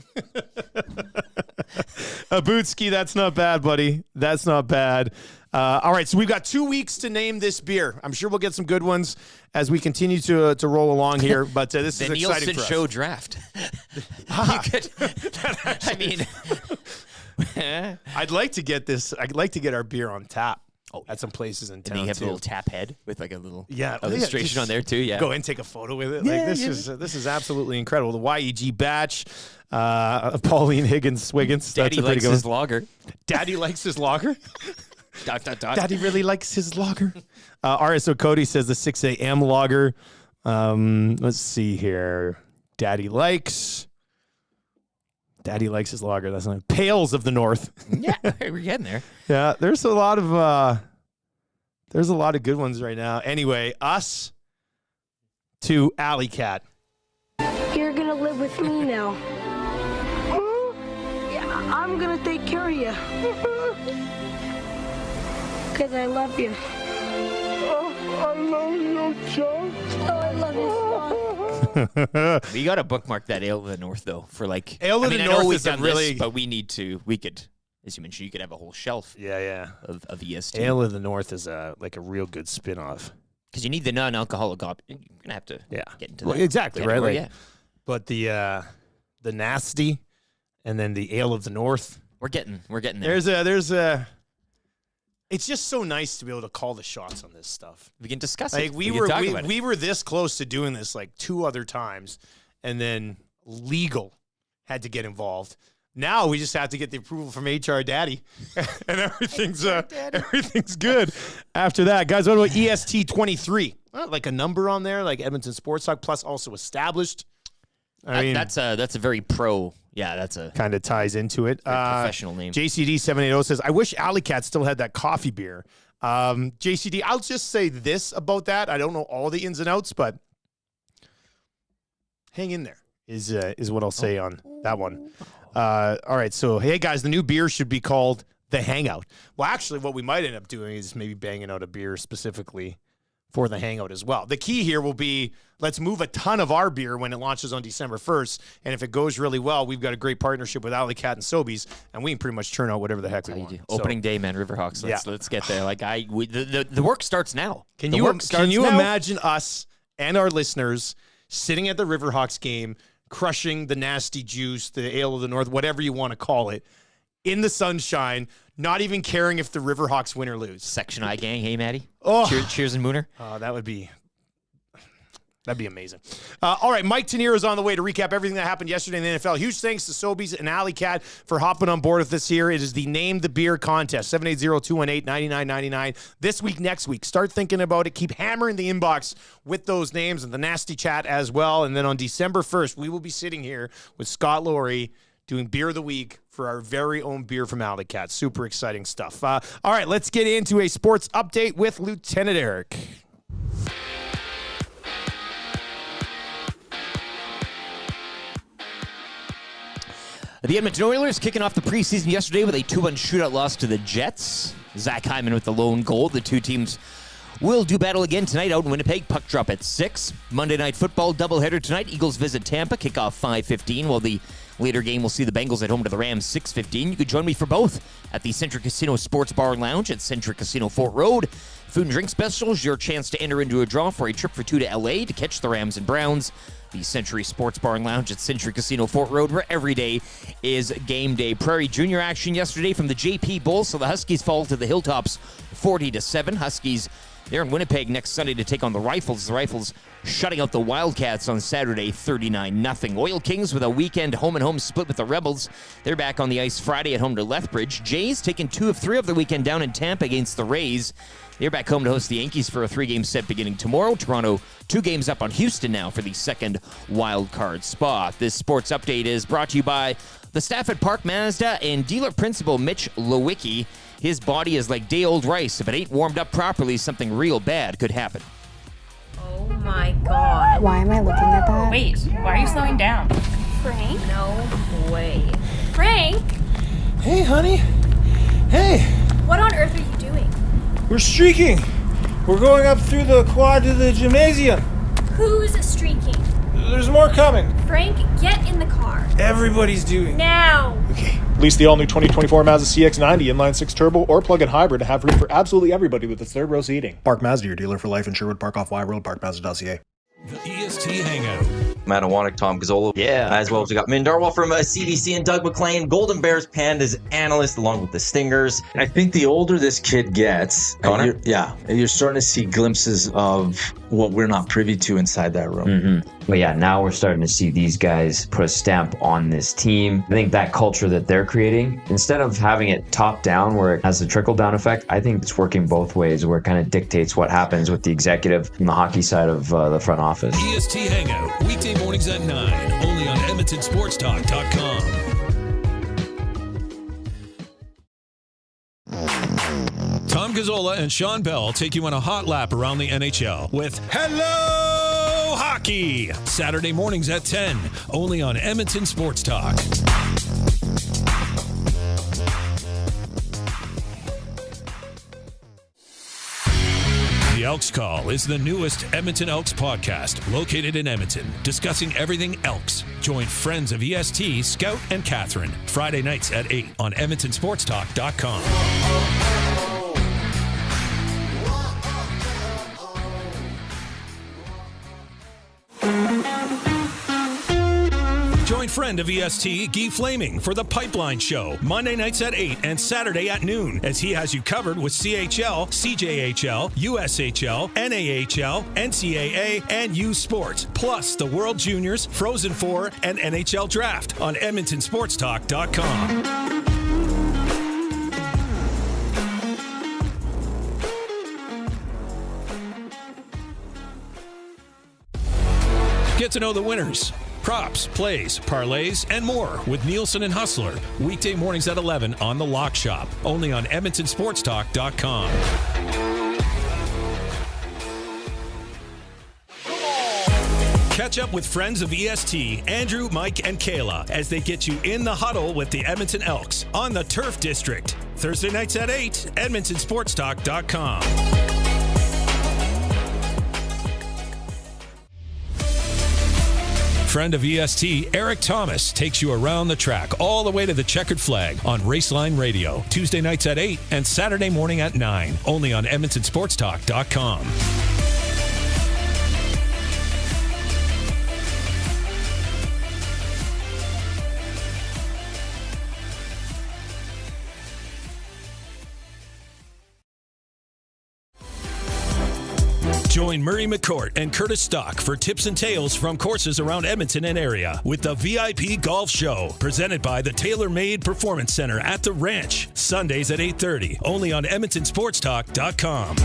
S2: Abutski, that's not bad, buddy. That's not bad. All right, so we've got 2 weeks to name this beer. I'm sure we'll get some good ones as we continue to roll along here, but this is
S3: the
S2: exciting
S3: Nielson
S2: for us.
S3: Show draft. You could, I mean,
S2: I'd like to get this. I'd like to get our beer on tap at some places in town.
S3: And you have
S2: too.
S3: a little tap head with like a little
S2: illustration
S3: illustration on there too. Yeah,
S2: go and take a photo with it.
S3: Yeah,
S2: Like this is absolutely incredible. The YEG batch, Pauline Higgins Swiggins.
S3: Daddy
S2: That's a pretty
S3: likes
S2: good
S3: his
S2: one.
S3: lager.
S2: Daddy likes his lager. ...
S3: Daddy
S2: really likes his lager. RSO Cody says the 6 a.m. lager. Let's see here. Daddy likes his lager. That's not Pails of the North.
S3: Yeah, we're getting there.
S2: Yeah, there's a lot of good ones right now. Anyway, us to Alley Cat.
S4: You're gonna live with me now. Yeah, I'm gonna take care of you. Because I love you. Oh, I love you, John. Oh, I love you,
S3: We got to bookmark that Ale of the North though for like.
S2: Ale of the North
S3: we've
S2: is a
S3: done
S2: really,
S3: this, but we need to. We could, as you mentioned, you could have a whole shelf.
S2: Yeah.
S3: Of EST.
S2: Ale of the North is like a real good spin-off.
S3: Because you need the non-alcoholic option. You're gonna have to get into that.
S2: Exactly, right?
S3: category,
S2: Like, but the nasty, and then the Ale of the North.
S3: We're getting there.
S2: There's It's just so nice to be able to call the shots on this stuff.
S3: We can discuss
S2: Like
S3: it.
S2: we were this close to doing this like 2 other times, and then legal had to get involved. Now we just have to get the approval from HR Daddy, and everything's good after that. Guys, what about EST 23? Like a number on there, like Edmonton Sports Talk, plus also established. I mean,
S3: that's a very pro. Yeah, that's a
S2: kind of ties into it.
S3: Professional name.
S2: JCD 780 says, "I wish Alley Cat still had that coffee beer." JCD, I'll just say this about that. I don't know all the ins and outs, but hang in there is what I'll say on that one. All right, so hey guys, the new beer should be called the Hangout. Well, actually, what we might end up doing is maybe banging out a beer specifically for the Hangout as well. The key here will be, let's move a ton of our beer when it launches on December 1st, and if it goes really well, we've got a great partnership with Alley Cat and Sobeys, and we can pretty much churn out whatever the heck we want.
S3: Opening day, man, Riverhawks. Let's get there. Like the work starts now.
S2: Can you imagine us and our listeners sitting at the Riverhawks game, crushing the nasty juice, the ale of the north, whatever you want to call it, in the sunshine, not even caring if the Riverhawks win or lose?
S3: Section I gang, hey, Maddie?
S2: Oh.
S3: Cheers and Mooner?
S2: That'd be amazing. All right, Mike Tanier is on the way to recap everything that happened yesterday in the NFL. Huge thanks to Sobeys and Alley Cat for hopping on board with this here. It is the Name the Beer contest, 780-218-9999. This week, next week. Start thinking about it. Keep hammering the inbox with those names and the nasty chat as well. And then on December 1st, we will be sitting here with Scott Laurie doing Beer of the Week for our very own beer from Alley Cat. Super exciting stuff. All right, let's get into a sports update with Lieutenant Eric.
S3: The Edmonton Oilers kicking off the preseason yesterday with a 2-1 shootout loss to the Jets. Zach Hyman with the lone goal. The two teams will do battle again tonight out in Winnipeg. Puck drop at 6. Monday Night Football doubleheader tonight. Eagles visit Tampa. Kickoff 5:15, while the later game will see the Bengals at home to the Rams 6:15. You could join me for both at the Centric Casino Sports Bar and Lounge at Centric Casino Fort Road. Food and drink specials, your chance to enter into a draw for a trip for 2 to LA to catch the Rams and Browns. The Century Sports Bar and Lounge at Century Casino Fort Road, where every day is game day. Prairie Junior action yesterday from the JP Bowl, so the Huskies fall to the Hilltops 40-7. Huskies, they're in Winnipeg next Sunday to take on the Rifles. The Rifles shutting out the Wildcats on Saturday 39-0. Oil Kings with a weekend home-and-home split with the Rebels. They're back on the ice Friday at home to Lethbridge. Jays taking 2 of 3 of the weekend down in Tampa against the Rays. They're back home to host the Yankees for a 3-game set beginning tomorrow. Toronto 2 games up on Houston now for the second wild card spot. This sports update is brought to you by the staff at Park Mazda and dealer principal Mitch Lewicki. His body is like day-old rice. If it ain't warmed up properly, something real bad could happen.
S13: Oh my God.
S14: Why am I looking at that?
S13: Wait, why are you slowing down? Frank? No way. Frank?
S15: Hey, honey. Hey.
S13: What on earth are you doing?
S15: We're streaking. We're going up through the quad to the gymnasium.
S13: Who's streaking?
S15: There's more coming.
S13: Frank, get in the car.
S15: Everybody's doing.
S13: Now.
S15: Okay. Lease the all-new 2024 Mazda CX-90 inline 6 turbo or plug-in hybrid to have room for absolutely everybody with its third row seating. Park Mazda, your dealer for life in Sherwood Park off Y Road, parkmazda.ca.
S6: The EST Hangout.
S5: Matawanek, Tom Gazzolo.
S10: Yeah.
S5: As well as we got Min Darwell from CBC and Doug McLean, Golden Bears Pandas analyst, along with the Stingers.
S9: I think the older this kid gets,
S5: Connor?
S9: you're starting to see glimpses of what we're not privy to inside that room.
S10: Mm-hmm. But yeah, now we're starting to see these guys put a stamp on this team. I think that culture that they're creating, instead of having it top down where it has a trickle down effect, I think it's working both ways where it kind of dictates what happens with the executive and the hockey side of the front office.
S6: EST Hangout, weekday mornings at 9, only on EdmontonSportsTalk.com. Tom Gazzola and Sean Bell take you on a hot lap around the NHL with Hello Hockey, Saturday mornings at 10, only on Edmonton Sports Talk. The Elks Call is the newest Edmonton Elks podcast located in Edmonton, discussing everything Elks. Join friends of EST, Scout and Catherine, Friday nights at 8 on EdmontonSportsTalk.com. Join friend of EST, Guy Flaming, for The Pipeline Show, Monday nights at 8 and Saturday at noon, as he has you covered with CHL, CJHL, USHL, NAHL, NCAA, and U Sports, plus the World Juniors, Frozen Four, and NHL Draft on EdmontonSportsTalk.com. Get to know the winners, props, plays, parlays, and more with Nielson and Hustler. Weekday mornings at 11 on The Lock Shop. Only on EdmontonSportsTalk.com. Catch up with friends of EST, Andrew, Mike, and Kayla, as they get you in the huddle with the Edmonton Elks on the Turf District. Thursday nights at 8, EdmontonSportsTalk.com. Friend of EST, Eric Thomas, takes you around the track all the way to the checkered flag on Raceline Radio. Tuesday nights at 8 and Saturday morning at 9. Only on EdmontonSportsTalk.com. Join Murray McCourt and Curtis Stock for tips and tales from courses around Edmonton and area with the VIP Golf Show, presented by the Tailor Made Performance Center at the Ranch, Sundays at 8:30, only on EdmontonSportsTalk.com.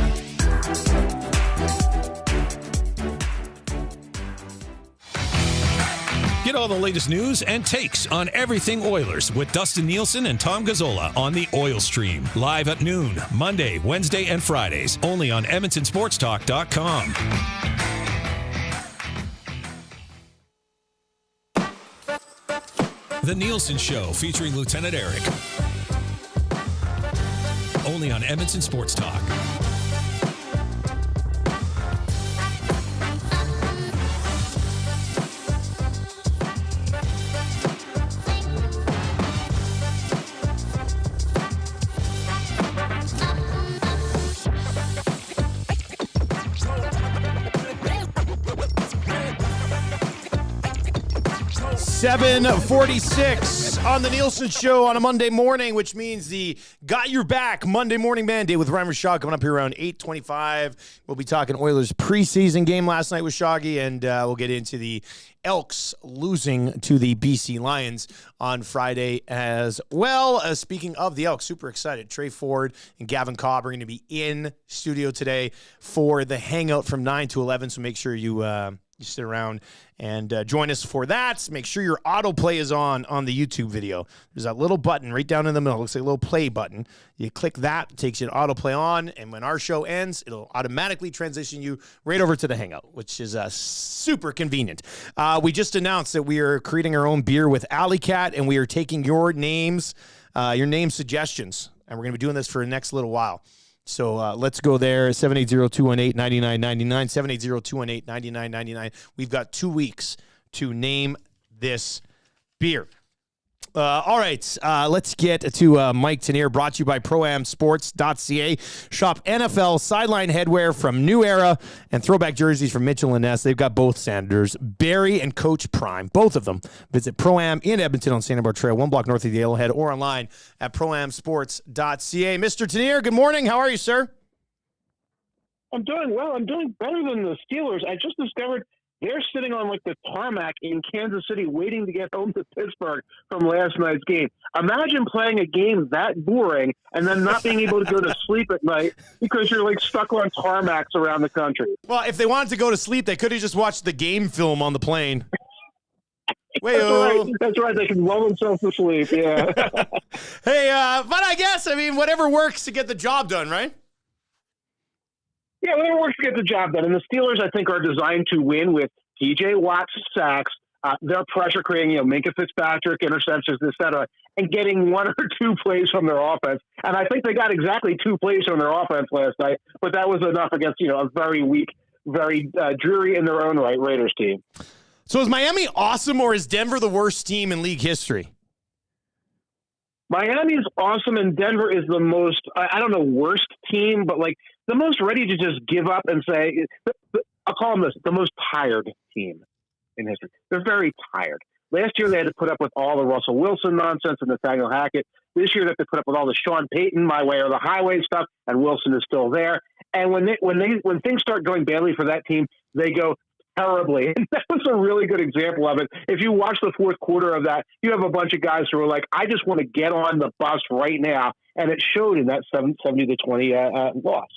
S6: Get all the latest news and takes on everything Oilers with Dustin Nielson and Tom Gazzola on the Oil Stream. Live at noon, Monday, Wednesday, and Fridays. Only on EdmontonSportsTalk.com. The Nielson Show featuring Lieutenant Eric. Only on Edmonton Sports Talk.
S2: $7:46 on the Nielson Show on a Monday morning, which means the Got Your Back Monday Morning Mandate with Ryan Rishaug coming up here around 8:25. We'll be talking Oilers preseason game last night with Shoggy, and we'll get into the Elks losing to the BC Lions on Friday as well. Speaking of the Elks, super excited. Trey Ford and Gavin Cobb are going to be in studio today for the hangout from 9 to 11, so make sure you sit around and join us for that. Make sure your autoplay is on the YouTube video. There's that little button right down in the middle. It looks like a little play button. You click that, it takes you to autoplay on, and when our show ends, it'll automatically transition you right over to the Hangout, which is super convenient. We just announced that we are creating our own beer with Alley Cat, and we are taking your names, your name suggestions, and we're going to be doing this for the next little while. So let's go there, 780-218-9999, 780-218-9999. We've got 2 weeks to name this beer. All right, let's get to Mike Tanier, brought to you by ProAmSports.ca. Shop NFL sideline headwear from New Era and throwback jerseys from Mitchell and Ness. They've got both Sanders, Barry and Coach Prime, both of them. Visit Pro-Am in Edmonton on Santa Barbara Trail, 1 block north of the Yellowhead, or online at ProAmSports.ca. Mr. Tanier, good morning. How are you, sir?
S14: I'm doing well. I'm doing better than the Steelers. I just discovered they're sitting on like the tarmac in Kansas City waiting to get home to Pittsburgh from last night's game. Imagine playing a game that boring and then not being able to go to sleep at night because you're like stuck on tarmacs around the country.
S2: Well, if they wanted to go to sleep, they could have just watched the game film on the plane.
S14: That's right. They can lull themselves to sleep. Yeah.
S2: Hey, but I guess, whatever works to get the job done, right?
S14: Yeah, whatever works to get the job done. And the Steelers, I think, are designed to win with T.J. Watt's sacks, their pressure creating, Minkah Fitzpatrick interceptions, et cetera, and getting 1 or 2 plays from their offense. And I think they got exactly 2 plays from their offense last night, but that was enough against, a very weak, very dreary in their own right Raiders team.
S2: So is Miami awesome, or is Denver the worst team in league history?
S14: Miami's awesome, and Denver is the most, I don't know, worst team, but like the most ready to just give up and say, I'll call them this, the most tired team in history. They're very tired. Last year they had to put up with all the Russell Wilson nonsense and Nathaniel Hackett. This year they have to put up with all the Sean Payton, my way or the highway stuff, and Wilson is still there. And when things start going badly for that team, they go terribly. And that was a really good example of it. If you watch the fourth quarter of that, you have a bunch of guys who are like, I just want to get on the bus right now. And it showed in that 70-20 loss.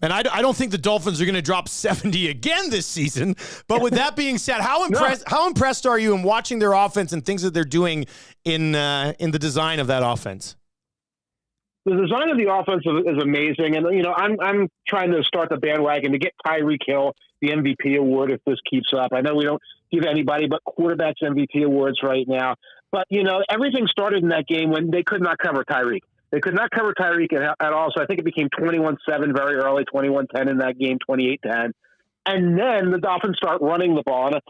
S2: And I don't think the Dolphins are going to drop 70 again this season. But with that being said, how impressed are you in watching their offense and things that they're doing in the design of that offense?
S14: The design of the offense is amazing, and I'm trying to start the bandwagon to get Tyreek Hill the MVP award if this keeps up. I know we don't give anybody but quarterbacks MVP awards right now, but everything started in that game when they could not cover Tyreek. They could not cover Tyreek at all, so I think it became 21-7 very early, 21-10 in that game, 28-10. And then the Dolphins start running the ball. And,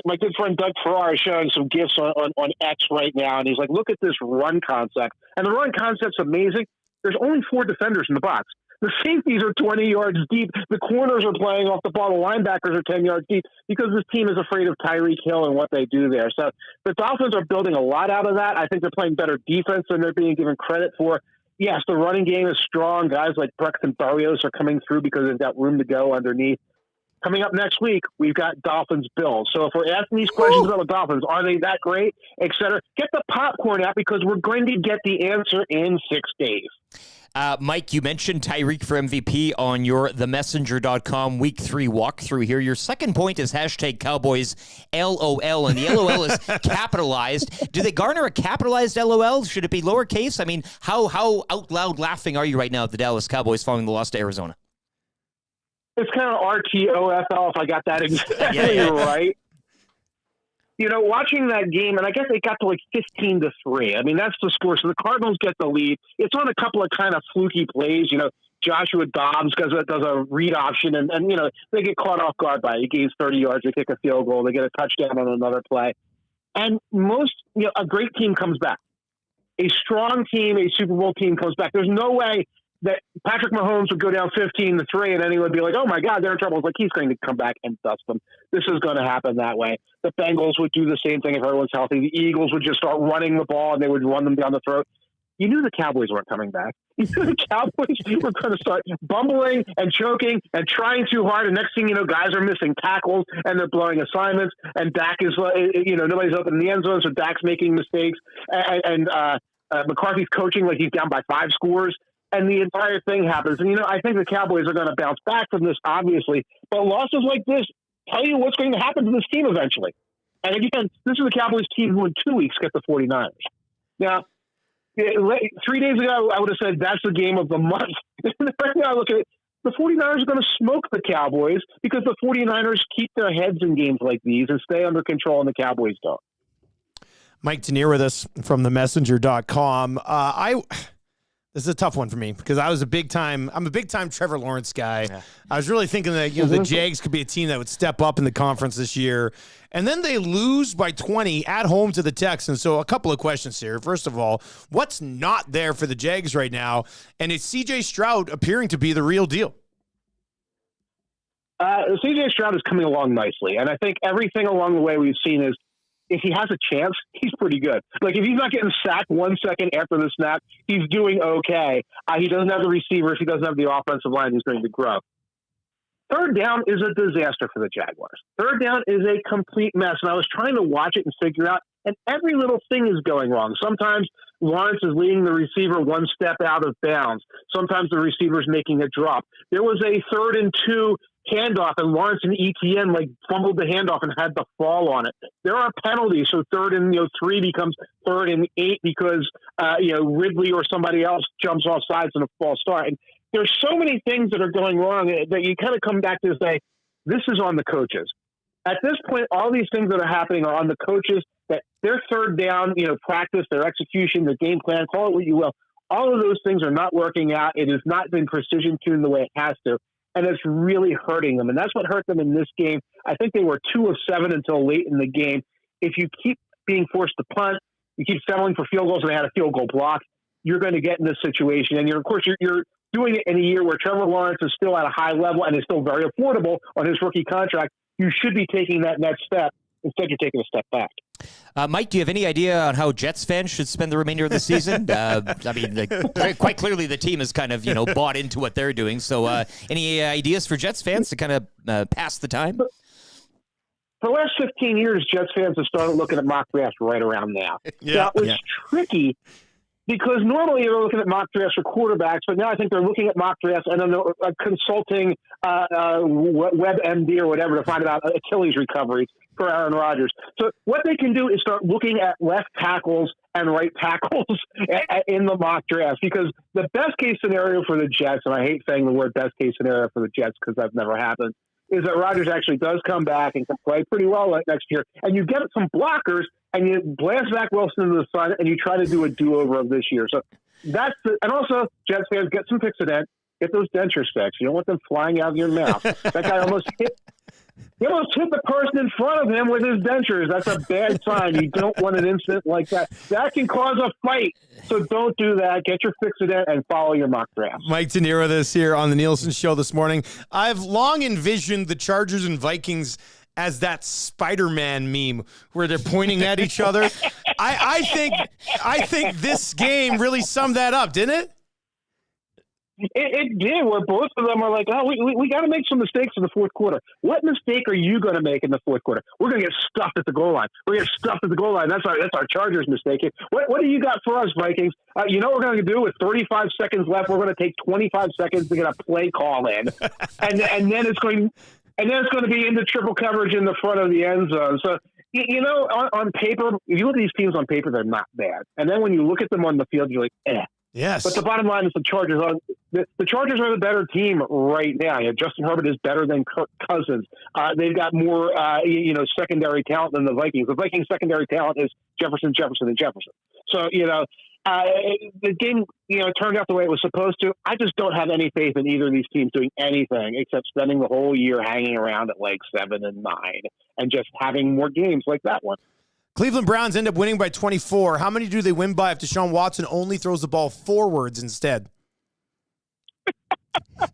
S14: my good friend Doug Farrar is showing some gifs on X right now, and he's like, look at this run concept. And the run concept's amazing. There's only 4 defenders in the box. The safeties are 20 yards deep. The corners are playing off the ball. The linebackers are 10 yards deep because this team is afraid of Tyreek Hill and what they do there. So the Dolphins are building a lot out of that. I think they're playing better defense than they're being given credit for. Yes, the running game is strong. Guys like Braxton Berrios are coming through because they've got room to go underneath. Coming up next week, we've got Dolphins-Bills. So if we're asking these questions about the Dolphins, are they that great, et cetera, get the popcorn out because we're going to get the answer in 6 days.
S3: Mike, you mentioned Tyreek for MVP on your themessenger.com Week 3 walkthrough here. Your second point is #Cowboys LOL, and the LOL is capitalized. Do they garner a capitalized LOL? Should it be lowercase? I mean, how out loud laughing are you right now at the Dallas Cowboys following the loss to Arizona?
S14: It's kind of RTOFL if I got that exactly right. Watching that game, and I guess it got to like 15-3. I mean, that's the score. So the Cardinals get the lead. It's on a couple of kind of fluky plays. Joshua Dobbs does a read option, and they get caught off guard by it. He gains 30 yards. They kick a field goal. They get a touchdown on another play. And a great team comes back. A strong team, a Super Bowl team comes back. There's no way that Patrick Mahomes would go down 15-3 and anyone would be like, oh my God, they're in trouble. It's like, he's going to come back and dust them. This is going to happen that way. The Bengals would do the same thing if everyone's healthy. The Eagles would just start running the ball and they would run them down the throat. You knew the Cowboys weren't coming back. You knew the Cowboys were going to start bumbling and choking and trying too hard. And next thing you know, guys are missing tackles and they're blowing assignments. And Dak is, nobody's open in the end zone, so Dak's making mistakes. And McCarthy's coaching like he's down by 5 scores. And the entire thing happens. And, I think the Cowboys are going to bounce back from this, obviously. But losses like this tell you what's going to happen to this team eventually. And again, this is the Cowboys team who in 2 weeks get the 49ers. Now, 3 days ago, I would have said that's the game of the month. Right now, I look at it. The 49ers are going to smoke the Cowboys because the 49ers keep their heads in games like these and stay under control, and the Cowboys don't.
S2: Mike Tanier with us from themessenger.com. This is a tough one for me because I'm a big time Trevor Lawrence guy. Yeah. I was really thinking that the Jags could be a team that would step up in the conference this year. And then they lose by 20 at home to the Texans. So a couple of questions here. First of all, what's not there for the Jags right now? And is C.J. Stroud appearing to be the real deal?
S14: C.J. Stroud is coming along nicely. And I think everything along the way we've seen is if he has a chance, he's pretty good. Like, if he's not getting sacked 1 second after the snap, he's doing okay. He doesn't have the receivers. He doesn't have the offensive line. He's going to grow. Third down is a disaster for the Jaguars. Third down is a complete mess. And I was trying to watch it and figure out, and every little thing is going wrong. Sometimes Lawrence is leading the receiver 1 step out of bounds. Sometimes the receiver's making a drop. There was a 3rd and 2 handoff, and Lawrence and ETN fumbled the handoff and had the fall on it. There are penalties, so 3rd and 3 becomes 3rd and 8 because Ridley or somebody else jumps off sides and a false start. And there's so many things that are going wrong that you kind of come back to say, this is on the coaches. At this point, all these things that are happening are on the coaches, that their third down, practice, their execution, their game plan, call it what you will. All of those things are not working out. It has not been precision tuned the way it has to. And it's really hurting them. And that's what hurt them in this game. I think they were 2 of 7 until late in the game. If you keep being forced to punt, you keep settling for field goals and they had a field goal block, you're going to get in this situation. And you're doing it in a year where Trevor Lawrence is still at a high level and is still very affordable on his rookie contract. You should be taking that next step. Instead, you're taking a step back.
S3: Mike, do you have any idea on how Jets fans should spend the remainder of the season? Quite clearly the team is kind of, bought into what they're doing. So any ideas for Jets fans to kind of pass the time?
S14: For the last 15 years, Jets fans have started looking at mock drafts right around now. Now, it's tricky because normally they're looking at mock drafts for quarterbacks, but now I think they're looking at mock drafts and then they're consulting WebMD or whatever to find out Achilles recoveries for Aaron Rodgers. So what they can do is start looking at left tackles and right tackles in the mock draft, because the best case scenario for the Jets, and I hate saying the word best case scenario for the Jets because that's never happened, is that Rodgers actually does come back and can play pretty well next year. And you get some blockers and you blast Zach Wilson into the sun and you try to do a do-over of this year. So that's and also Jets fans, get some Fixodent, get those dentures fixed. You don't want them flying out of your mouth. That guy almost hit the person in front of him with his dentures. That's a bad sign. You don't want an incident like that. That can cause a fight. So don't do that. Get your Fixodent and follow your mock draft.
S2: Mike Tanier with us here on the Nielson Show this morning. I've long envisioned the Chargers and Vikings as that Spider-Man meme where they're pointing at each other. I think this game really summed that up, didn't it?
S14: It did, where both of them are like, oh, we got to make some mistakes in the fourth quarter. What mistake are you going to make in the fourth quarter? We're going to get stuffed at the goal line. We're going to get stuffed at the goal line. That's our Chargers mistake. What do you got for us, Vikings? You know what we're going to do with 35 seconds left? We're going to take 25 seconds to get a play call in, and then it's going to be into triple coverage in the front of the end zone. So, on paper, if you look at these teams on paper, they're not bad. And then when you look at them on the field, you're like, eh.
S2: Yes.
S14: But the bottom line is the Chargers are the better team right now. Justin Herbert is better than Kirk Cousins. They've got more, secondary talent than the Vikings. The Vikings' secondary talent is Jefferson, and Jefferson. So, the game, turned out the way it was supposed to. I just don't have any faith in either of these teams doing anything except spending the whole year hanging around at like 7 and 9 and just having more games like that one.
S2: Cleveland Browns end up winning by 24. How many do they win by if Deshaun Watson only throws the ball forwards instead?
S14: I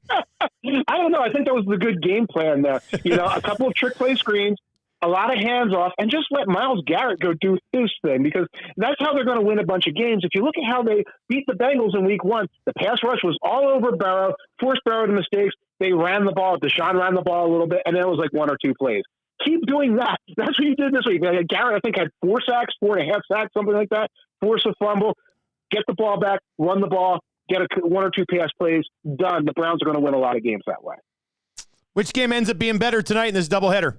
S14: don't know. I think that was the good game plan there. A couple of trick play screens, a lot of hands off, and just let Myles Garrett go do his thing, because that's how they're going to win a bunch of games. If you look at how they beat the Bengals in week 1, the pass rush was all over Burrow, forced Burrow to mistakes. They ran the ball. Deshaun ran the ball a little bit, and then it was like 1 or 2 plays. Keep doing that. That's what you did this week. Garrett, I think, had 4 sacks, 4.5 sacks, something like that. Force a fumble, get the ball back, run the ball, get 1 or 2 pass plays, done. The Browns are going to win a lot of games that way.
S2: Which game ends up being better tonight in this doubleheader?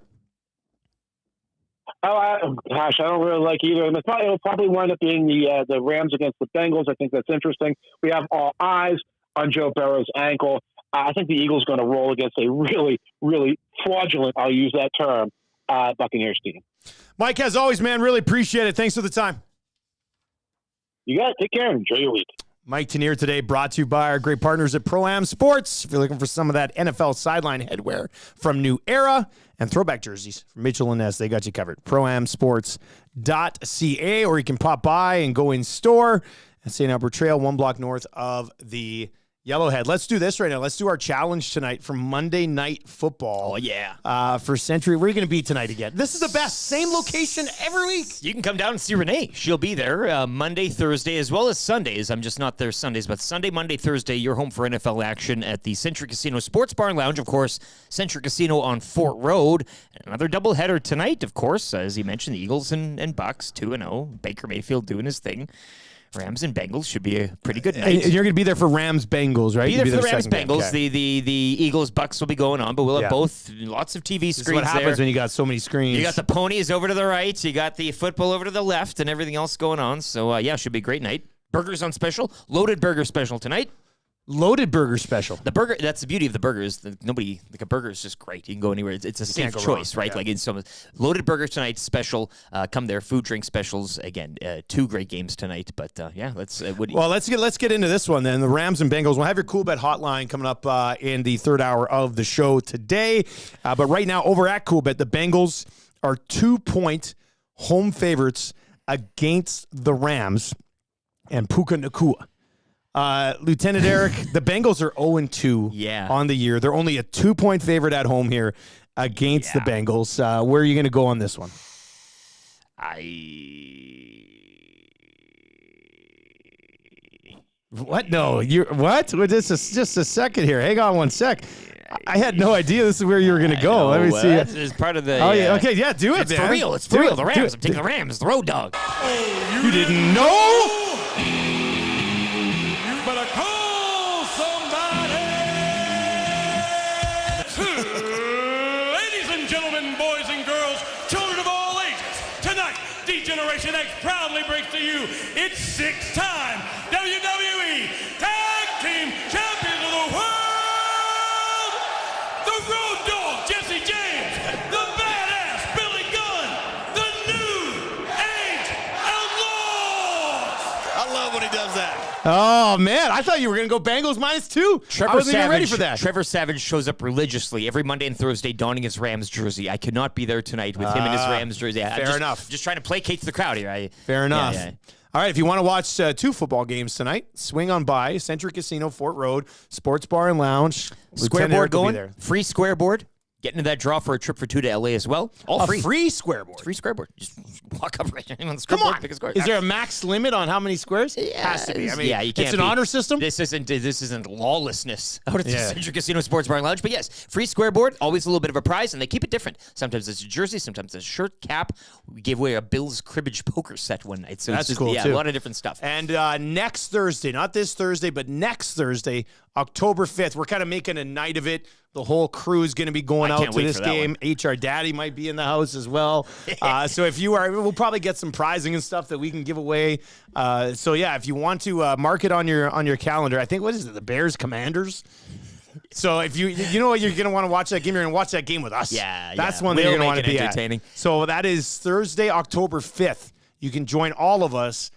S14: I don't really like either. It'll probably wind up being the Rams against the Bengals. I think that's interesting. We have all eyes on Joe Burrow's ankle. I think the Eagles are going to roll against a really, really fraudulent, I'll use that term, Buccaneers team.
S2: Mike, as always, man, really appreciate it. Thanks for the time.
S14: You got it. Take care and enjoy your week.
S2: Mike Tanier today, brought to you by our great partners at Pro-Am Sports. If you're looking for some of that NFL sideline headwear from New Era and throwback jerseys from Mitchell & Ness, they got you covered. ProAmSports.ca, or you can pop by and go in store at St. Albert Trail, 1 block north of the Yellowhead. Let's do this right now. Let's do our challenge tonight for Monday Night Football.
S3: Oh, yeah.
S2: For Century. Where are you going to be tonight again? This is the best. Same location every week.
S3: You can come down and see Renee. She'll be there Monday, Thursday, as well as Sundays. I'm just not there Sundays, but Sunday, Monday, Thursday, you're home for NFL action at the Century Casino Sports Bar and Lounge. Of course, Century Casino on Fort Road. Another doubleheader tonight, of course. As you mentioned, the Eagles and Bucks, 2-0. Baker Mayfield doing his thing. Rams and Bengals should be a pretty good night.
S2: And you're going to be there for Rams-Bengals, right?
S3: Be there for the Rams-Bengals. Okay. The Eagles-Bucks will be going on, but we'll have both, lots of TV screens there.
S2: What happens when you got so many screens.
S3: You got the ponies over to the right, you got the football over to the left, and everything else going on. So, should be a great night. Burgers on special. Loaded burger special tonight.
S2: Loaded burger special.
S3: The burger, that's the beauty of the burgers. A burger is just great. You can go anywhere. It's a safe choice, right? Yeah. Like in some loaded burger tonight special. Come there. Food, drink specials. Again, 2 great games tonight. But let's
S2: get into this one then. The Rams and Bengals. We'll have your Cool Bet hotline coming up in the third hour of the show today. But right now, over at Cool Bet, the Bengals are 2-point home favorites against the Rams and Puka Nacua. Lieutenant Eric, the Bengals are 0-2 on the year. They're only a 2-point favorite at home here against the Bengals. Where are you going to go on this one? What? No, you're what? Well, just a second here. Hang on one sec. I had no idea this is where you were going to go. Let me see.
S3: This is part of the.
S2: Oh yeah. Okay. Yeah. Do it,
S3: It's
S2: man.
S3: for real. It's for real. The Rams. I'm taking the Rams. The road dog.
S2: You didn't know?
S6: You better call somebody. Ladies and gentlemen, boys and girls, children of all ages, tonight, D-Generation X proudly brings to you its 6-time WWE Tag Team Champions of the World. The Road Dogg, Jesse James, the Badass Billy Gunn, the New Age Outlaws.
S16: I love when he does that.
S2: Oh man, I thought you were going to go Bengals -2. I wasn't even ready for that.
S3: Trevor Savage shows up religiously every Monday and Thursday donning his Rams jersey. I could not be there tonight with him in his Rams jersey.
S2: Fair enough.
S3: Just trying to placate the crowd here.
S2: Fair enough. All right, if you want to watch 2 football games tonight, swing on by Century Casino, Fort Road, Sports Bar and Lounge.
S3: Squareboard going. Free squareboard. Get into that draw for a trip for 2 to LA as well. All free.
S2: Free squareboard.
S3: Free squareboard. Just walk up right on the
S2: Come
S3: squareboard.
S2: on.
S3: Pick a square.
S2: Is there a max limit on how many squares? Has to be. I mean,
S3: yeah, you can't.
S2: It's an honor system.
S3: This isn't lawlessness out at the Century Casino Sports Bar and Lounge. But yes, free squareboard. Always a little bit of a prize, and they keep it different. Sometimes it's a jersey, sometimes it's a shirt, cap. We gave away a Bills cribbage poker set one night, so
S2: That's
S3: it's just,
S2: cool
S3: yeah,
S2: too.
S3: a lot of different stuff.
S2: And next Thursday, not this Thursday, but next Thursday, October 5th, we're kind of making a night of it. The whole crew is going to be going
S3: I
S2: out
S3: can't
S2: to
S3: wait
S2: this
S3: for that
S2: game. HR Daddy might be in the house as well. So if you are, we'll probably get some prizing and stuff that we can give away. So yeah, if you want to mark it on your calendar, I think, what is it, the Bears Commanders? So if you know what, you're going to want to watch that game, you're going to watch that game with us.
S3: Yeah,
S2: That's
S3: yeah.
S2: one that
S3: We'll
S2: you're going to want
S3: make
S2: to
S3: it
S2: be
S3: entertaining.
S2: at. So that is Thursday, October 5th. You can join all of us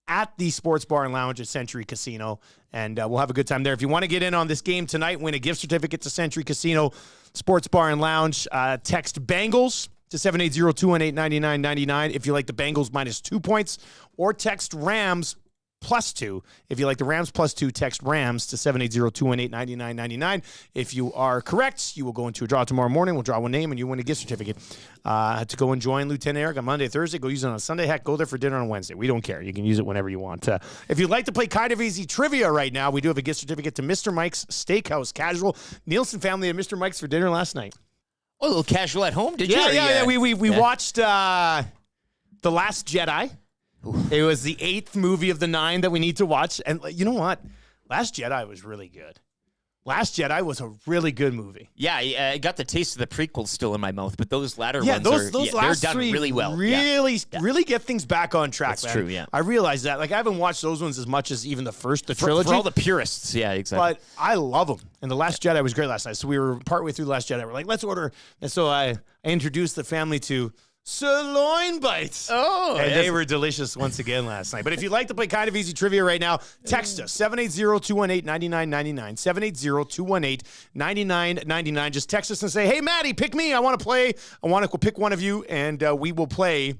S2: at the Sports Bar and Lounge at Century Casino, and we'll have a good time there. If you want to get in on this game tonight, win a gift certificate to Century Casino, Sports Bar and Lounge, text Bengals to 780-218-9999 if you like the Bengals -2 points, or text Rams +2. If you like the Rams +2, text Rams to 780-218-9999. If you are correct, you will go into a draw tomorrow morning. We'll draw one name, and you win a gift certificate to go and join Lieutenant Eric on Monday, Thursday. Go use it on Sunday. Heck, go there for dinner on Wednesday. We don't care. You can use it whenever you want. If you'd like to play Kind of Easy Trivia right now, we do have a gift certificate to Mr. Mike's Steakhouse Casual. Nielson family at Mr. Mike's for dinner last night.
S3: Oh, a little casual at home, did you?
S2: Yeah. We watched The Last Jedi. It was the 8th movie of the 9 that we need to watch. And you know what? Last Jedi was really good. Last Jedi was a really good movie.
S3: Yeah, I got the taste of the prequels still in my mouth, but those latter ones
S2: those last
S3: they're done
S2: three
S3: really well.
S2: Really get things back on track.
S3: That's
S2: man.
S3: true, yeah.
S2: I realize that. Like, I haven't watched those ones as much as even the trilogy.
S3: For all the purists, yeah, exactly.
S2: But I love them. And The Last Jedi was great last night. So we were partway through The Last Jedi. We're like, let's order. And so I introduced the family to sirloin bites.
S3: Oh,
S2: and they were delicious once again last night. But if you'd like to play Kind of Easy Trivia right now, text us 780-218-9999. 780-218-9999. Just text us and say, hey, Maddie, pick me. I want to play. I want to pick one of you, and we will play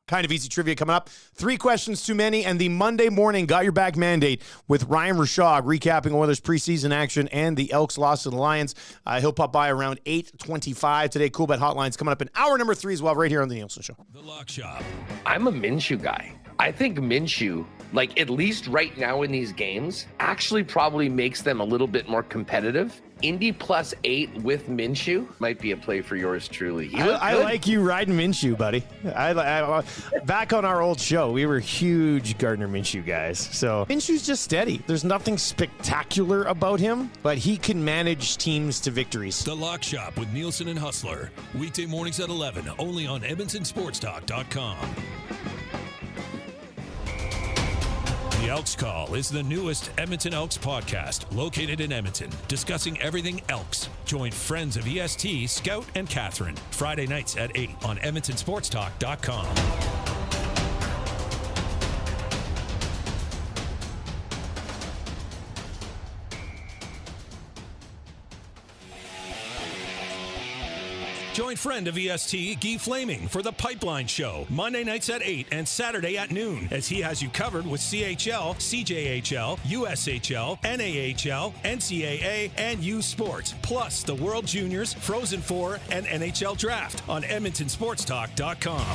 S2: Kind of Easy Trivia coming up. 3 questions too many, and the Monday morning Got Your Back mandate with Ryan Rishaug recapping Oilers preseason action and the Elks loss to the Lions. He'll pop by around 8:25 today. Cool Bet Hotline's coming up in hour number 3 as well, right here on the Nielsen Show.
S6: The Lock Shop.
S11: I'm a Minshew guy. I think Minshew, like at least right now in these games, actually probably makes them a little bit more competitive. Indy +8 with Minshew might be a play for yours truly.
S2: I like you riding Minshew, buddy. I back on our old show, we were huge Gardner Minshew guys. So Minshew's just steady. There's nothing spectacular about him, but he can manage teams to victories.
S6: The Lock Shop with Nielsen and Hustler. Weekday mornings at 11, only on EdmontonSportsTalk.com. The Elks Call is the newest Edmonton Elks podcast, located in Edmonton, discussing everything Elks. Join friends of EST, Scout and Catherine, Friday nights at 8 on EdmontonSportsTalk.com. Join friend of EST, Guy Flaming, for The Pipeline Show, Monday nights at 8 and Saturday at noon, as he has you covered with CHL, CJHL, USHL, NAHL, NCAA, and U Sports, plus the World Juniors, Frozen Four, and NHL Draft on EdmontonSportsTalk.com.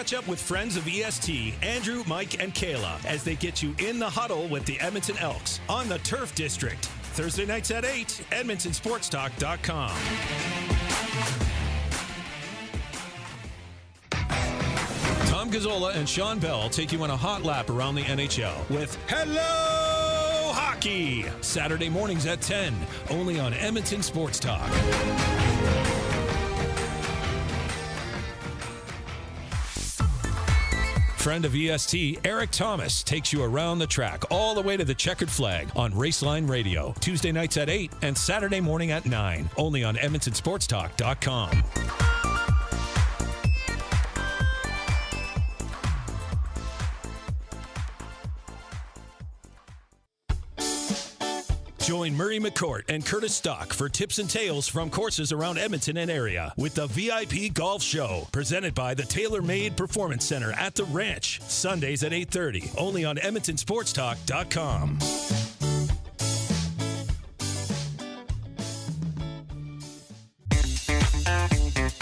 S6: Catch up with friends of EST, Andrew, Mike, and Kayla, as they get you in the huddle with the Edmonton Elks on the Turf District. Thursday nights at 8, EdmontonSportsTalk.com. Tom Gazzola and Sean Bell take you on a hot lap around the NHL with Hello Hockey, Saturday mornings at 10, only on Edmonton Sports Talk. Friend of EST, Eric Thomas, takes you around the track all the way to the checkered flag on Raceline Radio, Tuesday nights at 8 and Saturday morning at 9, only on EdmontonSportsTalk.com. Join Murray McCourt and Curtis Stock for tips and tales from courses around Edmonton and area with the VIP Golf Show, presented by the Tailor Made Performance Center at the Ranch, Sundays at 8:30, only on EdmontonSportsTalk.com.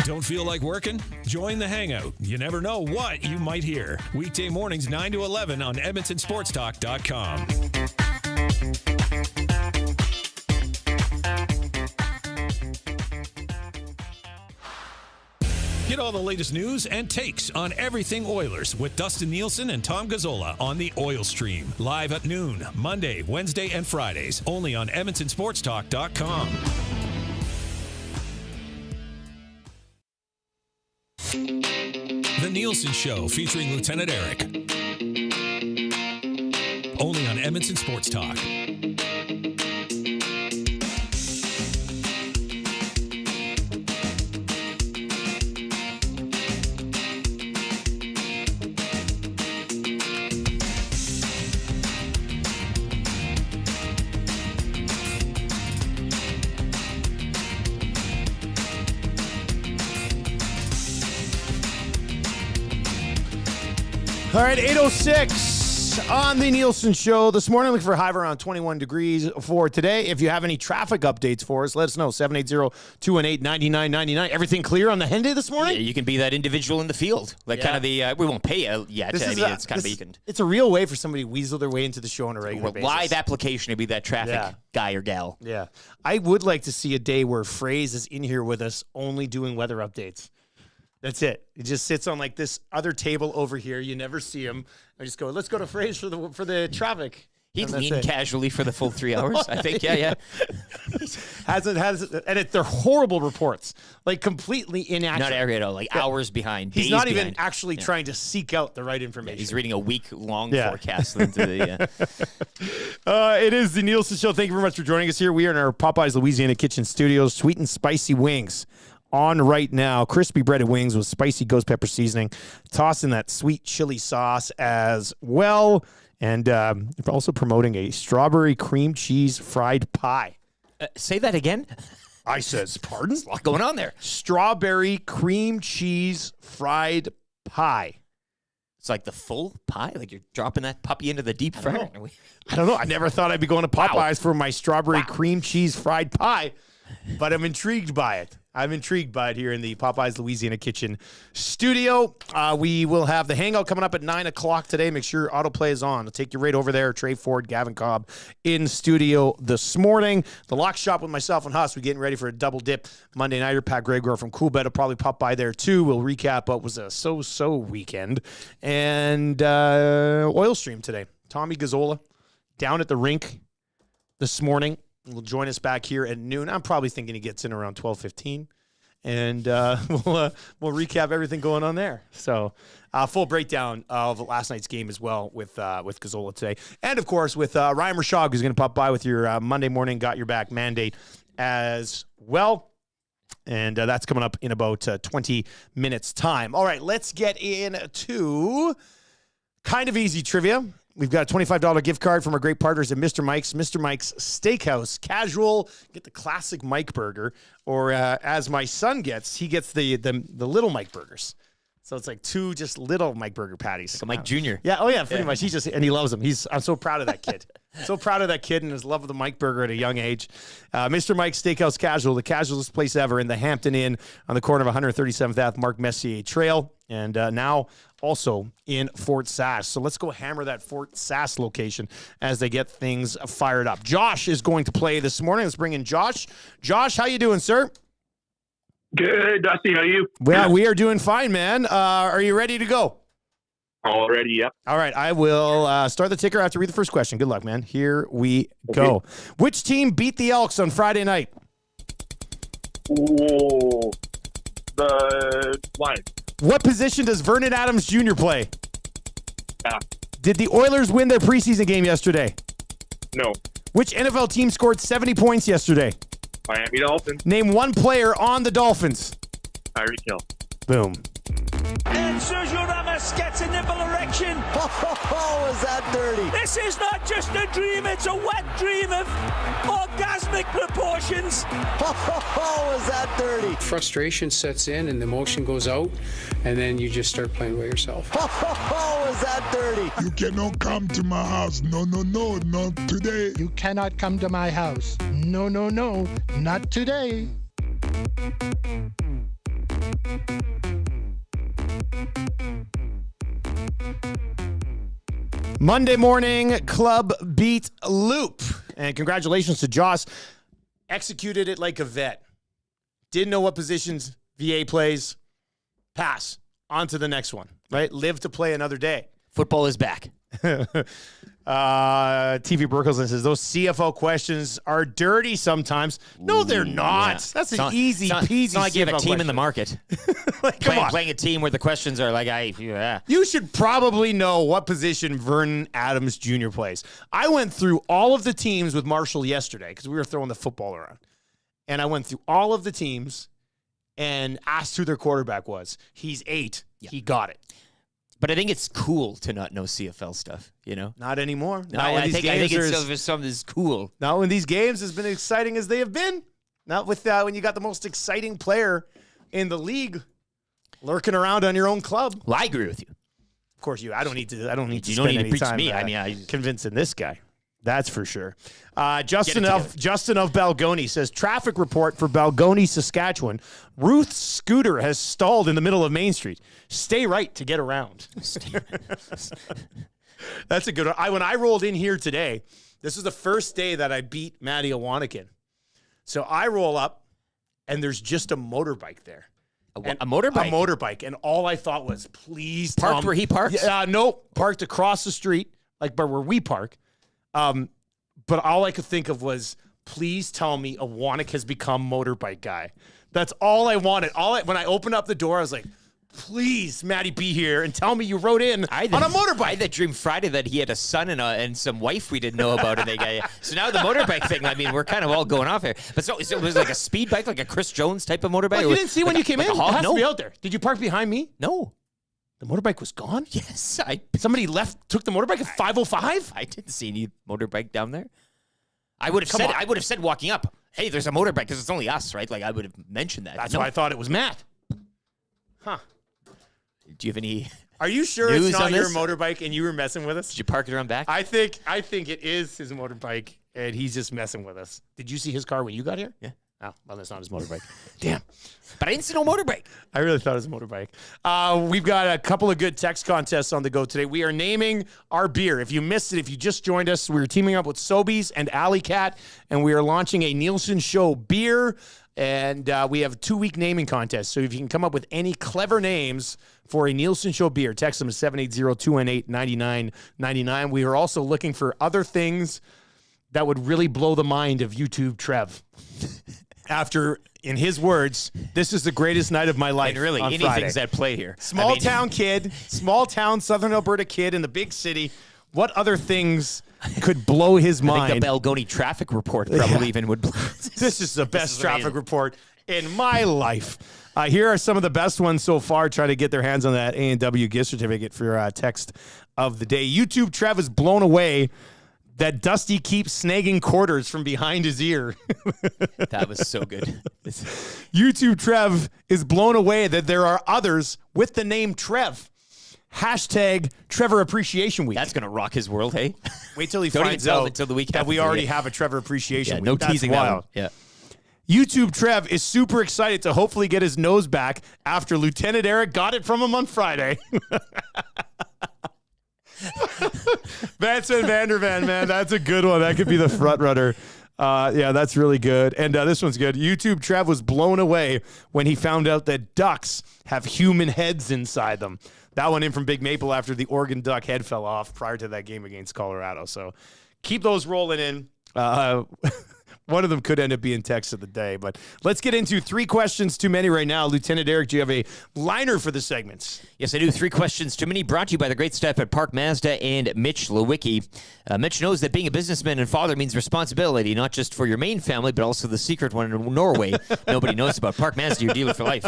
S6: Don't feel like working? Join the Hangout. You never know what you might hear. Weekday mornings 9 to 11 on EdmontonSportsTalk.com. Get all the latest news and takes on everything Oilers with Dustin Nielson and Tom Gazzola on the Oil Stream. Live at noon, Monday, Wednesday, and Fridays. Only on EdmontonSportsTalk.com. The Nielson Show featuring Lieutenant Eric. Only on Edmonton Sports Talk.
S2: All right, 8:06 on the Nielson Show this morning. Looking for a high of around 21 degrees for today. If you have any traffic updates for us, let us know. 780-218-9999. Everything clear on the Henday this morning?
S3: Yeah, you can be that individual in the field. Like kind of the, we won't pay you yet. It's kind of you can.
S2: It's a real way for somebody to weasel their way into the show on a regular basis.
S3: Live application to be that traffic guy or gal.
S2: Yeah. I would like to see a day where Fraze is in here with us only doing weather updates. That's it. He just sits on like this other table over here. You never see him. I just go, let's go to Fraze for the traffic.
S3: He'd lean casually for the full 3 hours, I think. Yeah.
S2: They're horrible reports, like completely inaccurate.
S3: Not accurate at all, like hours behind.
S2: He's
S3: days
S2: not
S3: behind.
S2: even actually trying to seek out the right information.
S3: He's reading a week-long forecast into the.
S2: It is the Nielsen Show. Thank you very much for joining us here. We are in our Popeyes Louisiana Kitchen Studios. Sweet and spicy wings on right now. Crispy breaded wings with spicy ghost pepper seasoning. Toss in that sweet chili sauce as well. And also promoting a strawberry cream cheese fried pie.
S3: Say that again.
S2: I says, pardon?
S3: There's a lot going on there.
S2: Strawberry cream cheese fried pie.
S3: It's like the full pie? Like you're dropping that puppy into the deep fryer?
S2: I don't know. I never thought I'd be going to Popeyes for my strawberry cream cheese fried pie, but I'm intrigued by it. I'm intrigued by it here in the Popeyes Louisiana Kitchen Studio. We will have the Hangout coming up at 9 o'clock today. Make sure autoplay is on. I'll take you right over there. Trey Ford, Gavin Cobb in studio this morning. The Lock Shop with myself and Huss. We're getting ready for a double dip Monday nighter. Pat Gregor from Coolbet will probably pop by there too. We'll recap what was a so-so weekend. And Oil Stream today. Tommy Gazzola down at the rink this morning. Will join us back here at noon. I'm probably thinking he gets in around 12:15, and we'll recap everything going on there. So, full breakdown of last night's game as well with Gazzola today, and of course with Ryan Rishaug, who's going to pop by with your Monday morning Got Your Back mandate as well. And that's coming up in about 20 minutes time. All right, let's get into kind of easy trivia. We've got a $25 gift card from our great partners at Mr. Mike's. Mr. Mike's Steakhouse. Casual, get the classic Mike burger. Or as my son gets, he gets the little Mike burgers. So it's like two just little Mike burger patties.
S3: Like a Mike Jr.
S2: Yeah, oh yeah, pretty much. He loves them. I'm so proud of that kid. So proud of that kid and his love of the Mike burger at a young age. Mr. Mike's Steakhouse Casual, the casualest place ever in the Hampton Inn on the corner of 137th Ave, Mark Messier Trail. and now also in Fort Sask. So let's go hammer that Fort Sask location as they get things fired up. Josh is going to play this morning. Let's bring in Josh. Josh, how you doing, sir?
S16: Good, Dusty. How are you?
S2: Well, we are doing fine, man. Are you ready to go?
S16: Already, yep.
S2: All right, I will start the ticker after read the first question. Good luck, man. Here we go. Which team beat the Elks on Friday night?
S16: Whoa. The Lions.
S2: What position does Vernon Adams Jr. play?
S16: Yeah.
S2: Did the Oilers win their preseason game yesterday?
S16: No.
S2: Which NFL team scored 70 points yesterday?
S16: Miami Dolphins.
S2: Name one player on the Dolphins.
S16: Tyreek Hill.
S2: Boom.
S1: And Sergio Ramos gets a nipple erection.
S17: Oh, is that dirty?
S1: This is not just a dream, it's a wet dream of orgasmic proportions.
S17: Oh, is that dirty?
S18: Frustration sets in and the emotion goes out, and then you just start playing by yourself.
S17: Oh, is that dirty?
S19: You cannot come to my house. No, not today.
S20: You cannot come to my house. No, not today.
S2: Monday morning club beat Loop. And congratulations to Joss. Executed it like a vet. Didn't know what positions VA plays. Pass. On to the next one. Right? Live to play another day.
S3: Football is back.
S2: TV Burkles says those CFL questions are dirty sometimes. No, they're not.
S3: Yeah.
S2: That's an easy peasy.
S3: It's not like you have a
S2: CFL
S3: team in the
S2: question.
S3: market.
S2: Like, come on.
S3: Playing a team where the questions are like,
S2: You should probably know what position Vernon Adams Jr. plays. I went through all of the teams with Marshall yesterday because we were throwing the football around. And I went through all of the teams and asked who their quarterback was. He's 8. Yeah. He got it.
S3: But I think it's cool to not know CFL stuff, you know?
S2: Not anymore.
S3: I think it's something that's cool.
S2: Not when these games has been exciting as they have been. Not with when you got the most exciting player in the league lurking around on your own club.
S3: Well, I agree with you.
S2: Of course, I don't need to. You don't need to
S3: preach
S2: time
S3: me. I mean,
S2: convincing this guy. That's for sure. Justin of Balgoni says, traffic report for Balgoni, Saskatchewan. Ruth's scooter has stalled in the middle of Main Street. Stay right to get around. That's a good one. When I rolled in here today, this is the first day that I beat Maddie Awanakin. So I roll up, and there's just a motorbike there.
S3: A motorbike?
S2: A motorbike. And all I thought was, please,
S3: Parked where he parks?
S2: Nope. Parked across the street, like where we park. But all I could think of was, please tell me Awanak has become motorbike guy. That's all I wanted. When I opened up the door, I was like, please, Maddie, be here and tell me you rode in on a motorbike.
S3: I had that dream Friday that he had a son and some wife we didn't know about. So now the motorbike thing, I mean, we're kind of all going off here. But so it was like a speed bike, like a Chris Jones type of motorbike?
S2: Well, you didn't see when you came in? It has to be
S3: No.
S2: out there. Did you park behind me?
S3: No.
S2: The motorbike was gone?
S3: Yes.
S2: Somebody took the motorbike at 5:05?
S3: I didn't see any motorbike down there. I would have said walking up, hey, there's a motorbike because it's only us, right? Like I would have mentioned that.
S2: That's why I thought it was Matt. Huh.
S3: Do you have any
S2: Are you sure
S3: news
S2: it's not
S3: on
S2: your
S3: this?
S2: motorbike and you were messing with us?
S3: Did you park it around back?
S2: I think it is his motorbike and he's just messing with us. Did you see his car when you got here?
S3: Yeah.
S2: Oh, well, that's not his motorbike. Damn.
S3: But I didn't see no motorbike.
S2: I really thought it was a motorbike. We've got a couple of good text contests on the go today. We are naming our beer. If you missed it, if you just joined us, we're teaming up with Sobeys and Alley Cat, and we are launching a Nielsen Show beer, and we have a 2-week naming contest. So if you can come up with any clever names for a Nielsen Show beer, text them to 780-218-9999. We are also looking for other things that would really blow the mind of YouTube Trev. After, in his words, this is the greatest night of my life.
S3: And really,
S2: on
S3: anything's
S2: Friday.
S3: at play here.
S2: Small town Southern Alberta kid in the big city. What other things could blow his mind?
S3: I think the Balgoni traffic report probably even would blow.
S2: This is the best traffic report in my life. Here are some of the best ones so far. Try to get their hands on that A&W gift certificate for your text of the day. YouTube Trev is blown away that Dusty keeps snagging quarters from behind his ear.
S3: That was so good.
S2: YouTube Trev is blown away that there are others with the name Trev. Hashtag Trevor Appreciation Week.
S3: That's going to rock his world, hey?
S2: Wait till he
S3: Don't
S2: finds
S3: even tell
S2: out
S3: until the week
S2: that
S3: after
S2: we
S3: the
S2: already
S3: week.
S2: have a Trevor Appreciation Week.
S3: No
S2: That's
S3: teasing
S2: wild.
S3: that one. Yeah.
S2: YouTube Trev is super excited to hopefully get his nose back after Lieutenant Eric got it from him on Friday. Vincent Vandervan, man, that's a good one. That could be the front runner. Yeah, that's really good. And this one's good. YouTube Trev was blown away when he found out that ducks have human heads inside them. That one in from Big Maple after the Oregon Duck head fell off prior to that game against Colorado. So keep those rolling in. One of them could end up being text of the day. But let's get into 3 questions too many right now. Lieutenant Eric, do you have a liner for the segments?
S3: Yes, I do. 3 questions too many, brought to you by the great staff at Park Mazda and Mitch Lewicki. Mitch knows that being a businessman and father means responsibility, not just for your main family, but also the secret one in Norway nobody knows about. Park Mazda, your dealer for life.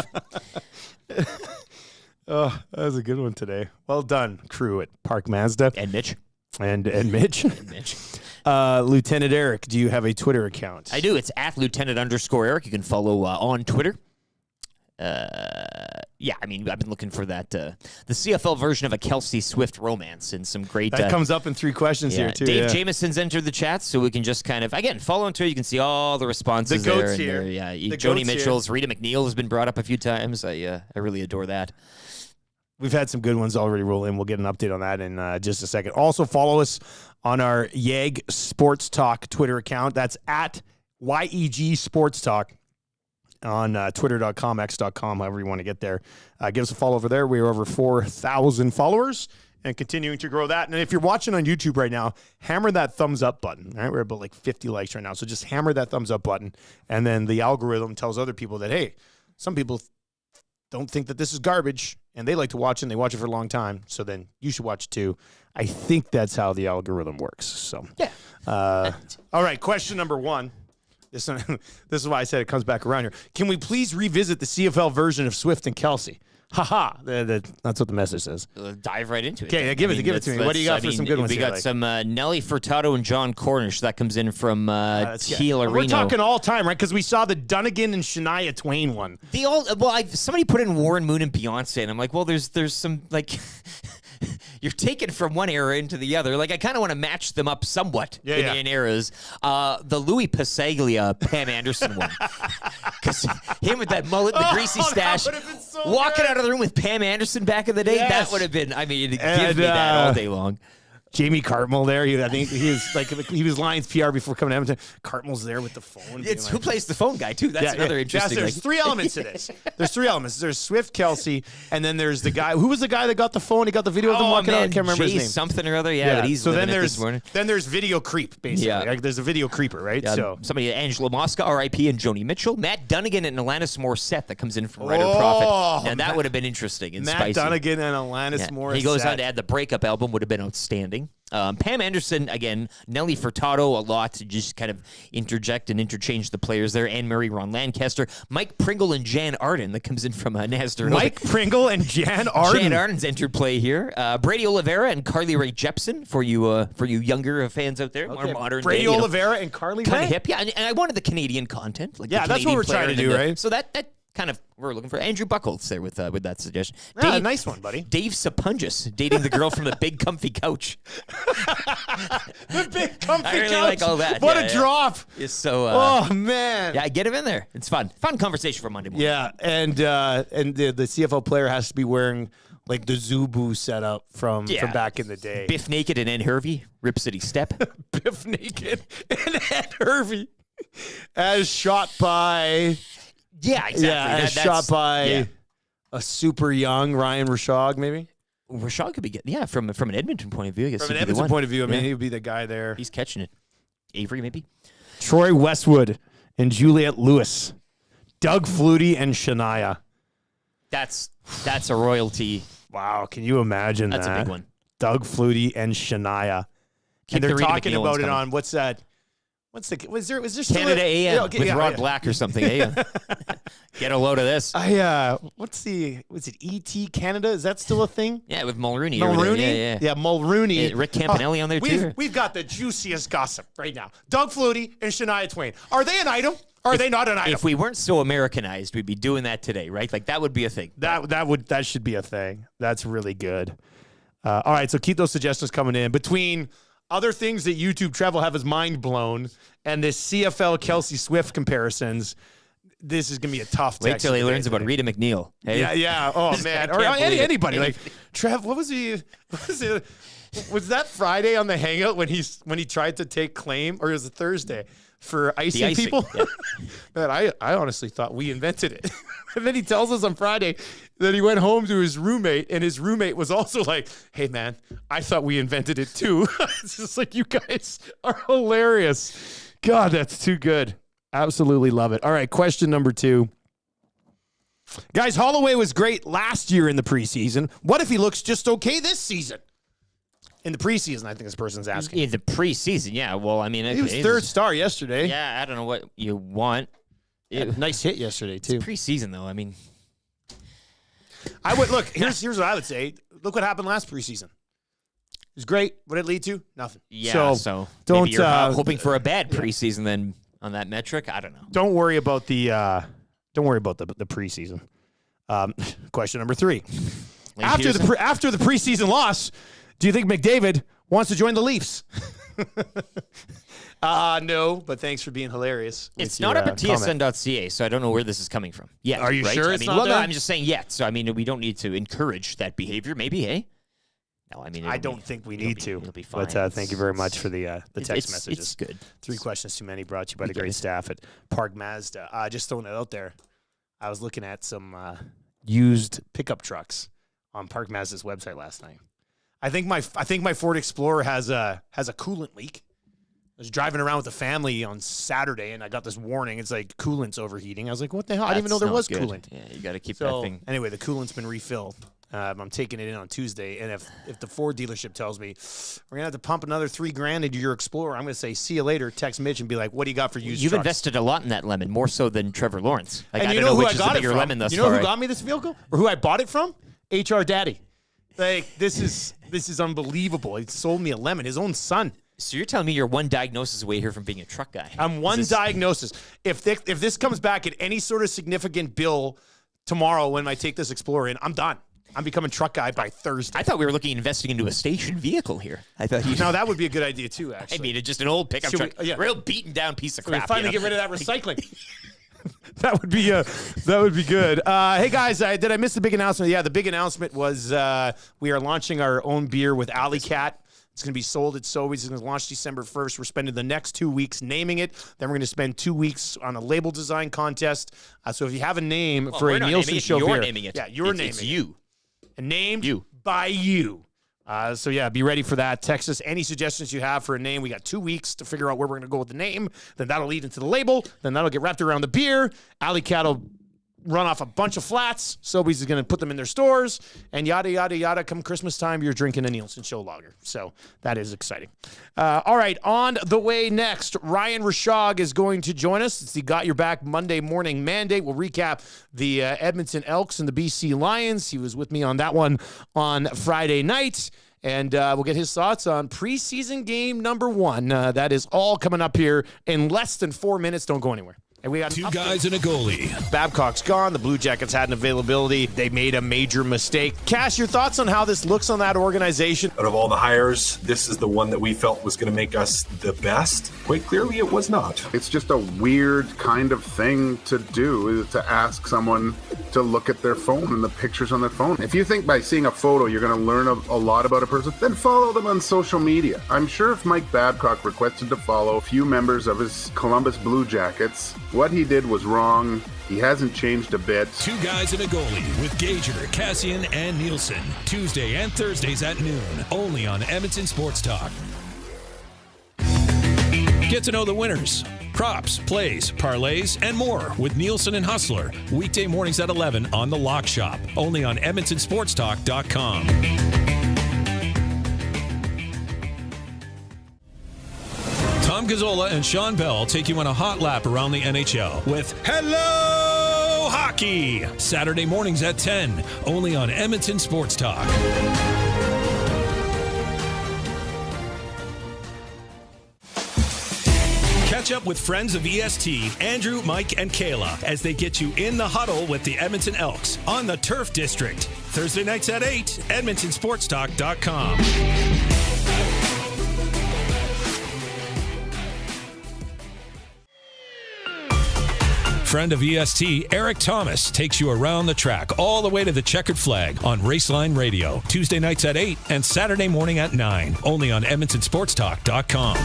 S2: Oh, that was a good one today. Well done, crew at Park Mazda.
S3: And Mitch.
S2: And Mitch.
S3: And Mitch.
S2: Lieutenant Eric, do you have a Twitter account?
S3: I do. It's at Lieutenant_Eric. You can follow on Twitter. Yeah, I mean, I've been looking for that, the CFL version of a Kelsey Swift romance and some great...
S2: That comes up in 3 questions here, too.
S3: Dave Jameson's entered the chat, so we can just kind of, again, follow on Twitter. You can see all the responses
S2: the goats
S3: there.
S2: Here.
S3: Yeah,
S2: the
S3: Joni
S2: goats
S3: Mitchell's,
S2: here.
S3: Rita McNeil has been brought up a few times. I really adore that.
S2: We've had some good ones already roll in. We'll get an update on that in just a second. Also, follow us on our YEG Sports Talk Twitter account. That's at YEG Sports Talk on twitter.com, x.com, however you want to get there. Give us a follow over there. We are over 4,000 followers and continuing to grow that. And if you're watching on YouTube right now, hammer that thumbs up button. All right, we're about like 50 likes right now. So just hammer that thumbs up button. And then the algorithm tells other people that, hey, some people don't think that this is garbage, and they like to watch it, and they watch it for a long time, so then you should watch it too. I think that's how the algorithm works. So,
S3: yeah.
S2: All right, question number 1. This is why I said it comes back around here. Can we please revisit the CFL version of Swift and Kelsey? Ha-ha. That's what the message says.
S3: Dive right into it.
S2: Okay, give it to me. What do you got for some good ones
S3: We
S2: here?
S3: got some Nelly Furtado and John Cornish. That comes in from Teal
S2: We're talking all time, right? Because we saw the Dunnigan and Shania Twain one.
S3: Somebody put in Warren Moon and Beyonce, and I'm like, well, there's some, like... You're taken from one era into the other. Like, I kind of want to match them up somewhat in eras. The Louis Pasaglia, Pam Anderson one. Because him with that mullet, the greasy stash, walking out of the room with Pam Anderson back in the day, that would have been, I mean, give me that all day long.
S2: Jamie Cartmel there. I think he was Lions PR before coming to Edmonton. Cartmel's there with the phone.
S3: It's who plays the phone guy too. That's another interesting.
S2: There's 3 elements to this. There's 3 elements. There's Swift, Kelsey, and then there's the guy. Who was the guy that got the phone? He got the video of him walking out. I can't remember his name.
S3: Something or other. Yeah. But he's
S2: so then there's video creep basically. Yeah. Like there's a video creeper, right?
S3: Yeah,
S2: so
S3: somebody, Angela Mosca, R.I.P. and Joni Mitchell, Matt Dunnigan and Alanis Morissette that comes in from Writer Prophet. Now that would have been interesting and spicy.
S2: Matt Dunnigan and Alanis Morissette.
S3: He goes on to add the breakup album would have been outstanding. Pam Anderson, again, Nelly Furtado, a lot to just kind of interject and interchange the players there. Anne-Marie Ron Lancaster, Mike Pringle and Jan Arden that comes in from Nasdaq.
S2: Mike Pringle and Jan Arden.
S3: Jan Arden's entered play here. Brady Oliveira and Carly Rae Jepsen for you younger fans out there. More modern
S2: Brady
S3: day,
S2: Oliveira and Carly Rae?
S3: Kind of hip, yeah. And I wanted the Canadian content. Like
S2: that's what we're trying to do, right?
S3: So that kind of we're looking for Andrew Buckholz there with that suggestion.
S2: Dave, nice one, buddy.
S3: Dave Sapungis dating the girl from the big comfy couch.
S2: The big comfy couch.
S3: I really like all that.
S2: What a drop!
S3: It's so.
S2: Oh man.
S3: Yeah, get him in there. It's fun. Fun conversation for Monday morning.
S2: Yeah, and the CFL player has to be wearing like the Zubu setup from back in the day.
S3: Biff Naked and Ed Hervey, Rip City Step.
S2: Biff Naked and Ed Hervey, as shot by.
S3: Yeah, exactly.
S2: Yeah, shot by a super young Ryan Rishaug, maybe.
S3: Rishaug could be from an Edmonton point of view. I guess
S2: from an Edmonton point of view, I mean, he would be the guy there.
S3: He's catching it. Avery, maybe.
S2: Troy Westwood and Juliette Lewis, Doug Flutie and Shania.
S3: That's a royalty.
S2: Wow, can you imagine that?
S3: That's a big one.
S2: Doug Flutie and Shania. And they're talking about it on what's that? Was there still
S3: Canada AM with Rod Black or something? Get a load of this.
S2: Was it ET Canada? Is that still a thing?
S3: Yeah, with Mulrooney.
S2: Mulrooney? Yeah, Mulrooney.
S3: Rick Campanelli on there too.
S2: We've got the juiciest gossip right now. Doug Flutie and Shania Twain. Are they an item? Or are they not an item?
S3: If we weren't so Americanized, we'd be doing that today, right? Like that would be a thing.
S2: That should be a thing. That's really good. All right, so keep those suggestions coming in. Between other things that YouTube Trev have his mind blown, and this CFL Kelsey Swift comparisons. This is going to be a tough text.
S3: Wait till he learns about Rita McNeil. Hey?
S2: Yeah. Oh, man. Or anybody. Like, Trev, what was he? Was that Friday on the Hangout when he tried to take claim, or was it Thursday for icing people? Yeah. Man, I honestly thought we invented it. And then he tells us on Friday that he went home to his roommate, and his roommate was also like, hey, man, I thought we invented it too. It's just like, you guys are hilarious. God, that's too good. Absolutely love it. All right, question number 2. Guys, Holloway was great last year in the preseason. What if he looks just okay this season? In the preseason, I think this person's asking.
S3: In the preseason, yeah. Well, I mean,
S2: he was third star yesterday.
S3: Yeah, I don't know what you want.
S2: Nice hit yesterday, too.
S3: It's preseason, though. I mean,
S2: I would look. Here's what I would say. Look what happened last preseason. It was great. What did it lead to? Nothing.
S3: Yeah. So
S2: don't
S3: maybe you're hoping for a bad preseason then on that metric. I don't know.
S2: Don't worry about the preseason. Question number 3. After the preseason loss, do you think McDavid wants to join the Leafs? No, but thanks for being hilarious.
S3: It's not up at tsn.ca, so I don't know where this is coming from. Yeah,
S2: are you sure it's not
S3: well,
S2: there?
S3: No, I'm just saying yet. So I mean, we don't need to encourage that behavior. Maybe, hey? No, I mean,
S2: I don't think we need to.
S3: It'll be fine.
S2: But thank you very much for the text messages.
S3: It's good.
S2: 3 questions too many. Brought to you by the great staff at Park Mazda. Just throwing it out there. I was looking at some used pickup trucks on Park Mazda's website last night. I think my Ford Explorer has a coolant leak. I was driving around with the family on Saturday, and I got this warning. It's like coolant's overheating. I was like, what the hell? I didn't even know there was coolant.
S3: Yeah, you got to keep that thing.
S2: Anyway, the coolant's been refilled. I'm taking it in on Tuesday, and if the Ford dealership tells me we're gonna have to pump another $3,000 into your Explorer, I'm gonna say see you later. Text Mitch and be like, what do you got for used
S3: You've
S2: trucks?
S3: invested a lot in that lemon, more so than Trevor Lawrence. Like,
S2: and
S3: I
S2: you
S3: don't
S2: know who
S3: which
S2: I got
S3: is the
S2: it
S3: bigger
S2: from?
S3: lemon thus
S2: you know
S3: far.
S2: who got me this vehicle, or who I bought it from? HR Daddy. Like this is unbelievable. He sold me a lemon. His own son.
S3: So you're telling me you're one diagnosis away here from being a truck guy?
S2: I'm one diagnosis. If this comes back at any sort of significant bill tomorrow when I take this Explorer in, I'm done. I'm becoming truck guy by Thursday.
S3: I thought we were looking at investing into a station vehicle here. I thought
S2: now that would be a good idea too. Actually,
S3: I mean, it's just an old pickup truck, real beaten down piece of crap.
S2: Finally get rid of that recycling. That would be good. Hey guys, did I miss the big announcement? Yeah, the big announcement was we are launching our own beer with Alley Cat. It's going to be sold at Sobeys. It's going to launch December 1st. We're spending the next 2 weeks naming it. Then we're going to spend 2 weeks on a label design contest. So if you have a name for a Nielson show beer,
S3: you're naming it.
S2: Yeah, you're naming
S3: it's
S2: it.
S3: You.
S2: And named by you. So yeah, be ready for that. Text us any suggestions you have for a name. We got 2 weeks to figure out where we're going to go with the name. Then that'll lead into the label. Then that'll get wrapped around the beer. Alley Cat will run off a bunch of flats. Sobeys is going to put them in their stores. And yada, yada, yada. Come Christmas time, you're drinking a Nielson show lager. So that is exciting. All right, on the way next, Ryan Rishaug is going to join us. It's the Got Your Back Monday Morning Mandate. We'll recap the Edmonton Elks and the BC Lions. He was with me on that one on Friday night. And we'll get his thoughts on preseason game number 1. That is all coming up here in less than 4 minutes. Don't go anywhere. And we got
S6: 2 guys and a goalie.
S2: Babcock's gone. The Blue Jackets had an availability. They made a major mistake. Cash, your thoughts on how this looks on that organization?
S7: Out of all the hires, this is the one that we felt was going to make us the best. Quite clearly, it was not.
S8: It's just a weird kind of thing to do, to ask someone to look at their phone and the pictures on their phone. If you think by seeing a photo you're going to learn a lot about a person, then follow them on social media. I'm sure if Mike Babcock requested to follow a few members of his Columbus Blue Jackets, what he did was wrong. He hasn't changed a bit.
S6: 2 guys and a goalie with Gager, Cassian, and Nielsen. Tuesday and Thursdays at noon. Only on Edmonton Sports Talk. Get to know the winners, props, plays, parlays, and more with Nielsen and Hustler. Weekday mornings at 11 on The Lock Shop. Only on EdmontonSportsTalk.com. Tom Gazzola and Sean Bell take you on a hot lap around the NHL with Hello Hockey. Saturday mornings at 10, only on Edmonton Sports Talk. Catch up with friends of EST, Andrew, Mike, and Kayla as they get you in the huddle with the Edmonton Elks on the Turf District. Thursday nights at 8, EdmontonSportsTalk.com. Friend of EST, Eric Thomas, takes you around the track all the way to the checkered flag on Raceline Radio. Tuesday nights at 8 and Saturday morning at 9. Only on EdmontonSportsTalk.com.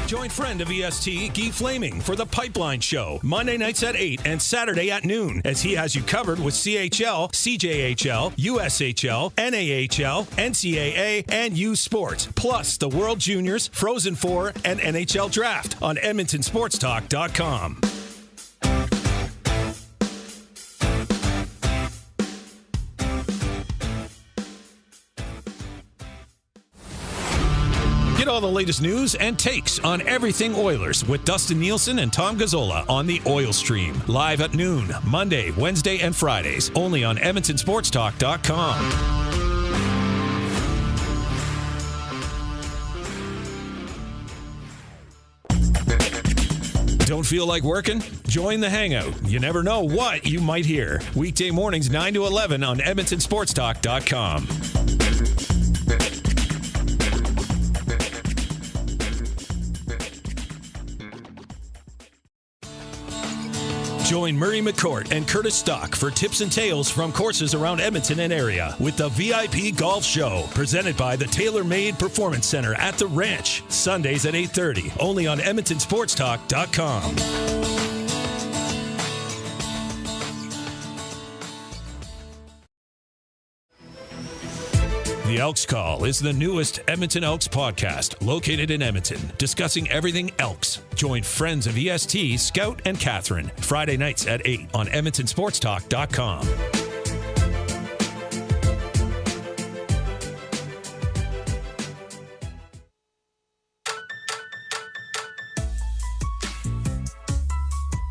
S6: Join friend of EST, Guy Flaming, for the Pipeline Show, Monday nights at 8 and Saturday at noon, as he has you covered with CHL, CJHL, USHL, NAHL, NCAA, and U Sports, plus the World Juniors, Frozen Four, and NHL Draft on EdmontonSportsTalk.com. Get all the latest news and takes on everything Oilers with Dustin Nielson and Tom Gazzola on the Oil Stream. Live at noon, Monday, Wednesday, and Fridays. Only on EdmontonSportsTalk.com. Don't feel like working? Join the Hangout. You never know what you might hear. Weekday mornings 9 to 11 on EdmontonSportsTalk.com. Join Murray McCourt and Curtis Stock for tips and tales from courses around Edmonton and area with the VIP Golf Show, presented by the Tailor Made Performance Center at the Ranch, Sundays at 8:30, only on EdmontonSportsTalk.com. The Elks Call is the newest Edmonton Elks podcast located in Edmonton, discussing everything Elks. Join friends of EST, Scout and Catherine, Friday nights at 8 on EdmontonSportsTalk.com.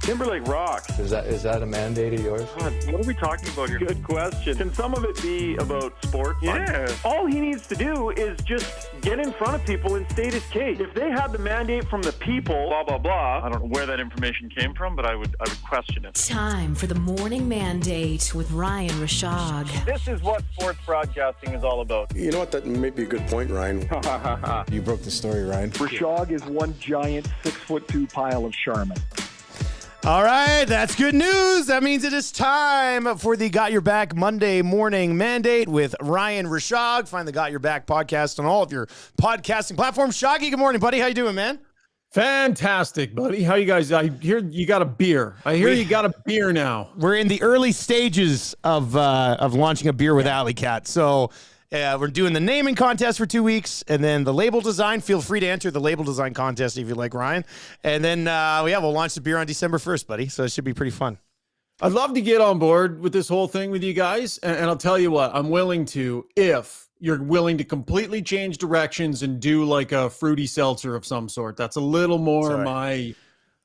S16: Timberlake rocks.
S21: Is that a mandate of yours?
S16: God, what are we talking about here? Good question. Can some of it be about sports? Yeah.
S22: All he needs to do is just get in front of people and state his case. If they had the mandate from the people, blah, blah, blah.
S16: I don't know where that information came from, but I would question it.
S23: Time for the Morning Mandate with Ryan Rishaug.
S22: This is what sports broadcasting is all about.
S21: You know what? That may be a good point, Ryan. You broke the story, Ryan.
S22: Rishaug is one giant 6'2" pile of Charmin.
S2: All right, that's good news. That means it is time for the Got Your Back Monday Morning Mandate with Ryan Rishaug. Find the Got Your Back podcast on all of your podcasting platforms. Shaggy, good morning, buddy. How you doing, man?
S24: Fantastic, buddy. How you guys? I hear you got a beer. You got a beer now.
S2: We're in the early stages of launching a beer with Alley Cat. So we're doing the naming contest for 2 weeks, and then the label design. Feel free to enter the label design contest if you like, Ryan. And then we'll launch the beer on December 1st, buddy. So it should be pretty fun.
S24: I'd love to get on board with this whole thing with you guys, and I'll tell you what, I'm willing to if you're willing to completely change directions and do like a fruity seltzer of some sort. That's a little more my.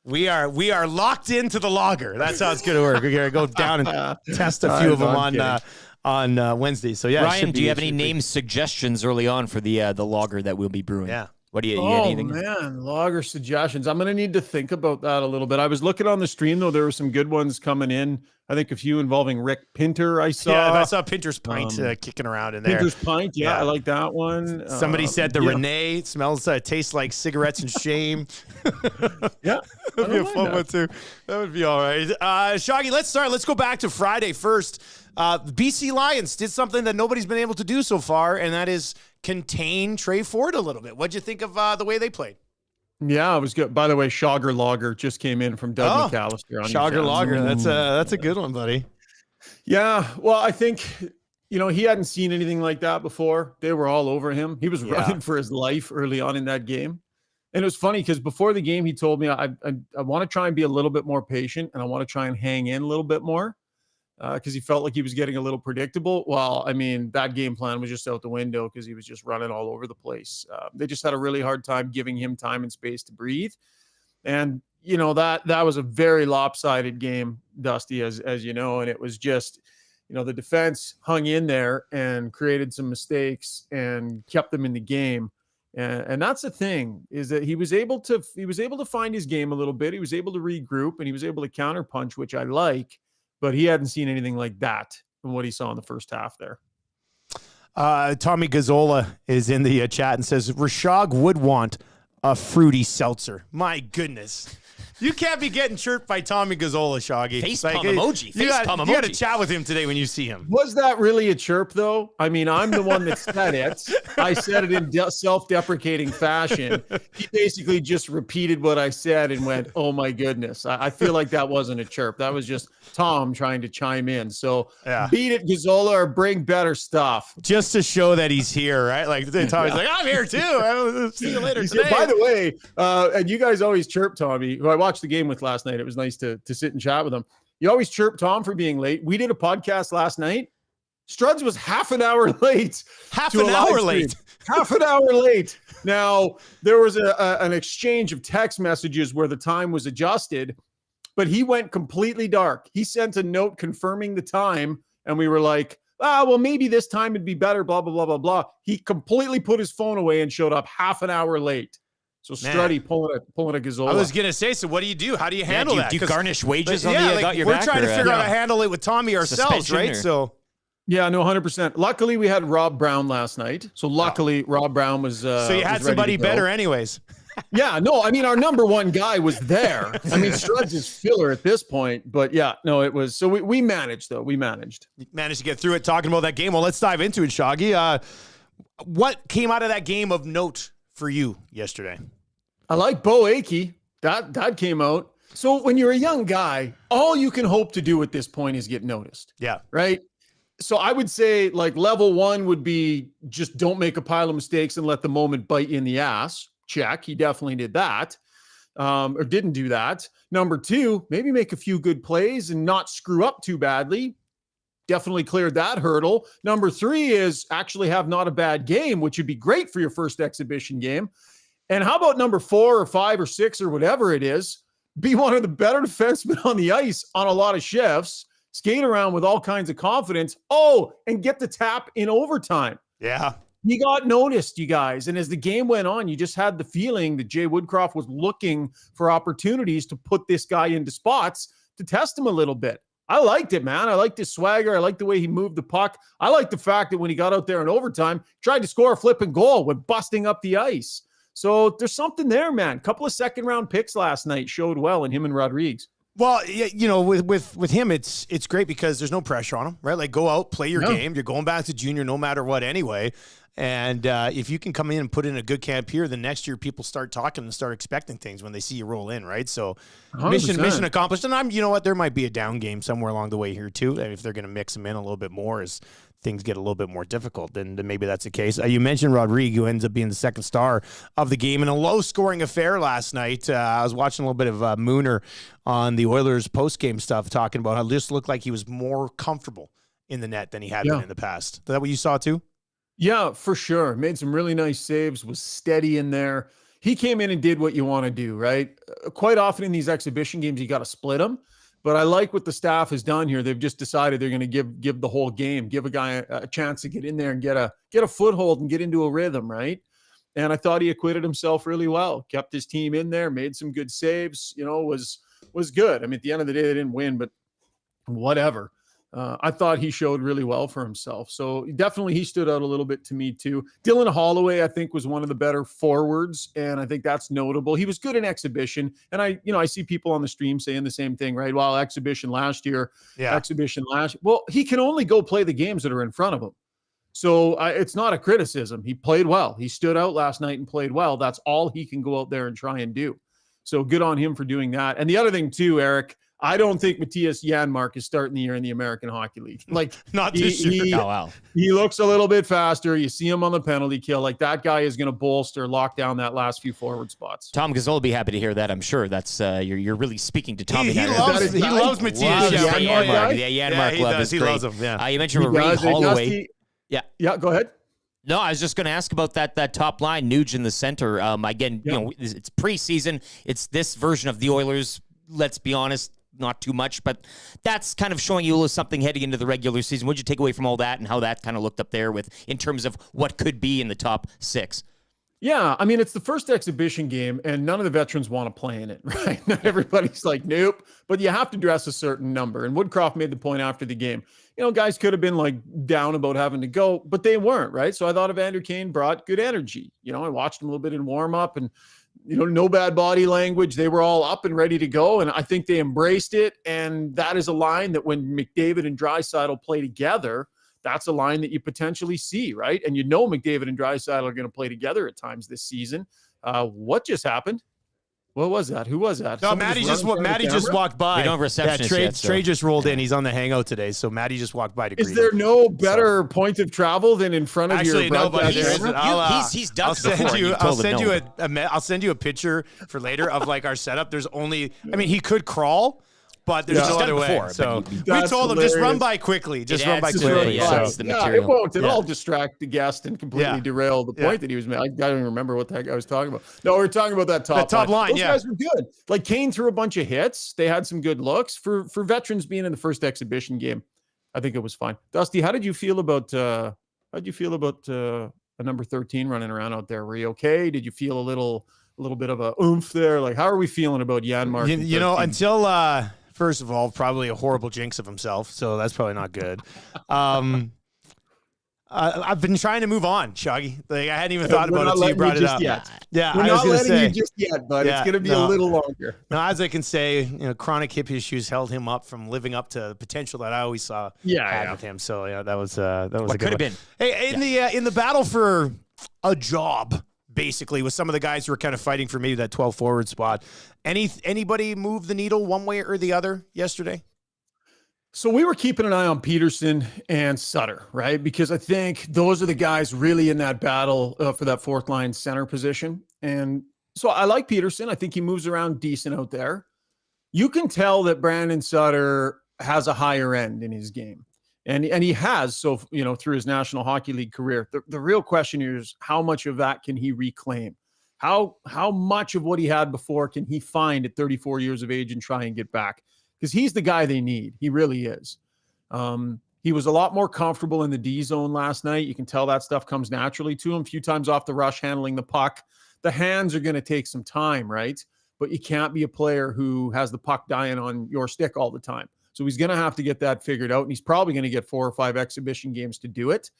S2: We are locked into the lager. That's how it's going to work. We're going to go down and test a few of them on Wednesday. So yeah,
S3: Ryan, do you have any name suggestions early on for the lager that we'll be brewing?
S2: Yeah.
S3: What do you?
S24: Man, lager suggestions. I'm going to need to think about that a little bit. I was looking on the stream though; there were some good ones coming in. I think a few involving Rick Pinter. I saw.
S2: Yeah, I saw Pinter's Pint kicking around in there.
S24: Pinter's Pint. Yeah, I like that one.
S2: Somebody said the Renee smells tastes like cigarettes and shame.
S24: Yeah,
S2: that'd be a fun one too. That would be all right. Shaggy, let's start. Let's go back to Friday first. The BC Lions did something that nobody's been able to do so far, and that is contain Trey Ford a little bit. What'd you think of the way they played?
S24: Yeah, it was good. By the way, Schauger Lager just came in from Doug McAllister.
S2: Schauger Lager, that's a good one, buddy.
S24: Yeah, well, I think he hadn't seen anything like that before. They were all over him. He was running for his life early on in that game. And it was funny because before the game, he told me, I want to try and be a little bit more patient, and I want to try and hang in a little bit more. Because he felt like he was getting a little predictable. Well, I mean, that game plan was just out the window because he was just running all over the place. They just had a really hard time giving him time and space to breathe. And, that was a very lopsided game, Dusty, as you know, and it was just, the defense hung in there and created some mistakes and kept them in the game. And that's the thing, is that he was able to find his game a little bit. He was able to regroup and he was able to counterpunch, which I like. But he hadn't seen anything like that from what he saw in the first half there.
S2: Tommy Gazzola is in the chat and says, Rishaug would want a fruity seltzer. My goodness. You can't be getting chirped by Tommy Gazzola, Shoggy.
S3: Facepalm emoji.
S2: You got
S3: Emoji.
S2: to chat with him today when you see him.
S24: Was that really a chirp, though? I mean, I'm the one that said it. I said it in self-deprecating fashion. He basically just repeated what I said and went, oh, my goodness. I feel like that wasn't a chirp. That was just Tom trying to chime in. So beat it, Gazzola, or bring better stuff.
S2: Just to show that he's here, right? Like, Tommy's like, I'm here, too. I'll see you later today.
S24: By the way, and you guys always chirp Tommy, who I watched the game with last night. It was nice to sit and chat with him. You always chirp Tom for being late. We did a podcast last night. Struds was half an hour late.
S2: Half an hour late.
S24: Now, there was an exchange of text messages where the time was adjusted, but he went completely dark. He sent a note confirming the time, and we were like, well, maybe this time would be better, blah, blah, blah, blah, blah. He completely put his phone away and showed up half an hour late. So Struddy pulling a Gazzola.
S2: I was gonna say, so what do you do? How do you handle that?
S3: Do you garnish wages on
S2: got your
S3: back?
S2: We're trying to figure out how to handle it with Tommy ourselves, right? So
S24: yeah, no, 100%. Luckily, we had Rob Brown last night. So luckily, Rob Brown was.
S2: So you had somebody better, anyways.
S24: Yeah, no, I mean, our number one guy was there. I mean, Struds is filler at this point, but yeah, no, it was. So we managed, though. We managed
S2: to get through it. Talking about that game. Well, let's dive into it, Shoggy. What came out of that game of note for you yesterday?
S24: I like Bo Akey. That came out. So when you're a young guy, all you can hope to do at this point is get noticed.
S2: Yeah.
S24: Right? So I would say like level one would be just don't make a pile of mistakes and let the moment bite you in the ass. Check. He definitely did that. Or didn't do that. Number two, maybe make a few good plays and not screw up too badly. Definitely cleared that hurdle. Number three is actually have not a bad game, which would be great for your first exhibition game. And how about number 4 or 5 or 6 or whatever it is, be one of the better defensemen on the ice on a lot of shifts, skate around with all kinds of confidence. Oh, and get the tap in overtime.
S2: Yeah.
S24: He got noticed, you guys. And as the game went on, you just had the feeling that Jay Woodcroft was looking for opportunities to put this guy into spots to test him a little bit. I liked it, man. I liked his swagger. I liked the way he moved the puck. I liked the fact that when he got out there in overtime, tried to score a flipping goal with busting up the ice. So there's something there, man. A couple of second-round picks last night showed well in him and Rodriguez.
S2: Well, you know, with him, it's great because there's no pressure on him, right? Like, go out, play your game. You're going back to junior no matter what anyway. And if you can come in and put in a good camp here, then next year people start talking and start expecting things when they see you roll in, right? So
S24: 100%.
S2: mission accomplished. And you know what? There might be a down game somewhere along the way here too. If they're going to mix them in a little bit more as things get a little bit more difficult, then maybe that's the case. You mentioned Rodriguez, who ends up being the second star of the game in a low-scoring affair last night. I was watching a little bit of Mooner on the Oilers post-game stuff, talking about how it just looked like he was more comfortable in the net than he had been in the past. Is that what you saw too?
S24: Yeah, for sure. Made some really nice saves, was steady in there. He came in and did what you want to do, right? Quite often in these exhibition games, you got to split them. But I like what the staff has done here. They've just decided they're going to give the whole game, give a guy a chance to get in there and get a foothold and get into a rhythm, right? And I thought he acquitted himself really well. Kept his team in there, made some good saves. You know, was good. I mean, at the end of the day, they didn't win, but whatever. I thought he showed really well for himself. So definitely he stood out a little bit to me too. Dylan Holloway, I think, was one of the better forwards, and I think that's notable. He was good in exhibition, and I see people on the stream saying the same thing, right? Well, exhibition last year. Well, he can only go play the games that are in front of him. So it's not a criticism. He played well. He stood out last night and played well. That's all he can go out there and try and do. So good on him for doing that. And the other thing too, Eric, I don't think Matthias Janmark is starting the year in the American Hockey League. Like,
S2: not this year.
S3: Wow.
S24: He looks a little bit faster. You see him on the penalty kill. Like, that guy is going to bolster, lock down that last few forward spots.
S3: Tom Gazzola will be happy to hear that. I'm sure that's you're really speaking to Tommy.
S2: He loves Matthias
S24: Janmark.
S3: Janmark love is
S2: he
S3: great.
S2: loves him. Yeah.
S3: You mentioned Marie Holloway.
S24: Yeah. Go ahead.
S3: No, I was just going to ask about that top line, Nuge in the center. Again, you know, it's preseason. It's this version of the Oilers. Let's be honest, not too much, but that's kind of showing you a little something heading into the regular season. What'd you take away from all that and how that kind of looked up there in terms of what could be in the top 6?
S24: Yeah, I mean, it's the first exhibition game, and none of the veterans want to play in it, right? Everybody's like, nope. But you have to dress a certain number. And Woodcroft made the point after the game. Guys could have been like down about having to go, but they weren't, right? So I thought Evander Kane brought good energy. I watched him a little bit in warm up, and no bad body language. They were all up and ready to go, and I think they embraced it. And that is a line that when McDavid and Draisaitl play together, that's a line that you potentially see, right? And McDavid and Draisaitl are going to play together at times this season. What just happened? What was that? Who was that?
S2: No, Matty just walked by.
S3: We don't have receptionist yet,
S2: Trey just rolled in. He's on the hangout today, so Matty just walked by to greet
S24: Is there
S2: him.
S24: no better point of travel than in front of
S2: Actually,
S24: your
S2: no, but
S24: broadcast
S3: he's ducked before.
S2: I'll send you a picture for later of like our setup. There's only, he could crawl, but there's no other way. So we told him just run by quickly. Just run by quickly.
S24: It won't. It'll all distract the guest and completely derail the point that he was making. I don't even remember what the heck I was talking about. No, we were talking about that top line. Those guys were good. Like Kane threw a bunch of hits. They had some good looks for veterans being in the first exhibition game. I think it was fine. Dusty, how did you feel about a number 13 running around out there? Were you okay? Did you feel a little bit of a oomph there? Like, how are we feeling about Janmark?
S2: Until first of all, probably a horrible jinx of himself, so that's probably not good. I've been trying to move on, Shaggy. Like I hadn't even thought about it until you brought it up. Yeah,
S24: we're not letting you just yet, but it's going to be a little longer.
S2: Now, as I can say, chronic hip issues held him up from living up to the potential that I always saw had with him. So yeah, that was a good
S3: could have been.
S2: Hey, in the battle for a job, basically, with some of the guys who were kind of fighting for maybe that 12 forward spot. Anybody move the needle one way or the other yesterday?
S24: So we were keeping an eye on Peterson and Sutter, right? Because I think those are the guys really in that battle for that fourth line center position. And so I like Peterson. I think he moves around decent out there. You can tell that Brandon Sutter has a higher end in his game. And he has, so, through his National Hockey League career. The real question is, how much of that can he reclaim? How much of what he had before can he find at 34 years of age and try and get back? Because he's the guy they need. He really is. He was a lot more comfortable in the D zone last night. You can tell that stuff comes naturally to him. A few times off the rush, handling the puck. The hands are going to take some time, right? But you can't be a player who has the puck dying on your stick all the time. So he's going to have to get that figured out, and he's probably going to get 4 or 5 exhibition games to do it.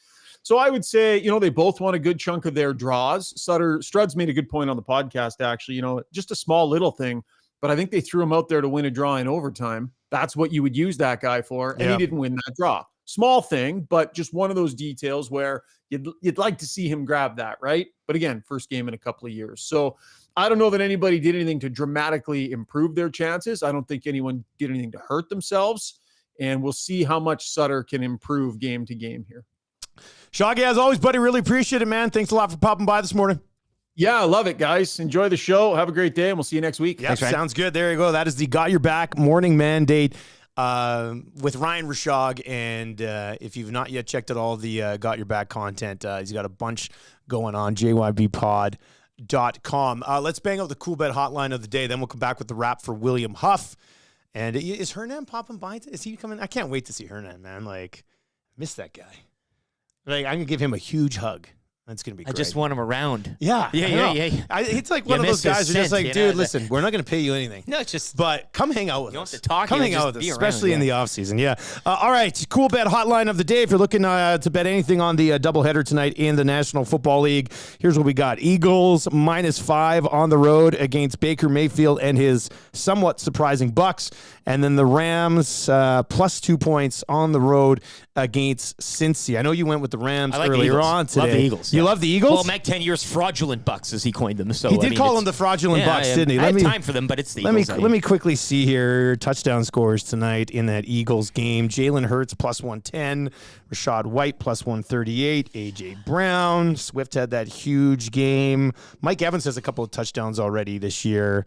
S24: So I would say, they both won a good chunk of their draws. Struds made a good point on the podcast, actually, just a small little thing, but I think they threw him out there to win a draw in overtime. That's what you would use that guy for, and he didn't win that draw. Small thing, but just one of those details where you'd like to see him grab that, right? But again, first game in a couple of years. So I don't know that anybody did anything to dramatically improve their chances. I don't think anyone did anything to hurt themselves. And we'll see how much Sutter can improve game to game here.
S2: Shaggy, as always, buddy, really appreciate it, man. Thanks a lot for popping by this morning.
S24: Yeah, I love it, guys. Enjoy the show. Have a great day, and we'll see you next week.
S2: Yeah, sounds good. There you go. That is the Got Your Back Morning Mandate with Ryan Rishaug. And if you've not yet checked out all the Got Your Back content, he's got a bunch going on, jybpod.com. Let's bang out the Cool Bet hotline of the day. Then we'll come back with the wrap for William Huff. And is Hernan popping by? Is he coming? I can't wait to see Hernan, man. Like, miss that guy. Like, I'm going to give him a huge hug. That's going to be great.
S3: I just want him around.
S2: Yeah. It's like one of those guys who's just like, dude,
S3: know?
S2: Listen, we're not going to pay you anything.
S3: No, it's just.
S2: But come hang out with us.
S3: You want to talk.
S2: Come hang out with us, especially in the offseason. Yeah. All right. Cool Bet hotline of the day. If you're looking to bet anything on the doubleheader tonight in the National Football League, here's what we got. Eagles -5 on the road against Baker Mayfield and his somewhat surprising Bucks. And then the Rams +2 points on the road against Cincy. I know you went with the Rams earlier on today.
S3: Love the Eagles.
S2: You love the Eagles?
S3: Well, Mike Tanier's fraudulent Bucks, as he coined them. So
S2: he did call them the fraudulent Bucks, didn't he?
S3: I have time for them, but it's the Eagles.
S2: Let me quickly see here. Touchdown scores tonight in that Eagles game. Jalen Hurts +110. Rashad White +138. A.J. Brown. Swift had that huge game. Mike Evans has a couple of touchdowns already this year.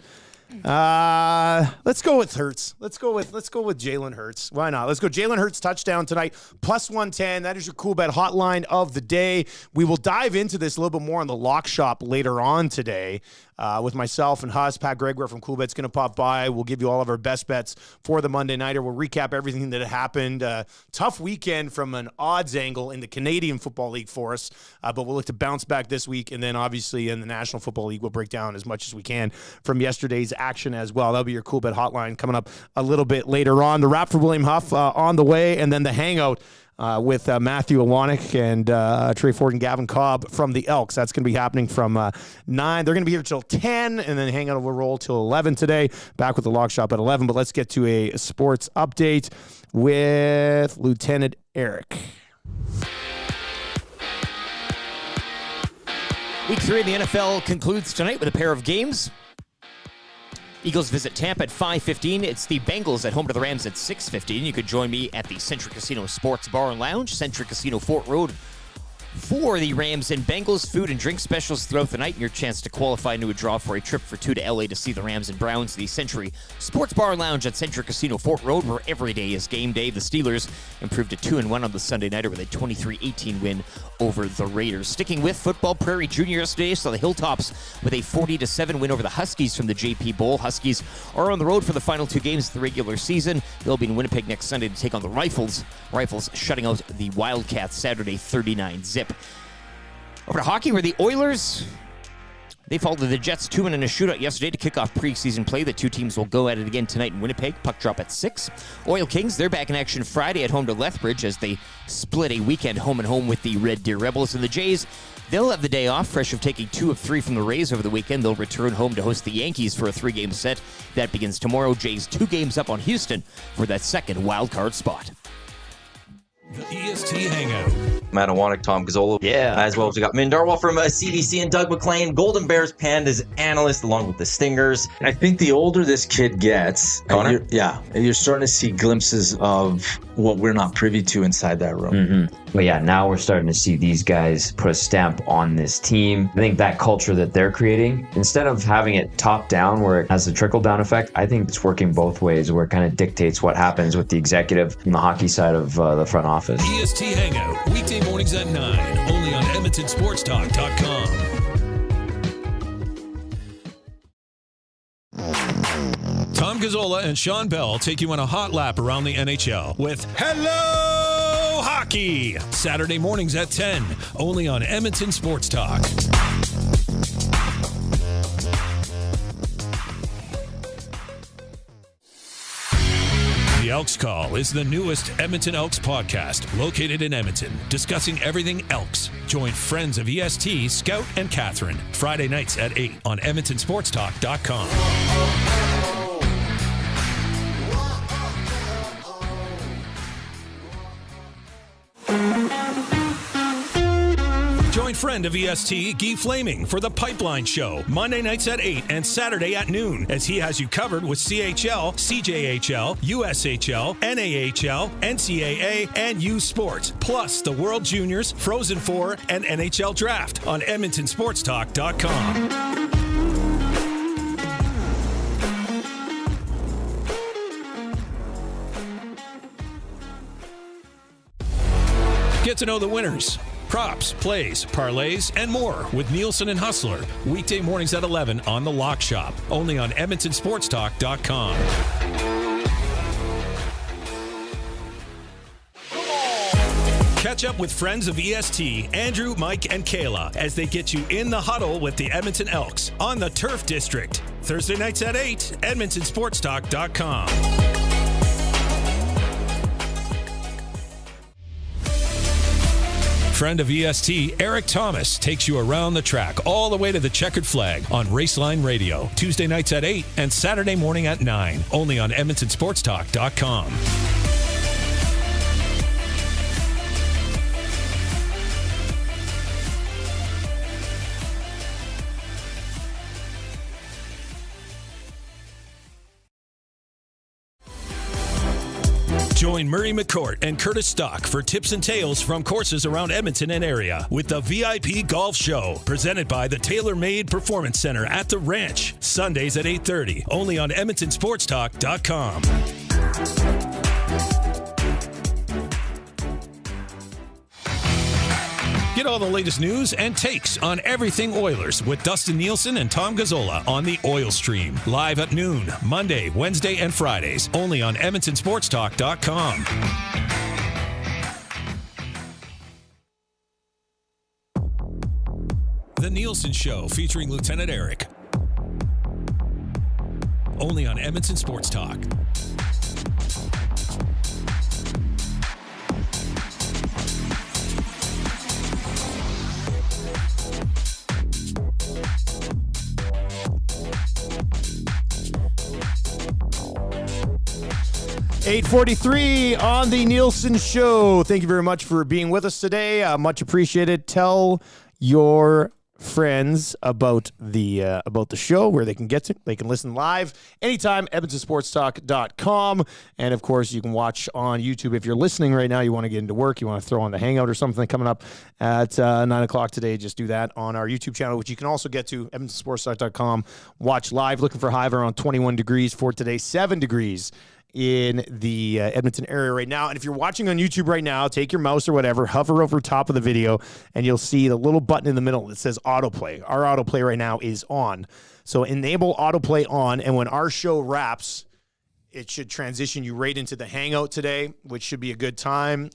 S2: Let's go with Hurts. Let's go with Jalen Hurts. Why not? Let's go Jalen Hurts touchdown tonight, +110. That is your Cool Bet hotline of the day. We will dive into this a little bit more on the Lock Shop later on today. with myself and Huss. Pat Gregoire from CoolBet's going to pop by. We'll give you all of our best bets for the Monday Nighter. We'll recap everything that happened. Tough weekend from an odds angle in the Canadian Football League for us, but we'll look to bounce back this week. And then obviously in the National Football League, we'll break down as much as we can from yesterday's action as well. That'll be your CoolBet hotline coming up a little bit later on. The wrap for William Huff on the way, and then the hangout with Matthew Iwanek and Trey Ford and Gavin Cobb from the Elks. That's going to be happening from 9. They're going to be here till 10, and then hangout will roll till 11 today. Back with the Lock Shop at 11. But let's get to a sports update with Lieutenant Eric.
S3: Week 3 of the NFL concludes tonight with a pair of games. Eagles visit Tampa at 5:15. It's the Bengals at home to the Rams at 6:15. You could join me at the Century Casino Sports Bar and Lounge, Century Casino Fort Road, for the Rams and Bengals food and drink specials throughout the night, and your chance to qualify into a draw for a trip for 2 to LA to see the Rams and Browns. The Century Sports Bar and Lounge at Century Casino Fort Road, where every day is game day. The Steelers improved to 2-1 on the Sunday nighter with a 23-18 win over the Raiders. Sticking with football, Prairie Junior yesterday saw the Hilltops with a 40-7 win over the Huskies from the JP Bowl. Huskies are on the road for the final 2 games of the regular season. They'll be in Winnipeg next Sunday to take on the Rifles. Rifles shutting out the Wildcats Saturday 39-0. Over to hockey, where the Oilers, they followed the Jets 2-1 in a shootout yesterday to kick off preseason play. The two teams will go at it again tonight in Winnipeg. Puck drop at 6. Oil Kings, they're back in action Friday at home to Lethbridge as they split a weekend home-and-home with the Red Deer Rebels. And the Jays, they'll have the day off, fresh of taking 2 of 3 from the Rays over the weekend. They'll return home to host the Yankees for a 3-game set. That begins tomorrow. Jays 2 games up on Houston for that second wild card spot.
S6: The EST Hangout.
S5: Matt Iwanek, Tom Gazzola.
S10: Yeah.
S5: As well as we got Min Darwal from CDC and Doug McLean, Golden Bears Pandas analyst, along with the Stingers.
S9: I think the older this kid gets,
S5: Connor?
S9: you're starting to see glimpses of what we're not privy to inside that room.
S10: Mm-hmm. But yeah, now we're starting to see these guys put a stamp on this team. I think that culture that they're creating, instead of having it top down where it has a trickle down effect, I think it's working both ways where it kind of dictates what happens with the executive and the hockey side of the front office.
S6: EST Hangout, weekday mornings at 9, only on EdmontonSportsTalk.com. Tom Gazzola and Sean Bell take you on a hot lap around the NHL with Hello Hockey, Saturday mornings at 10, only on Edmonton Sports Talk. The Elks Call is the newest Edmonton Elks podcast, located in Edmonton, discussing everything Elks. Join friends of EST, Scout and Catherine, Friday nights at 8 on EdmontonSportsTalk.com. Join friend of EST, Guy Flaming, for The Pipeline Show, Monday nights at 8 and Saturday at noon, as he has you covered with CHL, CJHL, USHL, NAHL, NCAA, and U Sports, plus the World Juniors, Frozen Four, and NHL Draft on EdmontonSportsTalk.com. Get to know the winners, props, plays, parlays, and more with Nielson and Hustler. Weekday mornings at 11 on The Lock Shop, only on EdmontonSportsTalk.com. Catch up with friends of EST, Andrew, Mike, and Kayla, as they get you in the huddle with the Edmonton Elks on the Turf District. Thursday nights at 8, EdmontonSportsTalk.com. Friend of EST, Eric Thomas, takes you around the track all the way to the checkered flag on Raceline Radio. Tuesday nights at 8 and Saturday morning at 9. Only on EdmontonSportsTalk.com. Join Murray McCourt and Curtis Stock for tips and tales from courses around Edmonton and area with the VIP Golf Show, presented by the Tailor Made Performance Center at the Ranch, Sundays at 8:30, only on EdmontonSportsTalk.com. Get all the latest news and takes on everything Oilers with Dustin Nielson and Tom Gazzola on the Oil Stream. Live at noon, Monday, Wednesday, and Fridays. Only on EdmontonSportsTalk.com. The Nielson Show featuring Lieutenant Eric. Only on Edmonton Sports Talk.
S2: .843 on the Nielson Show. Thank you very much for being with us today. Much appreciated. Tell your friends about the show, where they can get to. They can listen live anytime, EdmontonSportsTalk.com. And, of course, you can watch on YouTube. If you're listening right now, you want to get into work, you want to throw on the Hangout or something coming up at 9 o'clock today, just do that on our YouTube channel, which you can also get to, EdmontonSportsTalk.com. Watch live. Looking for high of around 21 degrees for today, 7 degrees in the Edmonton area right now. And if you're watching on YouTube right now, take your mouse or whatever, hover over top of the video, and you'll see the little button in the middle that says autoplay. Our autoplay right now is on. So enable autoplay on, and when our show wraps, it should transition you right into the Hangout today, which should be a good time.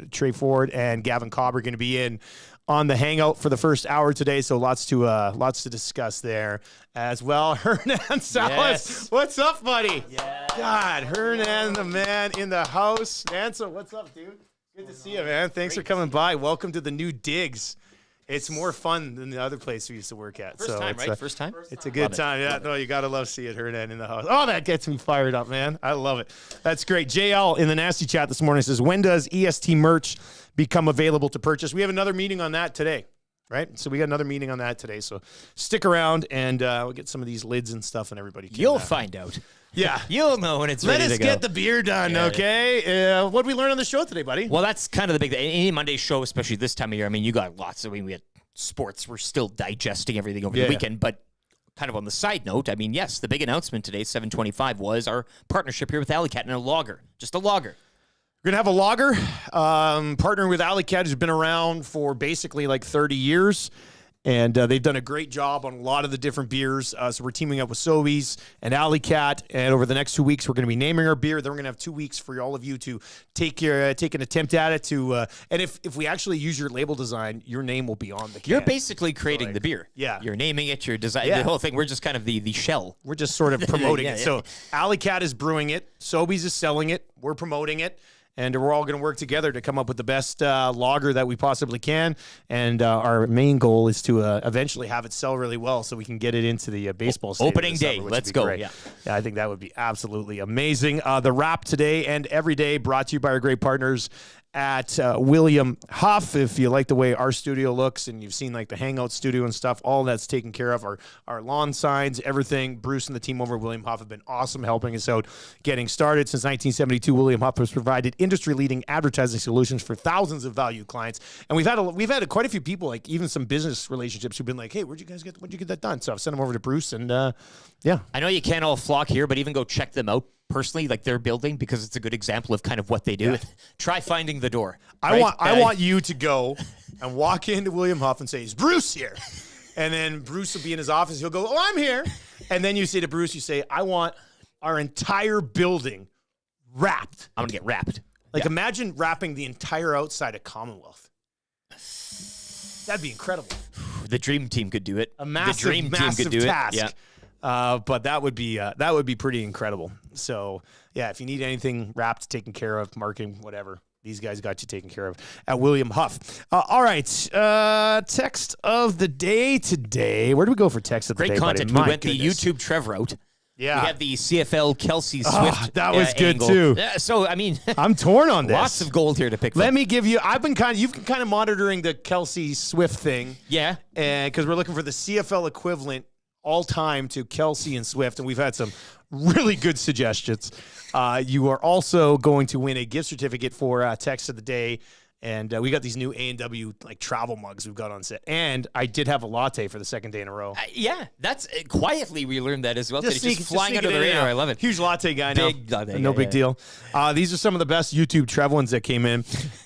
S2: Trey Ford and Gavin Cobb are going to be in on the Hangout for the first hour today, so lots to discuss there as well. Hernan Salas, what's up, buddy? Yeah. God, Hernan, the man in the house. Nansa, what's up, dude? Good to see you, man. Thanks for coming by. Welcome to the new digs. It's more fun than the other place we used to work at.
S3: First time, right? First time?
S2: It's a good time. Yeah, no, you got to love seeing Hernan in the house. Oh, that gets me fired up, man. I love it. That's great. JL in the Nasty Chat this morning says, when does EST merch become available to purchase? We have another meeting on that today, right? So we got another meeting on that today. So stick around, and we'll get some of these lids and stuff, and everybody can.
S3: You'll find out.
S2: Yeah.
S3: You'll know when it's ready to go.
S2: Let us get the beer done, okay? What did we learn on the show today, buddy?
S3: Well, that's kind of the big thing. Any Monday show, especially this time of year, I mean, you got lots. I mean, we had sports. We're still digesting everything over the weekend, but kind of on the side note, I mean, yes, the big announcement today, 7:25, was our partnership here with Alley Cat and a lager. Just a lager.
S2: We're going to have a lager. Partnering with Alley Cat, who's been around for basically like 30 years. And they've done a great job on a lot of the different beers. So we're teaming up with Sobeys and Alley Cat. And over the next 2 weeks, we're going to be naming our beer. Then we're going to have 2 weeks for all of you to take an attempt at it. And if we actually use your label design, your name will be on the can.
S3: You're basically creating the beer.
S2: Yeah.
S3: You're naming it, you're designing the whole thing. We're just kind of the shell.
S2: We're just sort of promoting it. So Alley Cat is brewing it. Sobeys is selling it. We're promoting it. And we're all going to work together to come up with the best lager that we possibly can. And our main goal is to eventually have it sell really well so we can get it into the baseball stadium.
S3: Opening day. Let's go.
S2: Yeah, I think that would be absolutely amazing. The Wrap today and every day brought to you by our great partners at William Huff. If you like the way our studio looks and you've seen like the Hangout studio and stuff, all that's taken care of. Our lawn signs, everything. Bruce and the team over at William Huff have been awesome helping us out getting started. Since 1972, William Huff has provided industry-leading advertising solutions for thousands of valued clients. And we've had quite a few people, like even some business relationships, who've been like, hey, where'd you get that done? So I've sent them over to Bruce, and yeah.
S3: I know you can't all flock here, but even go check them out personally, like their building, because it's a good example of kind of what they do. Yeah. Try finding the door.
S2: I want you to go and walk into William Huff and say, is Bruce here? And then Bruce will be in his office. He'll go, oh, I'm here. And then you say to Bruce, you say, I want our entire building wrapped.
S3: I'm going to get wrapped.
S2: Like imagine wrapping the entire outside of Commonwealth. That'd be incredible.
S3: The dream team could do it.
S2: A massive,
S3: the dream team could do
S2: task.
S3: It. Yeah.
S2: But that would be pretty incredible. So yeah, if you need anything wrapped, taken care of, marketing, whatever, these guys got you taken care of at William Huff. All right, text of the day today. Where do we go for text of the day?
S3: Great content. We went the YouTube Trev route.
S2: Yeah,
S3: we had the CFL Kelsey Swift.
S2: That was good
S3: angle.
S2: too.
S3: So I mean,
S2: I'm torn on this.
S3: Lots of gold here to pick from.
S2: Let me give you. You've been kind of monitoring the Kelsey Swift thing.
S3: Yeah,
S2: and because we're looking for the CFL equivalent all time to Kelsey and Swift, and we've had some really good suggestions. You are also going to win a gift certificate for Text of the Day, and we got these new A&W like travel mugs we've got on set. And I did have a latte for the second day in a row.
S3: Yeah, that's quietly we learned that as well.
S2: Just
S3: flying under the radar. I love it.
S2: Huge latte guy now.
S3: Big latte
S2: no
S3: guy,
S2: big deal. These are some of the best YouTube Trev ones that came in.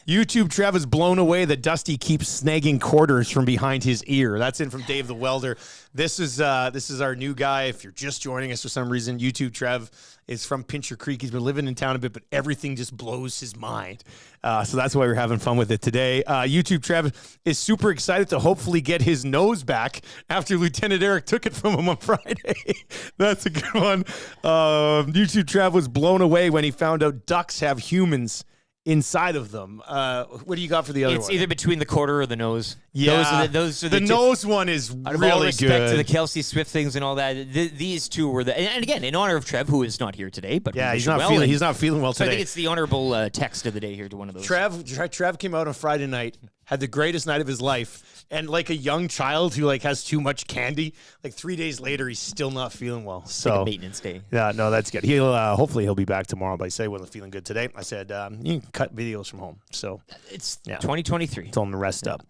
S2: YouTube Trev is blown away that Dusty keeps snagging quarters from behind his ear. That's in from Dave the Welder. This is our new guy. If you're just joining us for some reason, YouTube Trev is from Pincher Creek. He's been living in town a bit, but everything just blows his mind. So that's why we're having fun with it today. YouTube Trev is super excited to hopefully get his nose back after Lieutenant Eric took it from him on Friday. That's a good one. YouTube Trev was blown away when he found out ducks have humans inside of them. What do you got for the other one?
S3: It's either between the quarter or the nose.
S2: Yeah,
S3: those are the
S2: nose one is
S3: out of
S2: really
S3: all respect
S2: good.
S3: to the Kelsey Swift things and all that. These two were and again in honor of Trev, who is not here today, but
S2: yeah, he's not feeling well
S3: so
S2: today.
S3: I think it's the honorable text of the day here to one of those.
S2: Trev came out on Friday night, had the greatest night of his life, and like a young child who like has too much candy, like 3 days later he's still not feeling well. So
S3: like a maintenance day.
S2: Yeah, no, that's good. He'll hopefully he'll be back tomorrow. But I say wasn't feeling good today. I said you can cut videos from home. So
S3: it's 2023.
S2: Told him to rest up.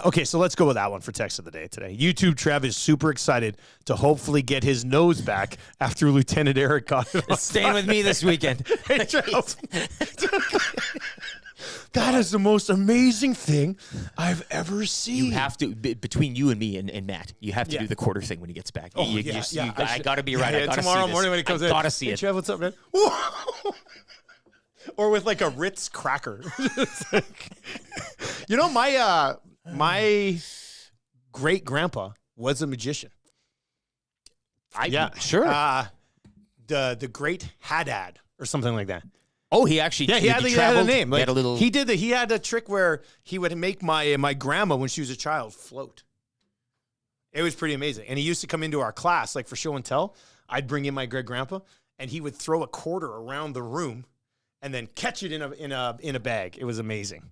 S2: Okay, so let's go with that one for text of the day today. YouTube Trev is super excited to hopefully get his nose back after Lieutenant Eric got it.
S3: It's staying with me this weekend.
S2: Hey, Trev. That is the most amazing thing I've ever seen.
S3: You have to, between you and me and Matt, you have to do the quarter thing when he gets back. I got to be right. I got to
S2: tomorrow
S3: see
S2: morning
S3: this.
S2: when he comes
S3: I
S2: in.
S3: got to see
S2: Hey,
S3: it.
S2: Trev, what's up, man? Or with like a Ritz cracker. You know, my great grandpa was a magician.
S3: Sure.
S2: The great Haddad or something like that.
S3: Oh, he actually
S2: he had a name.
S3: He had a little.
S2: He had a trick where he would make my grandma when she was a child float. It was pretty amazing, and he used to come into our class like for show and tell. I'd bring in my great grandpa, and he would throw a quarter around the room, and then catch it in a bag. It was amazing.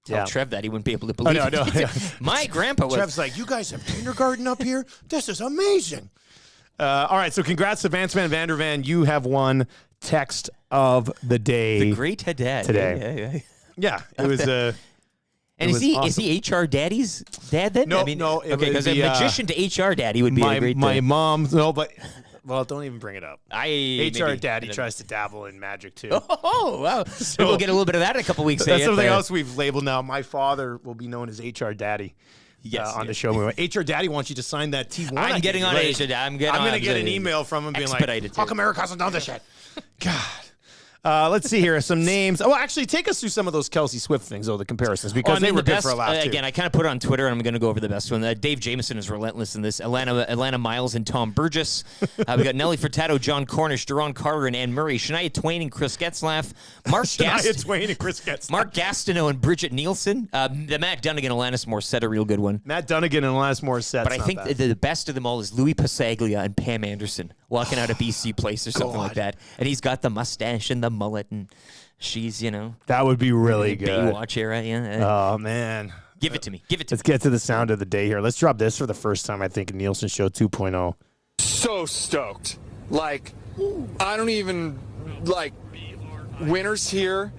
S3: Tell Trev that he wouldn't be able to believe it.
S2: No.
S3: My grandpa was.
S2: Trev's like, you guys have kindergarten up here? This is amazing. All right, so congrats to Vance Van Vandervan. You have won text of the day.
S3: The great Haddad
S2: today. Yeah, it was.
S3: And is he HR Daddy's dad then?
S2: No,
S3: no. Okay, because a
S2: the,
S3: magician to HR Daddy would be a great.
S2: My mom. No, but. Well, don't even bring it up.
S3: HR
S2: Daddy tries to dabble in magic too.
S3: Oh, wow. So we'll get a little bit of that in a couple weeks.
S2: That's something else we've labeled now. My father will be known as HR Daddy. On the show. HR Daddy wants you to sign that T1.
S3: I'm getting on HR Daddy. I'm going to
S2: get an email from him being like,
S3: how
S2: come Eric hasn't done this yet? God. Let's see here. Some names. Oh, actually, take us through some of those Kelsey Swift things, though, the comparisons, because they were good for a laugh, too.
S3: Again, I kind of put it on Twitter, and I'm going to go over the best one. Dave Jameson is relentless in this. Atlanta Miles and Tom Burgess. We got Nelly Furtado, John Cornish, Daron Carter, and Anne Murray. Shania Twain and Chris Getzlaff. Mark Gastineau and Bridget Nielsen. The Matt Dunnigan, Alanis Morissette, a real good one.
S2: Matt Dunnigan and Alanis Morissette.
S3: But I think the best of them all is Louis Pasaglia and Pam Anderson walking out of BC Place or something like that. And he's got the mustache and the mullet, and she's,
S2: that would be really good.
S3: Baywatch era, yeah.
S2: Oh, man.
S3: Give it to me.
S2: Let's get to the sound of the day here. Let's drop this for the first time, I think, in Nielsen Show 2.0.
S4: So stoked. Like, I don't even, winter's here.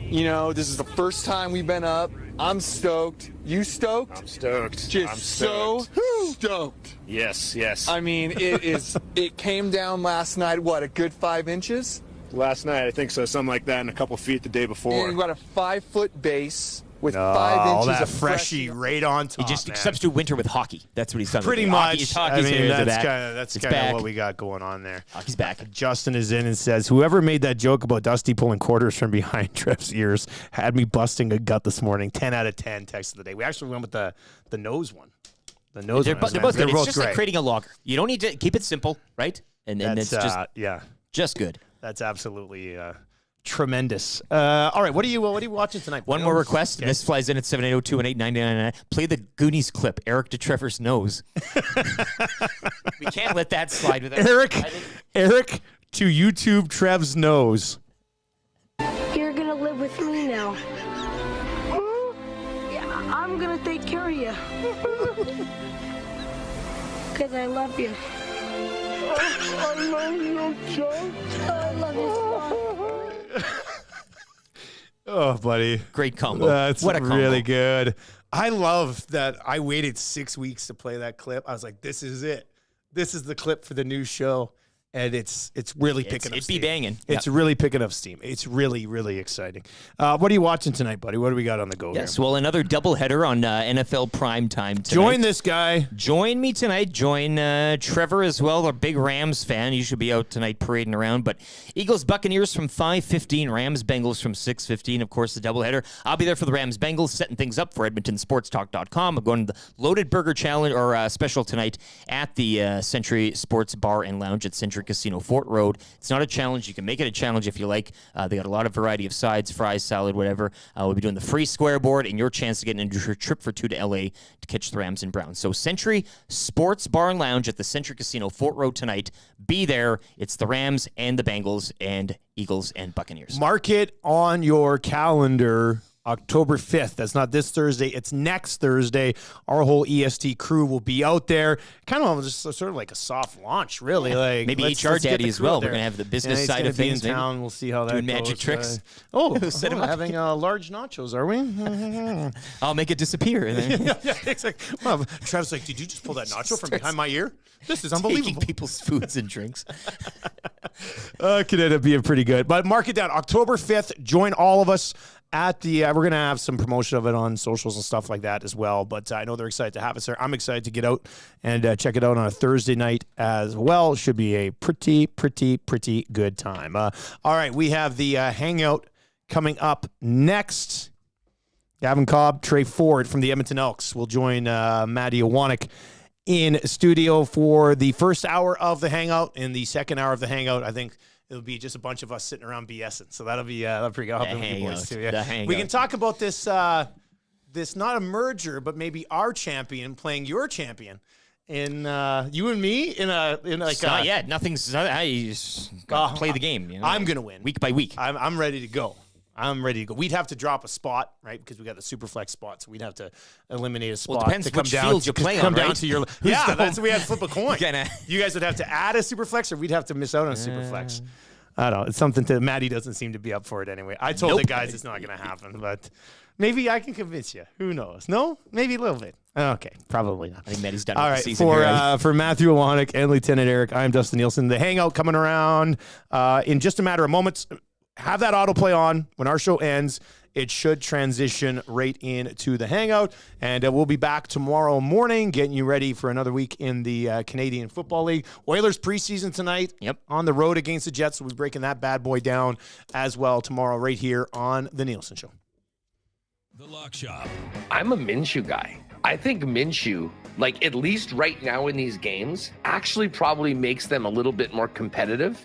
S4: This is the first time we've been up. I'm stoked. You stoked?
S21: I'm stoked.
S4: Just so stoked.
S21: Yes.
S4: I mean, it came down last night, a good 5 inches?
S21: Last night, I think so. Something like that, and a couple feet the day before.
S4: And you got a 5-foot base with 5 inches
S2: that
S4: of
S2: freshie right on top.
S3: He just substitute winter with hockey. That's what he's done.
S2: Pretty much. That's kind of what we got going on there.
S3: Hockey's back.
S2: Justin is in and says, whoever made that joke about Dusty pulling quarters from behind Trev's ears had me busting a gut this morning. 10 out of 10 text of the day. We actually went with the nose one. The nose
S3: they're
S2: one.
S3: Both good. It's just like creating a lager. You don't need to keep it simple, right? And it's just just good.
S2: That's absolutely tremendous. All right, what are you watching tonight?
S3: One more request. Okay. This flies in at 780-218-9999. Play the Goonies clip, Eric to Trevor's nose. We can't let that slide without
S2: Eric to YouTube Trev's nose.
S12: You're going to live with me now. Yeah, I'm going to take care of you. Because I love you. I love you, Joe. I love you,
S2: Oh, buddy.
S3: Great combo.
S2: That's
S3: what a combo.
S2: Really good. I love that I waited 6 weeks to play that clip. I was like, this is it. This is the clip for the new show. And it's really picking up
S3: It
S2: steam.
S3: be banging.
S2: It's really picking up steam. It's really, really exciting. What are you watching tonight, buddy? What do we got on the go
S3: Yes,
S2: here?
S3: well, another doubleheader on NFL Prime Time tonight.
S2: Join this guy.
S3: Join me tonight. Join Trevor as well, our big Rams fan. You should be out tonight parading around. But Eagles Buccaneers from 5:15, Rams Bengals from 6:15. Of course, the doubleheader. I'll be there for the Rams Bengals, setting things up for EdmontonSportsTalk.com. I'm going to the Loaded Burger Challenge or special tonight at the Century Sports Bar and Lounge at Century Casino Fort Road. It's not a challenge. You can make it a challenge if you like. They got a lot of variety of sides, fries, salad, whatever. We'll be doing the free square board and your chance to get into your trip for 2 to LA to catch the Rams and Browns. So Century Sports Bar and Lounge at the Century Casino Fort Road tonight. Be there. It's the Rams and the Bengals and Eagles and Buccaneers.
S2: Mark it on your calendar. October 5th. That's not this Thursday. It's next Thursday. Our whole EST crew will be out there. Kind of just sort of like a soft launch, really. Like
S3: maybe
S2: let's
S3: HR
S2: get
S3: Daddy
S2: the
S3: as
S2: crew
S3: well.
S2: out
S3: We're
S2: there.
S3: going to have the business side of
S2: he's gonna
S3: things.
S2: be in town. We'll see how that
S3: doing
S2: goes.
S3: magic tricks.
S2: Set him having large nachos, are we?
S3: I'll make it disappear.
S2: yeah, exactly. Well, Travis like, did you just pull that nacho from behind my ear? This is unbelievable.
S3: Taking people's foods and drinks.
S2: Could end up being pretty good. But mark it down. October 5th. Join all of us at the we're going to have some promotion of it on socials and stuff like that as well. But I know they're excited to have us there. I'm excited to get out and check it out on a Thursday night as well. Should be a pretty good time. All right. We have the hangout coming up next. Gavin Cobb, Trey Ford from the Edmonton Elks will join Maddie Owanek in studio for the first hour of the hangout. In the second hour of the hangout, I think it'll be just a bunch of us sitting around BSing. So that'll be pretty good. I'll help you boys too. Yeah. We can talk about this this not a merger, but maybe our champion playing your champion. In you and me in like
S3: not yet. Nothing's. I just gotta play the game. You know?
S2: I'm gonna win
S3: week by week.
S2: I'm ready to go. We'd have to drop a spot, right? Because we got the Superflex spot, so we'd have to eliminate a spot.
S3: Well, it depends
S2: to come
S3: which
S2: down,
S3: fields you play on,
S2: down
S3: right?
S2: to your that's we had to flip a coin. You guys would have to add a Superflex, or we'd have to miss out on a Superflex. I don't know. It's something to Maddie doesn't seem to be up for it anyway. I told the guys it's not going to happen, but maybe I can convince you. Who knows? No, maybe a little bit. Okay, probably not.
S3: I think Maddie's done.
S2: All
S3: with
S2: right,
S3: the season
S2: for Matthew Owanek and Lieutenant Eric, I'm Dustin Nielsen. The hangout coming around in just a matter of moments. Have that autoplay on when our show ends. It should transition right into the hangout, and we'll be back tomorrow morning getting you ready for another week in the Canadian Football League. Oilers preseason tonight.
S3: Yep.
S2: On the road against the Jets. We'll be breaking that bad boy down as well tomorrow right here on The Nielsen Show.
S6: The Lock Shop.
S11: I'm a Minshew guy. I think Minshew, like at least right now in these games, actually probably makes them a little bit more competitive